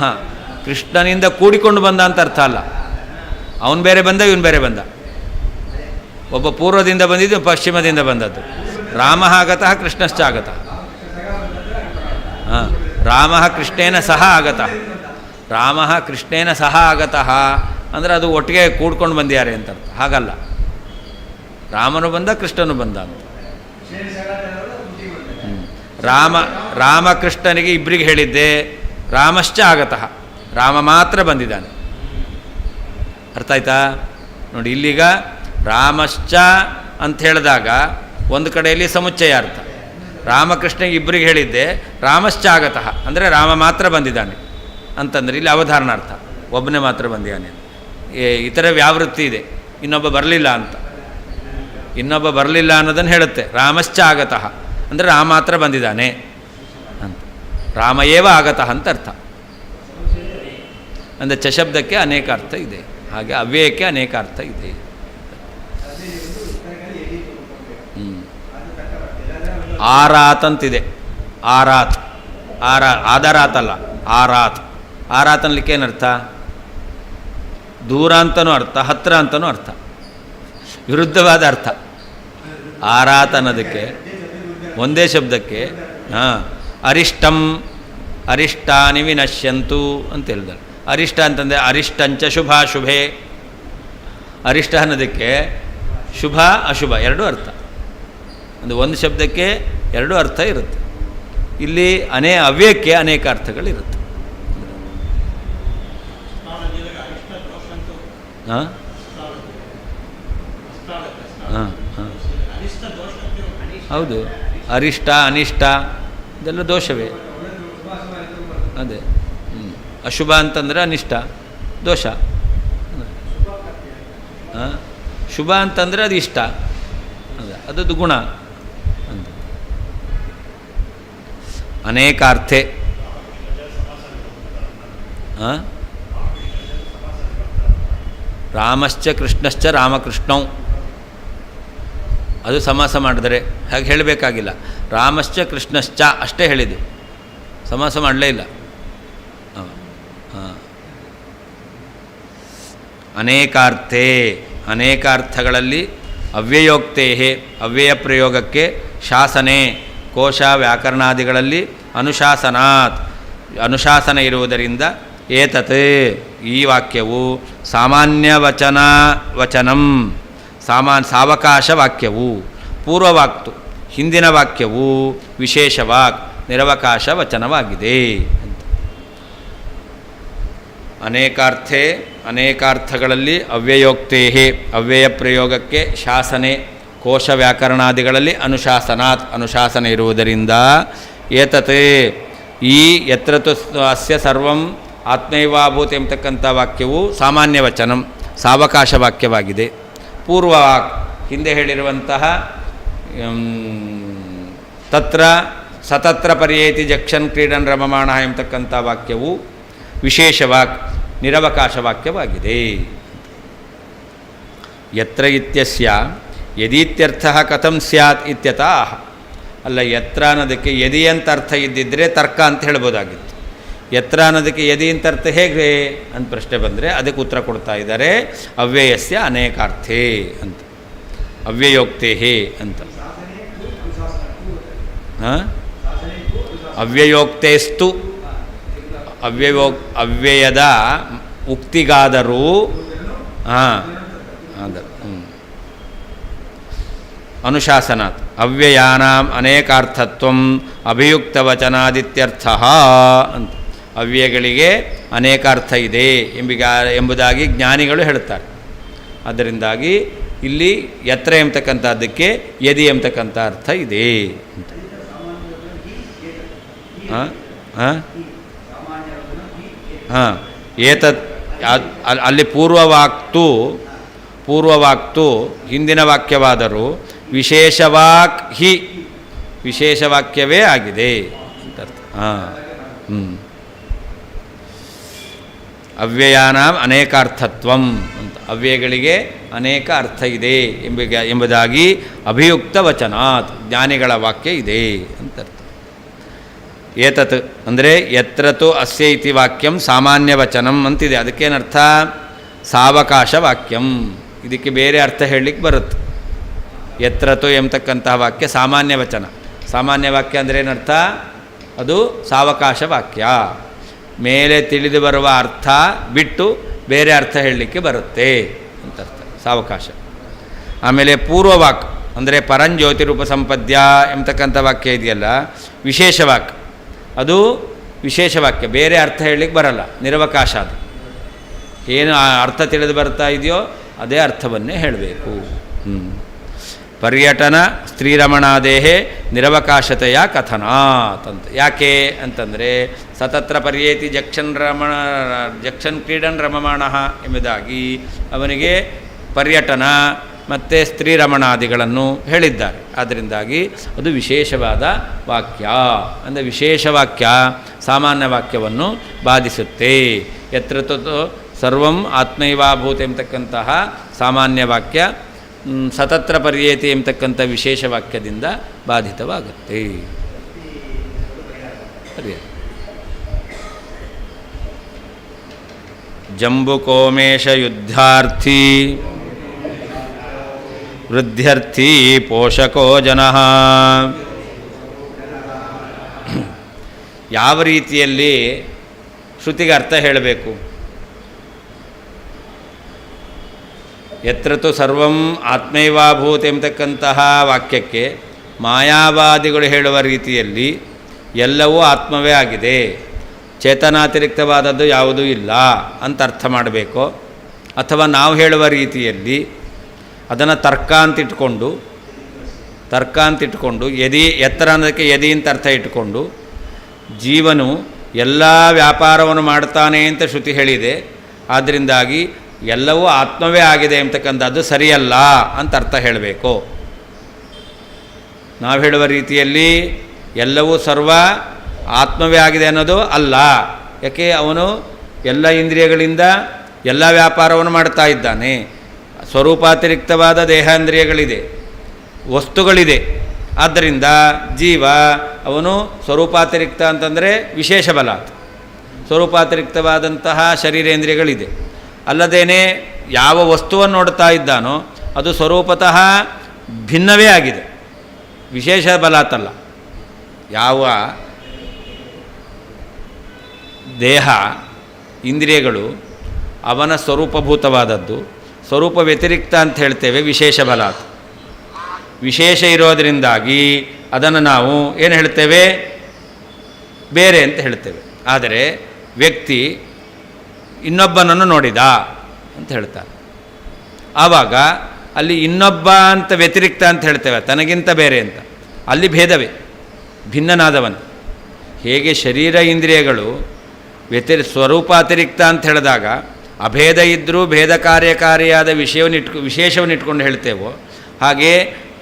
ಹಾಂ, ಕೃಷ್ಣನಿಂದ ಕೂಡಿಕೊಂಡು ಬಂದ ಅಂತ ಅರ್ಥ ಅಲ್ಲ. ಅವನು ಬೇರೆ ಬಂದ, ಇವನು ಬೇರೆ ಬಂದ. ಒಬ್ಬ ಪೂರ್ವದಿಂದ ಬಂದಿದ್ದು, ಪಶ್ಚಿಮದಿಂದ ಬಂದದ್ದು. ರಾಮಃ ಆಗತಃ ಕೃಷ್ಣಶ್ಚ ಆಗತಃ. ಹಾಂ, ರಾಮಃ ಕೃಷ್ಣೇನ ಸಹ ಆಗತಃ. ರಾಮಃ ಕೃಷ್ಣೇನ ಸಹ ಆಗತಃ ಅಂದರೆ ಅದು ಒಟ್ಟಿಗೆ ಕೂಡ್ಕೊಂಡು ಬಂದಿದ್ದಾರೆ ಅಂತ ಅರ್ಥ. ಹಾಗಲ್ಲ, ರಾಮನು ಬಂದ ಕೃಷ್ಣನು ಬಂದ ಅಂತ. ರಾಮಕೃಷ್ಣನಿಗೆ ಇಬ್ಬರಿಗೆ ಹೇಳಿದ್ದೆ, ರಾಮಶ್ಚ ಆಗತಃ, ರಾಮ ಮಾತ್ರ ಬಂದಿದ್ದಾನೆ. ಅರ್ಥ ಆಯ್ತಾ? ನೋಡಿ, ಇಲ್ಲೀಗ ರಾಮಶ್ಚ ಅಂತ ಹೇಳಿದಾಗ ಒಂದು ಕಡೆಯಲ್ಲಿ ಸಮುಚ್ಚಯ ಅರ್ಥ. ರಾಮಕೃಷ್ಣನಿಗೆ ಇಬ್ಬರಿಗೆ ಹೇಳಿದ್ದೆ, ರಾಮಶ್ಚ ಆಗತಃ ಅಂದರೆ ರಾಮ ಮಾತ್ರ ಬಂದಿದ್ದಾನೆ ಅಂತಂದರೆ ಇಲ್ಲಿ ಅವಧಾರಣಾರ್ಥ, ಒಬ್ಬನೇ ಮಾತ್ರ ಬಂದಿದ್ದಾನೆ. ಇತರ ವ್ಯಾವೃತ್ತಿ ಇದೆ, ಇನ್ನೊಬ್ಬ ಬರಲಿಲ್ಲ ಅಂತ. ಇನ್ನೊಬ್ಬ ಬರಲಿಲ್ಲ ಅನ್ನೋದನ್ನು ಹೇಳುತ್ತೆ. ರಾಮಶ್ಚ ಆಗತಃ ಅಂದರೆ ರಾಮ ಮಾತ್ರ ಬಂದಿದ್ದಾನೆ ಅಂತ. ರಾಮ ಏವ ಆಗತಃ ಅಂತ ಅರ್ಥ. ಅಂದರೆ ಚಶಬ್ದಕ್ಕೆ ಅನೇಕ ಅರ್ಥ ಇದೆ, ಹಾಗೆ ಅವ್ಯಯಕ್ಕೆ ಅನೇಕ ಅರ್ಥ ಇದೆ. ಆರಾತ್ ಅಂತಿದೆ. ಆರಾತ್ ಆಧಾರಾತ್ ಅಲ್ಲ, ಆರಾತ್. ಆರಾತ್ ಅನ್ಲಿಕ್ಕೆ ಏನರ್ಥ? ದೂರ ಅಂತನೂ ಅರ್ಥ, ಹತ್ತಿರ ಅಂತನೂ ಅರ್ಥ, ವಿರುದ್ಧವಾದ ಅರ್ಥ. ಆರಾತ್ ಅನ್ನೋದಕ್ಕೆ ಒಂದೇ ಶಬ್ದಕ್ಕೆ ಅರಿಷ್ಟಂ ಅರಿಷ್ಟಾನಿ ವಿನಶ್ಯಂತು ಅಂತ ಹೇಳಿದ್ದಾರೆ. ಅರಿಷ್ಟ ಅಂತಂದರೆ ಅರಿಷ್ಟಂಚ ಶುಭಾಶುಭೆ. ಅರಿಷ್ಟ ಅನ್ನೋದಕ್ಕೆ ಶುಭ ಅಶುಭ ಎರಡೂ ಅರ್ಥ. ಅಂದರೆ ಒಂದು ಶಬ್ದಕ್ಕೆ ಎರಡೂ ಅರ್ಥ ಇರುತ್ತೆ. ಇಲ್ಲಿ ಅವ್ಯಯಕ್ಕೆ ಅನೇಕ ಅರ್ಥಗಳಿರುತ್ತೆ. ಹಾಂ ಹಾಂ ಹಾಂ, ಹೌದು. ಅರಿಷ್ಟ ಅನಿಷ್ಟ ಇದೆಲ್ಲ ದೋಷವೇ. ಅದೇ ಅಶುಭ ಅಂತಂದರೆ ಅನಿಷ್ಟ ದೋಷ. ಹಾಂ, ಶುಭ ಅಂತಂದರೆ ಅದು ಇಷ್ಟ, ಅದದ್ದು ಗುಣ ಅಂತ. ಅನೇಕಾರ್ಥೆ. ಹಾಂ, ರಾಮಶ್ಚ ಕೃಷ್ಣಶ್ಚ ರಾಮಕೃಷ್ಣೌ ಅದು ಸಮಾಸ ಮಾಡಿದರೆ ಹಾಗೆ ಹೇಳಬೇಕಾಗಿಲ್ಲ. ರಾಮಶ್ಚ ಕೃಷ್ಣಶ್ಚ ಅಷ್ಟೇ ಹೇಳಿದ್ದು, ಸಮಾಸ ಮಾಡಲೇ ಇಲ್ಲ. ಹಾಂ ಹಾಂ, ಅನೇಕಾರ್ಥೇ ಅನೇಕಾರ್ಥಗಳಲ್ಲಿ ಅವ್ಯಯೋಕ್ತೇ ಅವ್ಯಯ ಪ್ರಯೋಗಕ್ಕೆ ಶಾಸನೆ ಕೋಶ ವ್ಯಾಕರಣಾದಿಗಳಲ್ಲಿ ಅನುಶಾಸನ ಇರುವುದರಿಂದ ಏತತ್ ಈ ವಾಕ್ಯವು ಸಾಮಾನ್ಯ ವಚನಂ ಸಾವಕಾಶ ವಾಕ್ಯವು, ಪೂರ್ವವಾಕ್ತು ಹಿಂದಿನ ವಾಕ್ಯವು ವಿಶೇಷವಾಕ್ ನಿರವಕಾಶ ವಚನವಾಗಿದೆ ಅಂತ. ಅನೇಕಾರ್ಥೇ ಅನೇಕಾರ್ಥಗಳಲ್ಲಿ ಅವ್ಯಯೋಕ್ತೇ ಅವ್ಯಯ ಪ್ರಯೋಗಕ್ಕೆ ಶಾಸನೆ ಕೋಶ ವ್ಯಾಕರಣಾದಿಗಳಲ್ಲಿ ಅನುಶಾಸನ ಇರುವುದರಿಂದ ಏತತ್ ಈ ಯತ್ರತು ಅಸ್ಯ ಸರ್ವಂ ಆತ್ಮೈವಾಭೂತ್ ಎಂಬತಕ್ಕಂಥ ವಾಕ್ಯವು ಸಾಮಾನ್ಯ ವಚನಂ ಸಾವಕಾಶ ವಾಕ್ಯವಾಗಿದೆ. ಪೂರ್ವವಾಕ್ ಹಿಂದೆ ಹೇಳಿರುವಂತಹ ತತ್ರ ಸತತ್ರ ಪರ್ಯೇತಿ ಜಕ್ಷನ್ ಕ್ರೀಡನ್ ರಮಮಾಣ ಎಂಬತಕ್ಕಂಥ ವಾಕ್ಯವು ವಿಶೇಷವಾಕ್ ನಿರವಕಾಶ ವಾಕ್ಯವಾಗಿದೆ. ಯತ್ರ ಇತ್ಯಸ್ಯ ಯದೀತ್ಯರ್ಥಃ ಕಥಂ ಸ್ಯಾತ್ ಇತ್ಯತಃ. ಅಲ್ಲ, ಯತ್ರ ಅನ್ನೋದಕ್ಕೆ ಯದಿ ಅಂತ ಅರ್ಥ ಇದ್ದಿದ್ದರೆ ತರ್ಕ ಅಂತ ಹೇಳ್ಬೋದಾಗಿತ್ತು. ಯತ್ರ ಅನ್ನೋದಕ್ಕೆ ಯದಿ ಅಂತ ಅರ್ಥ ಹೇಗೆ ಅಂತ ಪ್ರಶ್ನೆ ಬಂದರೆ ಅದಕ್ಕೆ ಉತ್ತರ ಕೊಡ್ತಾ ಇದ್ದಾರೆ. ಅವ್ಯಯಸ್ಯ ಅನೇಕಾರ್ಥೇ ಅಂತ, ಅವ್ಯಯೋಕ್ತೇ ಅಂತ. ಹಾಂ, ಅವ್ಯಯೋಕ್ತೇಸ್ತು ಅವ್ಯಯದ ಉಕ್ತಿಗಾದರೂ ಹಾಂ ಅನುಶಾಸನಾತ್ ಅವ್ಯಯಾನಾಂ ಅನೇಕಾರ್ಥತ್ವಂ ಅಭಿಯುಕ್ತವಚನಾದಿತ್ಯರ್ಥಃ ಅಂತ. ಅವ್ಯಯಗಳಿಗೆ ಅನೇಕಾರ್ಥ ಇದೆ ಎಂಬುದಾಗಿ ಜ್ಞಾನಿಗಳು ಹೇಳುತ್ತಾರೆ. ಅದರಿಂದಾಗಿ ಇಲ್ಲಿ ಯತ್ರ ಎಂಬತಕ್ಕಂಥದ್ದಕ್ಕೆ ಯದಿ ಎಂಬತಕ್ಕಂಥ ಅರ್ಥ ಇದೆ ಅಂತ. ಹಾಂ ಹಾಂ ಹಾಂ ಏತತ್ ಅಲ್ಲಿ ಪೂರ್ವವಾಕ್ತು ಹಿಂದಿನ ವಾಕ್ಯವಾದರೂ ವಿಶೇಷವಾಕ್ ಹಿ ವಿಶೇಷವಾಕ್ಯವೇ ಆಗಿದೆ ಅಂತ ಅರ್ಥ. ಹಾಂ ಅವ್ಯಯಾನಾಂ ಅನೇಕಾರ್ಥತ್ವಂ ಅಂತ, ಅವ್ಯಯಗಳಿಗೆ ಅನೇಕ ಅರ್ಥ ಇದೆ ಎಂಬುದಾಗಿ ಅಭಿಯುಕ್ತ ವಚನಾತ್ ಜ್ಞಾನಿಗಳ ವಾಕ್ಯ ಇದೆ ಅಂತ ಅರ್ಥ. ಏತತ್ ಅಂದರೆ ಯತ್ರತು ಅಸ್ಯ ಇತಿ ವಾಕ್ಯಂ ಸಾಮಾನ್ಯ ವಚನಂ ಅಂತಿದೆ. ಅದಕ್ಕೇನರ್ಥ? ಸಾವಕಾಶ ವಾಕ್ಯಂ. ಇದಕ್ಕೆ ಬೇರೆ ಅರ್ಥ ಹೇಳಲಿಕ್ಕೆ ಬರುತ್ತೆ. ಯತ್ರತು ಎಂಬತಕ್ಕಂತಹ ವಾಕ್ಯ ಸಾಮಾನ್ಯ ವಚನ. ಸಾಮಾನ್ಯ ವಾಕ್ಯ ಅಂದರೆ ಏನರ್ಥ? ಅದು ಸಾವಕಾಶ ವಾಕ್ಯ. ಮೇಲೆ ತಿಳಿದು ಬರುವ ಅರ್ಥ ಬಿಟ್ಟು ಬೇರೆ ಅರ್ಥ ಹೇಳಲಿಕ್ಕೆ ಬರುತ್ತೆ ಅಂತ ಅರ್ಥ ಸಾವಕಾಶ. ಆಮೇಲೆ ಪೂರ್ವವಾಕ್ ಅಂದರೆ ಪರಂಜ್ಯೋತಿರೂಪ ಸಂಪದ್ಯ ಎಂಬತಕ್ಕಂಥ ವಾಕ್ಯ ಇದೆಯಲ್ಲ, ವಿಶೇಷವಾಕ್. ಅದು ವಿಶೇಷ ವಾಕ್ಯ, ಬೇರೆ ಅರ್ಥ ಹೇಳಲಿಕ್ಕೆ ಬರಲ್ಲ, ನಿರವಕಾಶ. ಅದು ಏನು ಅರ್ಥ ತಿಳಿದು ಬರ್ತಾ ಇದೆಯೋ ಅದೇ ಅರ್ಥವನ್ನೇ ಹೇಳಬೇಕು. ಪರ್ಯಟನ ಸ್ತ್ರೀರಮಣಾದೇಹೇ ನಿರವಕಾಶತೆಯ ಕಥನಾತ್ ಅಂತ. ಯಾಕೆ ಅಂತಂದರೆ ಸತತ್ರ ಪರ್ಯೇತಿ ಜಕ್ಷನ್ ಕ್ರೀಡನ್ ರಮಮಾಣ ಎಂಬುದಾಗಿ ಅವನಿಗೆ ಪರ್ಯಟನ ಮತ್ತು ಸ್ತ್ರೀರಮಣಾದಿಗಳನ್ನು ಹೇಳಿದ್ದಾರೆ. ಆದ್ದರಿಂದಾಗಿ ಅದು ವಿಶೇಷವಾದ ವಾಕ್ಯ. ಅಂದರೆ ವಿಶೇಷ ವಾಕ್ಯ ಸಾಮಾನ್ಯ ವಾಕ್ಯವನ್ನು ಬಾಧಿಸುತ್ತೆ. ಯತ್ರ ಸರ್ವಂ ಆತ್ಮೈವಾಭೂತ ಎಂಬತಕ್ಕಂತಹ ಸಾಮಾನ್ಯ ವಾಕ್ಯ ಸತತ್ರ ಪರ್ಯೇತಿ ಎಂಬತಕ್ಕಂಥ ವಿಶೇಷ ವಾಕ್ಯದಿಂದ ಬಾಧಿತವಾಗುತ್ತೆ. ಜಂಬುಕೋಮೇಶ ಯುದ್ಧಾರ್ಥಿ ವೃದ್ಧ್ಯರ್ಥಿ ಪೋಷಕೋ ಜನಃ. ಯಾವ ರೀತಿಯಲ್ಲಿ ಶ್ರುತಿಗೆ ಅರ್ಥ ಹೇಳಬೇಕು? ಯತ್ರತು ಸರ್ವಂ ಆತ್ಮೈವಾಭೂತ ಎಂಬತಕ್ಕಂತಹ ವಾಕ್ಯಕ್ಕೆ ಮಾಯಾವಾದಿಗಳು ಹೇಳುವ ರೀತಿಯಲ್ಲಿ ಎಲ್ಲವೂ ಆತ್ಮವೇ ಆಗಿದೆ, ಚೇತನಾತಿರಿಕ್ತವಾದದ್ದು ಯಾವುದೂ ಇಲ್ಲ ಅಂತ ಅರ್ಥ ಮಾಡಬೇಕು. ಅಥವಾ ನಾವು ಹೇಳುವ ರೀತಿಯಲ್ಲಿ ಅದನ್ನು ತರ್ಕ ಅಂತಿಟ್ಕೊಂಡು ಯದಿ ಎತ್ತರ ಅನ್ನೋದಕ್ಕೆ ಯದಿ ಅಂತ ಅರ್ಥ ಇಟ್ಕೊಂಡು ಜೀವನು ಎಲ್ಲ ವ್ಯಾಪಾರವನ್ನು ಮಾಡ್ತಾನೆ ಅಂತ ಶ್ರುತಿ ಹೇಳಿದೆ, ಆದ್ದರಿಂದಾಗಿ ಎಲ್ಲವೂ ಆತ್ಮವೇ ಆಗಿದೆ ಎಂಬತಕ್ಕಂಥದ್ದು ಸರಿಯಲ್ಲ ಅಂತ ಅರ್ಥ ಹೇಳಬೇಕು. ನಾವು ಹೇಳುವ ರೀತಿಯಲ್ಲಿ ಎಲ್ಲವೂ ಸರ್ವ ಆತ್ಮವೇ ಆಗಿದೆ ಅನ್ನೋದು ಅಲ್ಲ. ಯಾಕೆ? ಅವನು ಎಲ್ಲ ಇಂದ್ರಿಯಗಳಿಂದ ಎಲ್ಲ ವ್ಯಾಪಾರವನ್ನು ಮಾಡ್ತಾ ಇದ್ದಾನೆ. ಸ್ವರೂಪಾತಿರಿಕ್ತವಾದ ದೇಹಾಂದ್ರಿಯಗಳಿದೆ, ವಸ್ತುಗಳಿದೆ. ಆದ್ದರಿಂದ ಜೀವ ಅವನು ಸ್ವರೂಪಾತಿರಿಕ್ತ ಅಂತಂದರೆ ವಿಶೇಷ ಬಲ, ಸ್ವರೂಪಾತಿರಿಕ್ತವಾದಂತಹ ಶರೀರೇಂದ್ರಿಯಗಳಿದೆ. ಅಲ್ಲದೇನೆ ಯಾವ ವಸ್ತುವನ್ನು ನೋಡ್ತಾ ಇದ್ದಾನೋ ಅದು ಸ್ವರೂಪತಃ ಭಿನ್ನವೇ ಆಗಿದೆ, ವಿಶೇಷ ಬಲಾತಲ್ಲ. ಯಾವ ದೇಹ ಇಂದ್ರಿಯಗಳು ಅವನ ಸ್ವರೂಪಭೂತವಾದದ್ದು, ಸ್ವರೂಪ ವ್ಯತಿರಿಕ್ತ ಅಂತ ಹೇಳ್ತೇವೆ ವಿಶೇಷ ಬಲಾತ್. ವಿಶೇಷ ಇರೋದರಿಂದಾಗಿ ಅದನ್ನು ನಾವು ಏನು ಹೇಳ್ತೇವೆ? ಬೇರೆ ಅಂತ ಹೇಳ್ತೇವೆ. ಆದರೆ ವ್ಯಕ್ತಿ ಇನ್ನೊಬ್ಬನನ್ನು ನೋಡಿದ ಅಂತ ಹೇಳ್ತಾರೆ. ಆವಾಗ ಅಲ್ಲಿ ಇನ್ನೊಬ್ಬ ಅಂತ ವ್ಯತಿರಿಕ್ತ ಅಂತ ಹೇಳ್ತೇವೆ, ತನಗಿಂತ ಬೇರೆ ಅಂತ. ಅಲ್ಲಿ ಭೇದವೇ, ಭಿನ್ನನಾದವನು. ಹೇಗೆ ಶರೀರ ಇಂದ್ರಿಯಗಳು ಸ್ವರೂಪಾತಿರಿಕ್ತ ಅಂತ ಹೇಳಿದಾಗ ಅಭೇದ ಇದ್ದರೂ ಭೇದ ಕಾರ್ಯಕಾರಿಯಾದ ವಿಶೇಷವನ್ನು ಇಟ್ಕೊಂಡು ಹೇಳ್ತೇವೋ, ಹಾಗೆ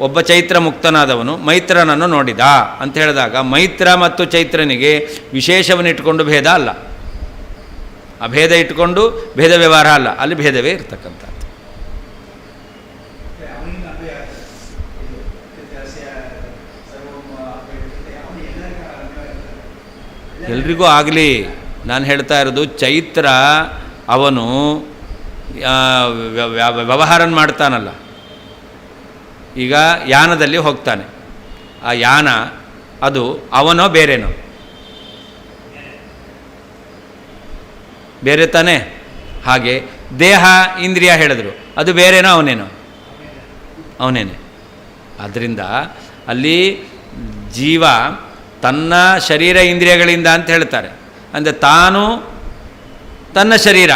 ಒಬ್ಬ ಚೈತ್ರ ಮುಕ್ತನಾದವನು ಮೈತ್ರನನ್ನು ನೋಡಿದ ಅಂತ ಹೇಳಿದಾಗ ಮೈತ್ರ ಮತ್ತು ಚೈತ್ರನಿಗೆ ವಿಶೇಷವನ್ನು ಇಟ್ಕೊಂಡು ಭೇದ ಅಲ್ಲ, ಅಭೇದ ಇಟ್ಕೊಂಡು ಭೇದ ವ್ಯವಹಾರ ಅಲ್ಲ, ಅಲ್ಲಿ ಭೇದವೇ ಇರ್ತಕ್ಕಂಥದ್ದು. ಎಲ್ರಿಗೂ ಆಗಲಿ. ನಾನು ಹೇಳ್ತಾ ಇರೋದು ಚೈತ್ರ ಅವನು ವ್ಯವಹಾರ ಮಾಡ್ತಾನಲ್ಲ. ಈಗ ಯಾನದಲ್ಲಿ ಹೋಗ್ತಾನೆ, ಆ ಯಾನ ಅದು ಅವನೋ ಬೇರೆನೋ? ಬೇರೆ ತಾನೇ. ಹಾಗೆ ದೇಹ ಇಂದ್ರಿಯ ಹೇಳಿದ್ರು, ಅದು ಬೇರೆನೋ ಅವನೇನೋ? ಅವನೇನೆ. ಆದ್ದರಿಂದ ಅಲ್ಲಿ ಜೀವ ತನ್ನ ಶರೀರ ಇಂದ್ರಿಯಗಳಿಂದ ಅಂತ ಹೇಳ್ತಾರೆ. ಅಂದರೆ ತಾನು ತನ್ನ ಶರೀರ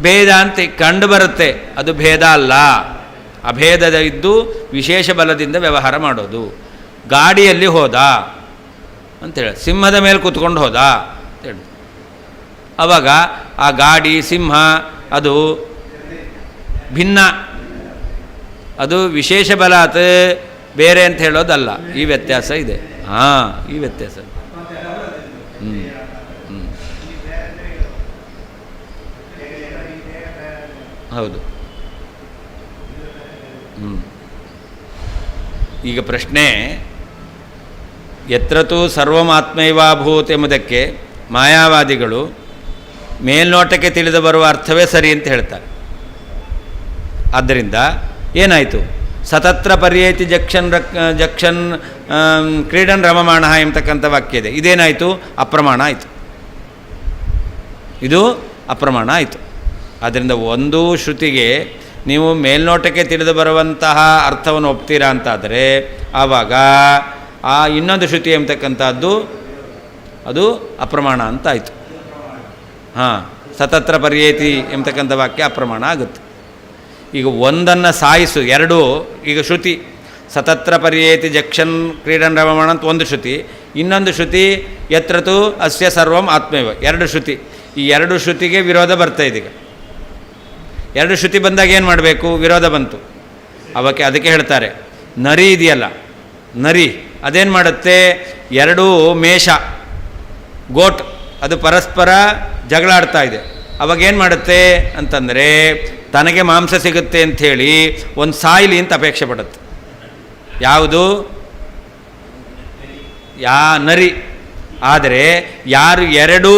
ಭೇದ ಅಂತ ಕಂಡು ಬರುತ್ತೆ, ಅದು ಭೇದ ಅಲ್ಲ. ಅಭೇದದ ಇದ್ದು ವಿಶೇಷ ಬಲದಿಂದ ವ್ಯವಹಾರ ಮಾಡೋದು. ಗಾಡಿಯಲ್ಲಿ ಹೋದ ಅಂತೇಳಿ, ಸಿಂಹದ ಮೇಲೆ ಕೂತ್ಕೊಂಡು ಹೋದ ಅಂತೇಳಿ, ಆವಾಗ ಆ ಗಾಡಿ ಸಿಂಹ ಅದು ಭಿನ್ನ, ಅದು ವಿಶೇಷ ಬಲಾತ್ ಬೇರೆ ಅಂತ ಹೇಳೋದಲ್ಲ. ಈ ವ್ಯತ್ಯಾಸ ಇದೆ. ಹಾಂ, ಈ ವ್ಯತ್ಯಾಸ. ಹೌದು. ಈಗ ಪ್ರಶ್ನೆ, ಯತ್ರತು ಸರ್ವಮಾತ್ಮೈವಾಭೂತ್ ಎಂಬುದಕ್ಕೆ ಮಾಯಾವಾದಿಗಳು ಮೇಲ್ನೋಟಕ್ಕೆ ತಿಳಿದು ಬರುವ ಅರ್ಥವೇ ಸರಿ ಅಂತ ಹೇಳ್ತಾರೆ. ಆದ್ದರಿಂದ ಏನಾಯಿತು? ಸತತ್ರ ಪರ್ಯೇತಿ ಜಕ್ಷನ್ ಕ್ರೀಡನ್ ರಮಮಾಣ ಎಂಬತಕ್ಕಂಥ ವಾಕ್ಯ ಇದೆ. ಇದೇನಾಯಿತು? ಅಪ್ರಮಾಣ ಆಯಿತು. ಇದು ಅಪ್ರಮಾಣ ಆಯಿತು. ಆದ್ದರಿಂದ ಒಂದು ಶ್ರುತಿಗೆ ನೀವು ಮೇಲ್ನೋಟಕ್ಕೆ ತಿಳಿದು ಬರುವಂತಹ ಅರ್ಥವನ್ನು ಒಪ್ತೀರಾ ಅಂತಾದರೆ ಆವಾಗ ಆ ಇನ್ನೊಂದು ಶ್ರುತಿ ಎಂಬತಕ್ಕಂಥದ್ದು ಅದು ಅಪ್ರಮಾಣ ಅಂತ ಆಯಿತು. ಹಾಂ, ಸತತ್ರ ಪರ್ಯೇತಿ ಎಂಬತಕ್ಕಂಥ ವಾಕ್ಯ ಅಪ್ರಮಾಣ ಆಗುತ್ತೆ. ಈಗ ಒಂದನ್ನು ಸಾಯಿಸು, ಎರಡು ಈಗ ಶ್ರುತಿ ಸತತ್ರ ಪರ್ಯೇತಿ ಜಕ್ಷನ್ ಕ್ರೀಡನ್ ರಮಮಾಣ ಅಂತ ಒಂದು ಶ್ರುತಿ, ಇನ್ನೊಂದು ಶ್ರುತಿ ಯತ್ರತು ಅಸ್ಯ ಸರ್ವಂ ಆತ್ಮೈವ, ಎರಡು ಶ್ರುತಿ. ಈ ಎರಡು ಶ್ರುತಿಗೆ ವಿರೋಧ ಬರ್ತಾಯಿದೆ. ಈಗ ಎರಡು ಶ್ರುತಿ ಬಂದಾಗ ಏನು ಮಾಡಬೇಕು? ವಿರೋಧ ಬಂತು. ಅದಕ್ಕೆ ಹೇಳ್ತಾರೆ, ನರಿ ಇದೆಯಲ್ಲ, ನರಿ ಅದೇನು ಮಾಡುತ್ತೆ? ಎರಡೂ ಮೇಷ ಗೋಟ್ ಅದು ಪರಸ್ಪರ ಜಗಳಾಡ್ತಾ ಇದೆ. ಅವಾಗೇನು ಮಾಡುತ್ತೆ ಅಂತಂದರೆ, ತನಗೆ ಮಾಂಸ ಸಿಗುತ್ತೆ ಅಂಥೇಳಿ ಒಂದು ಸಾಯಿಲಿ ಅಂತ ಅಪೇಕ್ಷೆ ಪಡುತ್ತೆ. ಯಾವುದು? ನರಿ. ಆದರೆ ಯಾರು ಎರಡೂ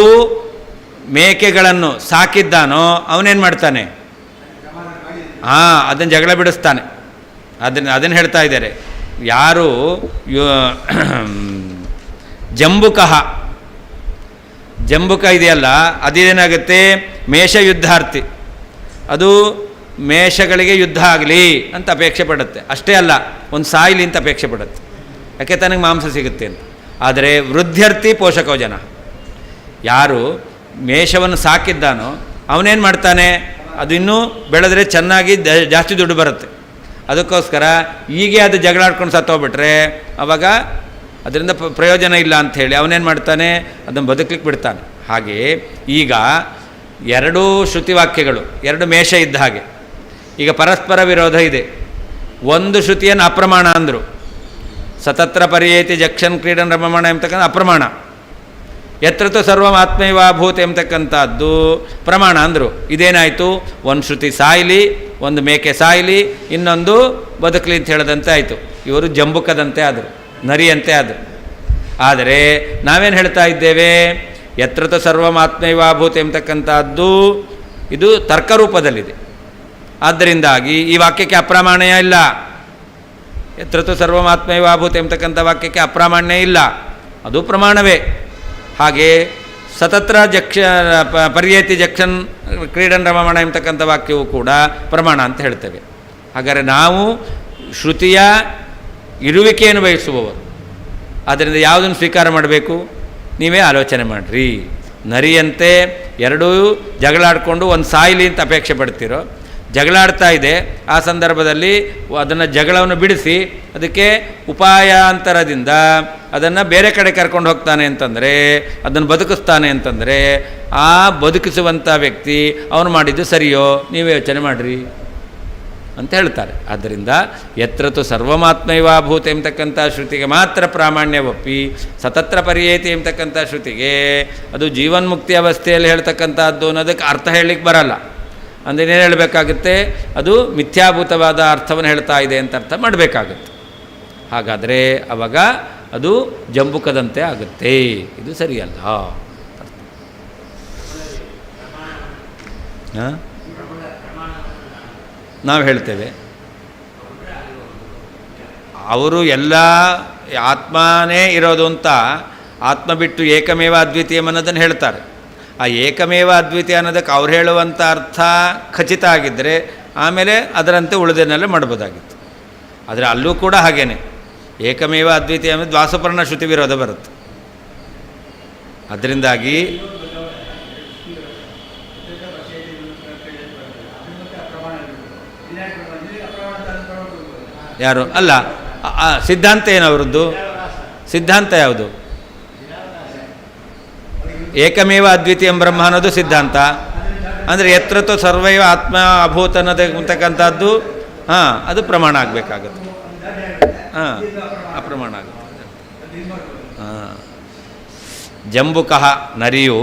ಮೇಕೆಗಳನ್ನು ಸಾಕಿದ್ದಾನೋ ಅವನೇನು ಮಾಡ್ತಾನೆ? ಅದನ್ನು ಜಗಳ ಬಿಡಿಸ್ತಾನೆ. ಅದನ್ನು ಹೇಳ್ತಾ ಇದ್ದಾರೆ. ಯಾರು ಜಂಬುಕ ಇದೆಯಲ್ಲ, ಅದೇನಾಗುತ್ತೆ? ಮೇಷ ಯುದ್ಧಾರ್ಥಿ. ಅದು ಮೇಷಗಳಿಗೆ ಯುದ್ಧ ಆಗಲಿ ಅಂತ ಅಪೇಕ್ಷೆ ಪಡುತ್ತೆ. ಅಷ್ಟೇ ಅಲ್ಲ, ಒಂದು ಸಾಯಿಲಿ ಅಂತ ಅಪೇಕ್ಷೆ ಪಡುತ್ತೆ. ಯಾಕೆ? ತನಗೆ ಮಾಂಸ ಸಿಗುತ್ತೆ ಅಂತ. ಆದರೆ ವೃದ್ಧ್ಯರ್ಥಿ ಪೋಷಕೋ ಜನ, ಯಾರು ಮೇಷವನ್ನು ಸಾಕಿದ್ದಾನೋ ಅವನೇನು ಮಾಡ್ತಾನೆ? ಅದು ಇನ್ನೂ ಬೆಳೆದ್ರೆ ಚೆನ್ನಾಗಿ ಜಾಸ್ತಿ ದುಡ್ಡು ಬರುತ್ತೆ. ಅದಕ್ಕೋಸ್ಕರ ಹೀಗೆ ಅದು ಜಗಳಾಡ್ಕೊಂಡು ಸತ್ತೋಗ್ಬಿಟ್ರೆ ಆವಾಗ ಅದರಿಂದ ಪ್ರಯೋಜನ ಇಲ್ಲ ಅಂಥೇಳಿ ಅವನೇನು ಮಾಡ್ತಾನೆ? ಅದನ್ನು ಬದುಕಲಿಕ್ಕೆ ಬಿಡ್ತಾನೆ. ಹಾಗೆಯೇ ಈಗ ಎರಡೂ ಶ್ರುತಿವಾಕ್ಯಗಳು ಎರಡು ಮೇಷ ಇದ್ದ ಹಾಗೆ ಈಗ ಪರಸ್ಪರ ವಿರೋಧ ಇದೆ. ಒಂದು ಶ್ರುತಿಯನ್ನು ಅಪ್ರಮಾಣ ಅಂದರು, ಸತತ್ರ ಪರ್ಯೇತಿ ಜಕ್ಷನ್ ಕ್ರೀಡನ್ ರಮಮಾಣ ಎಂಬತಕ್ಕಂಥ ಅಪ್ರಮಾಣ. ಯತ್ರತು ಸರ್ವಂ ಆತ್ಮೈವಾಭೂತ್ ಎಂಬತಕ್ಕಂಥದ್ದು ಪ್ರಮಾಣ ಅಂದರು. ಇದೇನಾಯಿತು? ಒಂದು ಶ್ರುತಿ ಸಾಯಲಿ, ಒಂದು ಮೇಕೆ ಸಾಯಲಿ, ಇನ್ನೊಂದು ಬದುಕಲಿ ಅಂತ ಹೇಳದಂತೆ ಆಯಿತು. ಇವರು ಜಂಬುಕದಂತೆ ಆದರು, ನರಿಯಂತೆ ಆದರು. ಆದರೆ ನಾವೇನು ಹೇಳ್ತಾ ಇದ್ದೇವೆ? ಯತ್ರತು ಸರ್ವಂ ಆತ್ಮೈವಾಭೂತ್ ಎಂಬತಕ್ಕಂಥದ್ದು ಇದು ತರ್ಕರೂಪದಲ್ಲಿದೆ. ಆದ್ದರಿಂದಾಗಿ ಈ ವಾಕ್ಯಕ್ಕೆ ಅಪ್ರಾಮಾಣ್ಯ ಇಲ್ಲ. ಯತ್ರತು ಸರ್ವಂ ಆತ್ಮೈವಾಭೂತ್ ಎಂಬತಕ್ಕಂಥ ವಾಕ್ಯಕ್ಕೆ ಅಪ್ರಾಮಾಣ್ಯ ಇಲ್ಲ, ಅದು ಪ್ರಮಾಣವೇ. ಹಾಗೆ ಸತತ್ರ ಪರ್ಯೇತಿ ಜಕ್ಷನ್ ಕ್ರೀಡನ್ ರಮಮಾಣ ಎಂಬತಕ್ಕಂಥ ವಾಕ್ಯವು ಕೂಡ ಪ್ರಮಾಣ ಅಂತ ಹೇಳ್ತೇವೆ. ಹಾಗಾದರೆ ನಾವು ಶ್ರುತಿಯ ಇರುವಿಕೆಯನ್ನು ಬಯಸುವವರು. ಆದ್ದರಿಂದ ಯಾವುದನ್ನು ಸ್ವೀಕಾರ ಮಾಡಬೇಕು? ನೀವೇ ಆಲೋಚನೆ ಮಾಡಿರಿ. ನರಿಯಂತೆ ಎರಡೂ ಜಗಳಾಡಿಕೊಂಡು ಒಂದು ಸಾಯಿಲಿ ಅಂತ ಅಪೇಕ್ಷೆ ಪಡ್ತಿರೋ, ಜಗಳಾಡ್ತಾ ಇದೆ, ಆ ಸಂದರ್ಭದಲ್ಲಿ ಅದನ್ನು ಜಗಳವನ್ನು ಬಿಡಿಸಿ ಅದಕ್ಕೆ ಉಪಾಯಾಂತರದಿಂದ ಅದನ್ನು ಬೇರೆ ಕಡೆ ಕರ್ಕೊಂಡು ಹೋಗ್ತಾನೆ ಅಂತಂದರೆ, ಅದನ್ನು ಬದುಕಿಸ್ತಾನೆ ಅಂತಂದರೆ, ಆ ಬದುಕಿಸುವಂಥ ವ್ಯಕ್ತಿ ಅವನು ಮಾಡಿದ್ದು ಸರಿಯೋ? ನೀವೇ ಯೋಚನೆ ಮಾಡಿರಿ ಅಂತ ಹೇಳ್ತಾರೆ. ಆದ್ದರಿಂದ ಯತ್ರತು ಸರ್ವಮಾತ್ಮೈವಾಭೂತ ಎಂಬತಕ್ಕಂಥ ಶ್ರುತಿಗೆ ಮಾತ್ರ ಪ್ರಾಮಾಣ್ಯ ಒಪ್ಪಿ, ಸತತ್ರ ಪರ್ಯೇತಿ ಎಂಬತಕ್ಕಂಥ ಶ್ರುತಿಗೆ ಅದು ಜೀವನ್ಮುಕ್ತಿ ಅವಸ್ಥೆಯಲ್ಲಿ ಹೇಳ್ತಕ್ಕಂಥದ್ದು ಅನ್ನೋದಕ್ಕೆ ಅರ್ಥ ಹೇಳಲಿಕ್ಕೆ ಬರಲ್ಲ. ಅಂದರೆ ಏನು ಹೇಳಬೇಕಾಗುತ್ತೆ? ಅದು ಮಿಥ್ಯಾಭೂತವಾದ ಅರ್ಥವನ್ನು ಹೇಳ್ತಾ ಇದೆ ಅಂತ ಅರ್ಥ ಮಾಡಬೇಕಾಗುತ್ತೆ. ಹಾಗಾದರೆ ಆವಾಗ ಅದು ಜಂಬುಕದಂತೆ ಆಗುತ್ತೆ. ಇದು ಸರಿಯಲ್ಲ. ನಾವು ಹೇಳ್ತೇವೆ ಅವರು ಎಲ್ಲ ಆತ್ಮನೇ ಇರೋದು ಅಂತ, ಆತ್ಮ ಬಿಟ್ಟು ಏಕಮೇವ ಅದ್ವಿತೀಯಂ ಅನ್ನೋದನ್ನು ಹೇಳ್ತಾರೆ. ಆ ಏಕಮೇವ ಅದ್ವಿತೀಯ ಅನ್ನೋದಕ್ಕೆ ಅವ್ರು ಹೇಳುವಂಥ ಅರ್ಥ ಖಚಿತ ಆಗಿದ್ದರೆ ಆಮೇಲೆ ಅದರಂತೆ ಉಳಿದನ್ನೆಲ್ಲ ಮಾಡ್ಬೋದಾಗಿತ್ತು. ಆದರೆ ಅಲ್ಲೂ ಕೂಡ ಹಾಗೇನೆ ಏಕಮೇವ ಅದ್ವಿತೀಯ ಅಂದರೆ ದ್ವಾಸಪರ್ಣ ಶ್ರುತಿ ವಿರೋಧ ಬರುತ್ತೆ. ಅದರಿಂದಾಗಿ ಯಾರು ಅಲ್ಲ, ಸಿದ್ಧಾಂತ ಏನು ಅವರದ್ದು? ಸಿದ್ಧಾಂತ ಯಾವುದು? ಏಕಮೇವ ಅದ್ವಿತೀಯಂ ಬ್ರಹ್ಮ ಅನ್ನೋದು ಸಿದ್ಧಾಂತ. ಅಂದರೆ ಎತ್ರತ್ತು ಸರ್ವೈವ ಆತ್ಮ ಅಭೂತ ಅನ್ನೋದಕ್ಕಂಥದ್ದು ಅದು ಪ್ರಮಾಣ ಆಗಬೇಕಾಗುತ್ತೆ. ಅಪ್ರಮಾಣ ಆಗುತ್ತೆ. ಜಂಬುಕಃ ನರಿಯು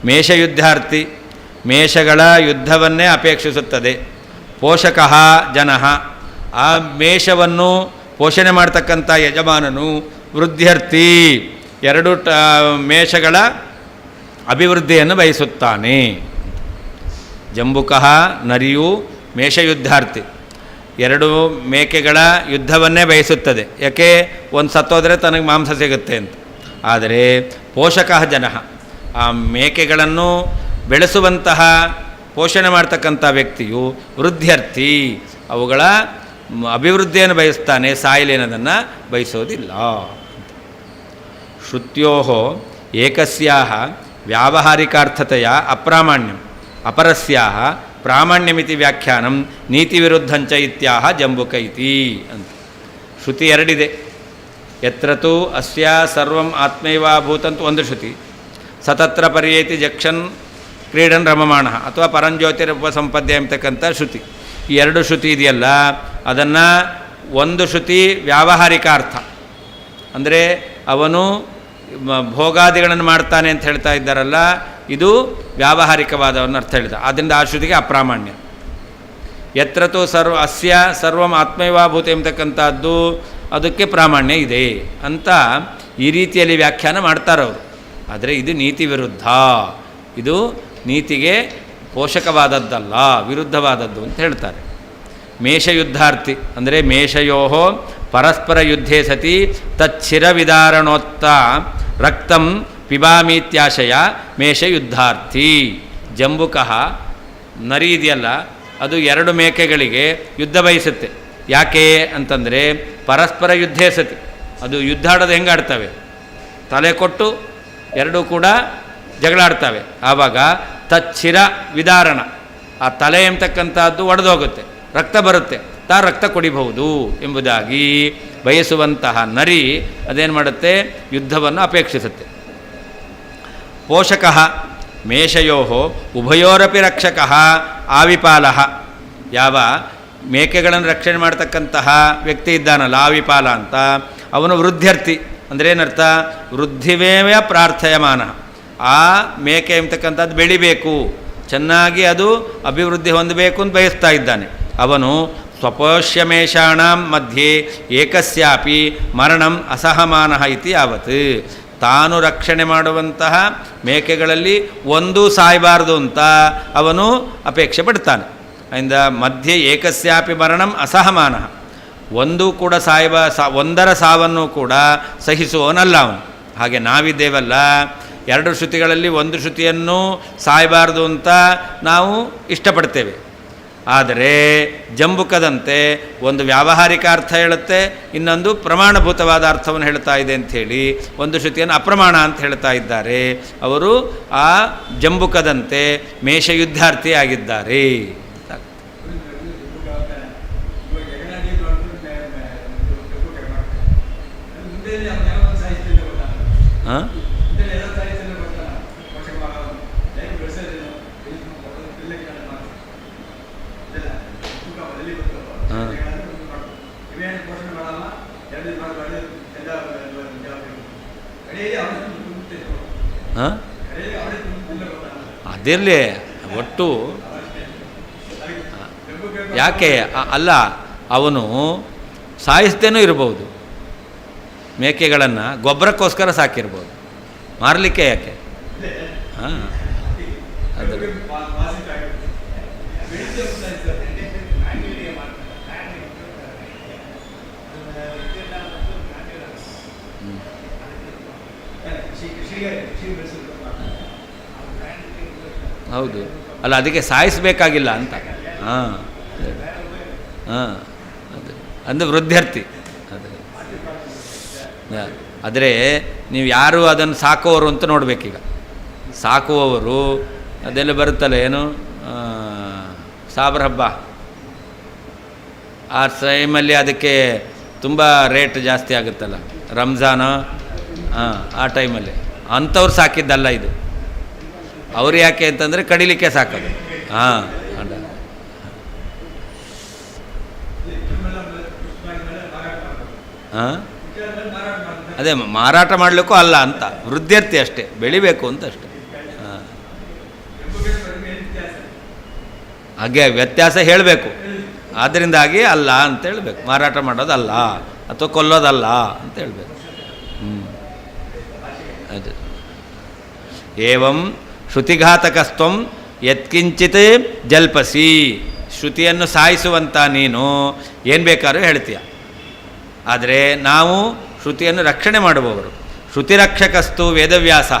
ಮೇಷಯುದ್ಧಾರ್ಥಿ, ಮೇಷಗಳ ಯುದ್ಧವನ್ನೇ ಅಪೇಕ್ಷಿಸುತ್ತದೆ. ಪೋಷಕಃ ಜನಃ, ಆ ಮೇಷವನ್ನು ಪೋಷಣೆ ಮಾಡ್ತಕ್ಕಂಥ ಯಜಮಾನನು ವೃದ್ಧ್ಯರ್ಥಿ, ಎರಡು ಮೇಷಗಳ ಅಭಿವೃದ್ಧಿಯನ್ನು ಬಯಸುತ್ತಾನೆ. ಜಂಬುಕಃ ನರಿಯು ಮೇಷಯುದ್ಧಾರ್ಥಿ, ಎರಡು ಮೇಕೆಗಳ ಯುದ್ಧವನ್ನೇ ಬಯಸುತ್ತದೆ. ಯಾಕೆ? ಒಂದು ಸತ್ತೋದರೆ ತನಗೆ ಮಾಂಸ ಸಿಗುತ್ತೆ ಅಂತ. ಆದರೆ ಪೋಷಕಃ ಜನಃ, ಆ ಮೇಕೆಗಳನ್ನು ಬೆಳೆಸುವಂತಹ ಪೋಷಣೆ ಮಾಡ್ತಕ್ಕಂಥ ವ್ಯಕ್ತಿಯು ವೃದ್ಧ್ಯರ್ಥಿ, ಅವುಗಳ ಅಭಿವೃದ್ಧಿಯನ್ನು ಬಯಸ್ತಾನೆ, ಸಾಯಲೇನದನ್ನು ಬಯಸೋದಿಲ್ಲ. ಶ್ರುತ್ಯೋ ಏಕಸ್ಯಾಹ ವ್ಯಾವಹಾರಿಕಾರ್ಥತೆಯ ಅಪ್ರಾಮಾಣ್ಯಂ ಅಪರಸ್ಯಾಹ ಪ್ರಾಮಾಣ್ಯಮಿತಿ ವ್ಯಾಖ್ಯಾನಂ ನೀತಿವಿರುದ್ಧಂಚ ಇತ್ಯಾಹ ಜಂಬುಕ ಇತಿ ಅಂತ. ಶ್ರುತಿ ಎರಡಿದೆ. ಯತ್ರತು ಅಸ್ಯ ಸರ್ವಂ ಆತ್ಮೈವಾಭೂತಂತ ಒಂದು ಶ್ರುತಿ, ಸತತ್ರ ಪರ್ಯೇತಿ ಜಕ್ಷನ್ ಕ್ರೀಡನ್ ರಮಮಾಣ ಅಥವಾ ಪರಂಜ್ಯೋತಿರುಪಸಂಪದ್ಯ ಎಂಬತಕ್ಕಂಥ ಶ್ರುತಿ. ಈ ಎರಡು ಶ್ರುತಿ ಇದೆಯಲ್ಲ, ಅದನ್ನು ಒಂದು ಶ್ರುತಿ ವ್ಯಾವಹಾರಿಕ ಅರ್ಥ, ಅಂದರೆ ಅವನು ಭೋಗಾದಿಗಳನ್ನು ಮಾಡ್ತಾನೆ ಅಂತ ಹೇಳ್ತಾ ಇದ್ದಾರಲ್ಲ, ಇದು ವ್ಯಾವಹಾರಿಕವಾದವನ್ನು ಅರ್ಥ ಹೇಳಿದ. ಆದ್ದರಿಂದ ಆ ಶ್ರುತಿಗೆ ಅಪ್ರಾಮಾಣ್ಯ. ಯತ್ರತು ಅಸ್ಯ ಸರ್ವಂ ಆತ್ಮೈವಾಭೂತ ಎಂಬತಕ್ಕಂಥದ್ದು ಅದಕ್ಕೆ ಪ್ರಾಮಾಣ್ಯ ಇದೆ ಅಂತ ಈ ರೀತಿಯಲ್ಲಿ ವ್ಯಾಖ್ಯಾನ ಮಾಡ್ತಾರವರು. ಆದರೆ ಇದು ನೀತಿ ವಿರುದ್ಧ, ಇದು ನೀತಿಗೆ ಪೋಷಕವಾದದ್ದಲ್ಲ, ವಿರುದ್ಧವಾದದ್ದು ಅಂತ ಹೇಳ್ತಾರೆ. ಮೇಷಯುದ್ಧಾರ್ಥಿ ಅಂದರೆ ಮೇಷಯೋ ಪರಸ್ಪರ ಯುದ್ಧೇ ಸತಿ ತಚ್ಚಿರವಿದಾರಣೋತ್ತ ರಕ್ತಂ ಪಿಬಾಮೀತ್ಯಾಶಯ ಮೇಷಯುದ್ಧಾರ್ಥಿ. ಜಂಬುಕಃ ನರಿ ಇದೆಯಲ್ಲ, ಅದು ಎರಡು ಮೇಕೆಗಳಿಗೆ ಯುದ್ಧ ಬಯಸುತ್ತೆ. ಯಾಕೆ ಅಂತಂದರೆ ಪರಸ್ಪರ ಯುದ್ಧೇ ಸತಿ, ಅದು ಯುದ್ಧ ಆಡೋದು ಹೆಂಗೆ ಆಡ್ತವೆ? ತಲೆ ಕೊಟ್ಟು ಎರಡೂ ಕೂಡ ಜಗಳಾಡ್ತವೆ. ಆವಾಗ ತಚ್ಚಿರ ವಿದಾರಣ, ಆ ತಲೆ ಎಂಬತಕ್ಕಂಥದ್ದು ಒಡೆದೋಗುತ್ತೆ, ರಕ್ತ ಬರುತ್ತೆ, ರಕ್ತ ಕುಡಿಬಹುದು ಎಂಬುದಾಗಿ ಬಯಸುವಂತಹ ನರಿ ಅದೇನು ಮಾಡುತ್ತೆ? ಯುದ್ಧವನ್ನು ಅಪೇಕ್ಷಿಸುತ್ತೆ. ಪೋಷಕಃ ಮೇಷಯೋ ಉಭಯೋರಪಿ ರಕ್ಷಕಃ ಆವಿಪಾಲಃ, ಯಾವ ಮೇಕೆಗಳನ್ನು ರಕ್ಷಣೆ ಮಾಡ್ತಕ್ಕಂತಹ ವ್ಯಕ್ತಿ ಇದ್ದಾನಲ್ಲ ಆವಿಪಾಲ ಅಂತ, ಅವನು ವೃದ್ಧ್ಯರ್ಥಿ. ಅಂದರೆ ಏನರ್ಥ? ವೃದ್ಧಿವೇವ ಪ್ರಾರ್ಥಯಮಾನ, ಆ ಮೇಕೆ ಎಂಬತಕ್ಕಂಥದ್ದು ಬೆಳಿಬೇಕು, ಚೆನ್ನಾಗಿ ಅದು ಅಭಿವೃದ್ಧಿ ಹೊಂದಬೇಕು ಅಂತ ಬಯಸ್ತಾ ಇದ್ದಾನೆ. ಅವನು ಸ್ವಪೋಷ್ಯಮೇಷಾಣಾಂ ಮಧ್ಯೆ ಏಕಸ್ಯಾಪಿ ಮರಣಂ ಅಸಹಮಾನಃ ಇತಿ ಯಾವತ್, ತಾನು ರಕ್ಷಣೆ ಮಾಡುವಂತಹ ಮೇಕೆಗಳಲ್ಲಿ ಒಂದೂ ಸಾಯಬಾರದು ಅಂತ ಅವನು ಅಪೇಕ್ಷೆ ಪಡ್ತಾನೆ. ಅದರಿಂದ ಮಧ್ಯೆ ಏಕಸ್ಯಾಪಿ ಮರಣಂ ಅಸಹಮಾನಃ, ಒಂದೂ ಕೂಡ ಒಂದರ ಸಾವನ್ನು ಕೂಡ ಸಹಿಸುವವನಲ್ಲ ಅವನು. ಹಾಗೆ ನಾವಿದ್ದೇವಲ್ಲ, ಎರಡು ಶ್ರುತಿಗಳಲ್ಲಿ ಒಂದು ಶ್ರುತಿಯನ್ನು ಸಾಯಬಾರದು ಅಂತ ನಾವು ಇಷ್ಟಪಡ್ತೇವೆ. ಆದರೆ ಜಂಬುಕದಂತೆ ಒಂದು ವ್ಯಾವಹಾರಿಕ ಅರ್ಥ ಹೇಳುತ್ತೆ, ಇನ್ನೊಂದು ಪ್ರಮಾಣಭೂತವಾದ ಅರ್ಥವನ್ನು ಹೇಳ್ತಾ ಇದೆ ಅಂಥೇಳಿ ಒಂದು ಶ್ರುತಿಯನ್ನು ಅಪ್ರಮಾಣ ಅಂತ ಹೇಳ್ತಾ ಇದ್ದಾರೆ. ಅವರು ಆ ಜಂಬುಕದಂತೆ ಮೇಷಯುದ್ಧಾರ್ಥಿ ಆಗಿದ್ದಾರೆ. ಹಾಂ, ಅದಿರಲಿ ಒಟ್ಟು ಯಾಕೆ ಅಲ್ಲ, ಅವನು ಸಾಯಿಸ್ತೇನೂ ಇರ್ಬೋದು, ಮೇಕೆಗಳನ್ನು ಗೊಬ್ಬರಕ್ಕೋಸ್ಕರ ಸಾಕಿರ್ಬೋದು, ಮಾರಲಿಕ್ಕೆ ಯಾಕೆ? ಹಾಂ, ಅದು ಹೌದು ಅಲ್ಲ, ಅದಕ್ಕೆ ಸಾಯಿಸಬೇಕಾಗಿಲ್ಲ ಅಂತ. ಹಾಂ ಹಾಂ, ಅದು ಅಂದರೆ ವೃದ್ಧಾರ್ಥಿ. ಆದರೆ ನೀವು ಯಾರು ಅದನ್ನು ಸಾಕುವವರು ಅಂತ ನೋಡಬೇಕೀಗ. ಸಾಕುವವರು ಅದೆಲ್ಲ ಬರುತ್ತಲ್ಲ, ಏನು ಸಾಬರ ಹಬ್ಬ ಆ ಟೈಮಲ್ಲಿ ಅದಕ್ಕೆ ತುಂಬ ರೇಟ್ ಜಾಸ್ತಿ ಆಗುತ್ತಲ್ಲ, ರಂಜಾನು, ಆ ಟೈಮಲ್ಲಿ ಅಂಥವ್ರು ಸಾಕಿದ್ದಲ್ಲ ಇದು. ಅವ್ರು ಯಾಕೆ ಅಂತಂದರೆ ಕಡಿಲಿಕ್ಕೆ ಸಾಕೋದು. ಹಾಂ, ಹಾಂ, ಅದೇ ಮಾರಾಟ ಮಾಡಲಿಕ್ಕೂ ಅಲ್ಲ ಅಂತ, ವೃದ್ಧಾರ್ಥಿ ಅಷ್ಟೇ, ಬೆಳಿಬೇಕು ಅಂತ ಅಷ್ಟೆ. ಹಾಂ, ಹಾಗೆ ವ್ಯತ್ಯಾಸ ಹೇಳಬೇಕು. ಆದ್ದರಿಂದಾಗಿ ಅಲ್ಲ ಅಂತ ಹೇಳಬೇಕು, ಮಾರಾಟ ಮಾಡೋದಲ್ಲ ಅಥವಾ ಕೊಲ್ಲೋದಲ್ಲ ಅಂತ ಹೇಳಬೇಕು. ಅದು ಏವಂ ಶ್ರುತಿಘಾತಕಸ್ತ್ವಂ ಯತ್ಕಿಂಚಿತ್ ಜಲ್ಪಸಿ. ಶ್ರುತಿಯನ್ನು ಸಾಯಿಸುವಂಥ ನೀನು ಏನು ಬೇಕಾದ್ರೂ ಹೇಳ್ತೀಯ, ಆದರೆ ನಾವು ಶ್ರುತಿಯನ್ನು ರಕ್ಷಣೆ ಮಾಡುವವರು. ಶ್ರುತಿರಕ್ಷಕಸ್ತು ವೇದವ್ಯಾಸ.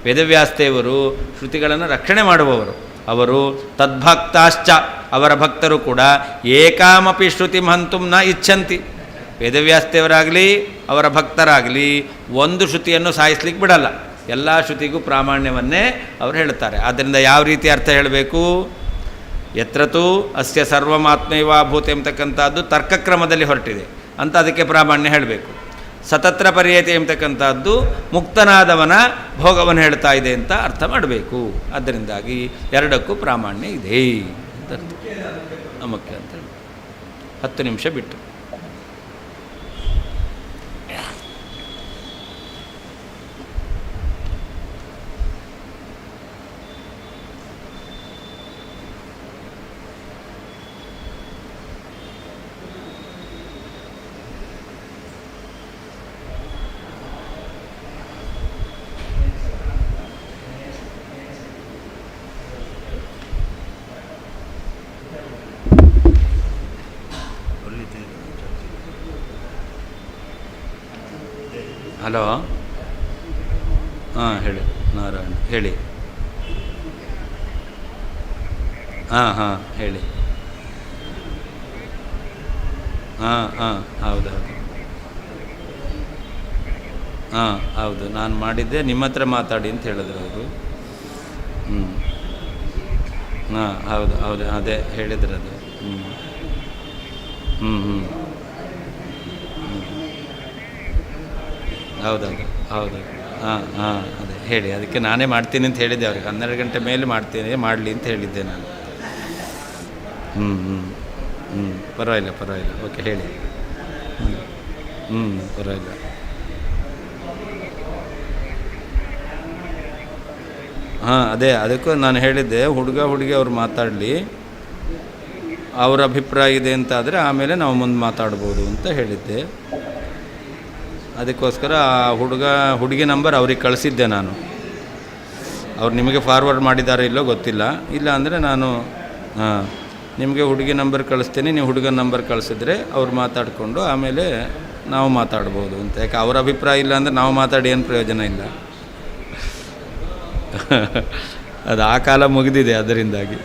ವೇದವ್ಯಾಸದೇವರು ಶ್ರುತಿಗಳನ್ನು ರಕ್ಷಣೆ ಮಾಡುವವರು. ಅವರು ತದ್ಭಕ್ತಾಶ್ಚ, ಅವರ ಭಕ್ತರು ಕೂಡ ಏಕಾಮಪಿ ಶ್ರುತಿಂ ಹಂತುಂ ನ ಇಚ್ಛಂತಿ. ವೇದವ್ಯಾಸದೇವರಾಗಲಿ ಅವರ ಭಕ್ತರಾಗಲಿ ಒಂದು ಶ್ರುತಿಯನ್ನು ಸಾಯಿಸ್ಲಿಕ್ಕೆ ಬಿಡಲ್ಲ. ಎಲ್ಲ ಶ್ರುತಿಗೂ ಪ್ರಾಮಾಣ್ಯವನ್ನೇ ಅವರು ಹೇಳ್ತಾರೆ. ಆದ್ದರಿಂದ ಯಾವ ರೀತಿ ಅರ್ಥ ಹೇಳಬೇಕು? ಯತ್ರತೂ ಅಸ್ಯ ಸರ್ವಮಾತ್ಮೈವಾಭೂತ ಎಂಬತಕ್ಕಂಥದ್ದು ತರ್ಕಕ್ರಮದಲ್ಲಿ ಹೊರಟಿದೆ ಅಂತ ಅದಕ್ಕೆ ಪ್ರಾಮಾಣ್ಯ ಹೇಳಬೇಕು. ಸತತ್ರ ಪರ್ಯತೆ ಎಂಬತಕ್ಕಂಥದ್ದು ಮುಕ್ತನಾದವನ ಭೋಗವನ್ನು ಹೇಳ್ತಾ ಇದೆ ಅಂತ ಅರ್ಥ ಮಾಡಬೇಕು. ಅದರಿಂದಾಗಿ ಎರಡಕ್ಕೂ ಪ್ರಾಮಾಣ್ಯ ಇದೆ ಅಂತ ಅರ್ಥ. ಮುಖ್ಯ ಅಂತ ಹೇಳಿ 10 ನಿಮಿಷ ಬಿಟ್ಟು. ಹಲೋ, ಹಾಂ ಹೇಳಿ ನಾರಾಯಣ, ಹೇಳಿ. ಹಾಂ ಹೇಳಿ. ಹೌದೌದು. ಹೌದು, ನಾನು ಮಾಡಿದ್ದೆ, ನಿಮ್ಮ ಹತ್ರ ಮಾತಾಡಿ ಅಂತ ಹೇಳಿದ್ರು ಅವರು. ಹೌದು ಅದೇ ಹೇಳಿದ್ರು ಅದು. ಹೌದೌದು. ಅದೇ ಹೇಳಿ, ಅದಕ್ಕೆ ನಾನೇ ಮಾಡ್ತೀನಿ ಅಂತ ಹೇಳಿದ್ದೆ ಅವ್ರಿಗೆ. 12 ಗಂಟೆ ಮೇಲೆ ಮಾಡ್ತೀನಿ, ಮಾಡಲಿ ಅಂತ ಹೇಳಿದ್ದೆ ನಾನು. ಪರವಾಗಿಲ್ಲ. ಓಕೆ, ಹೇಳಿ. ಪರವಾಗಿಲ್ಲ. ಅದೇ ಅದಕ್ಕೂ ನಾನು ಹೇಳಿದ್ದೆ, ಹುಡುಗಿ ಅವ್ರು ಮಾತಾಡಲಿ, ಅವ್ರ ಅಭಿಪ್ರಾಯ ಇದೆ ಅಂತಾದರೆ ಆಮೇಲೆ ನಾವು ಮುಂದೆ ಮಾತಾಡ್ಬೋದು ಅಂತ ಹೇಳಿದ್ದೆ. ಅದಕ್ಕೋಸ್ಕರ ಆ ಹುಡುಗಿ ನಂಬರ್ ಅವ್ರಿಗೆ ಕಳಿಸಿದ್ದೆ ನಾನು. ಅವ್ರು ನಿಮಗೆ ಫಾರ್ವರ್ಡ್ ಮಾಡಿದ್ದಾರೋ ಇಲ್ಲೋ ಗೊತ್ತಿಲ್ಲ. ಇಲ್ಲ ಅಂದರೆ ನಾನು ನಿಮಗೆ ಹುಡುಗಿ ನಂಬರ್ ಕಳಿಸ್ತೀನಿ, ನೀವು ಹುಡುಗನ ನಂಬರ್ ಕಳಿಸಿದ್ರೆ ಅವ್ರು ಮಾತಾಡಿಕೊಂಡು ಆಮೇಲೆ ನಾವು ಮಾತಾಡ್ಬೋದು ಅಂತ. ಯಾಕೆ ಅವ್ರ ಅಭಿಪ್ರಾಯ ಇಲ್ಲ ಅಂದರೆ ನಾವು ಮಾತಾಡಿ ಏನು ಪ್ರಯೋಜನ ಇಲ್ಲ. ಅದು ಆ ಕಾಲ ಮುಗಿದಿದೆ, ಅದರಿಂದಾಗಿ.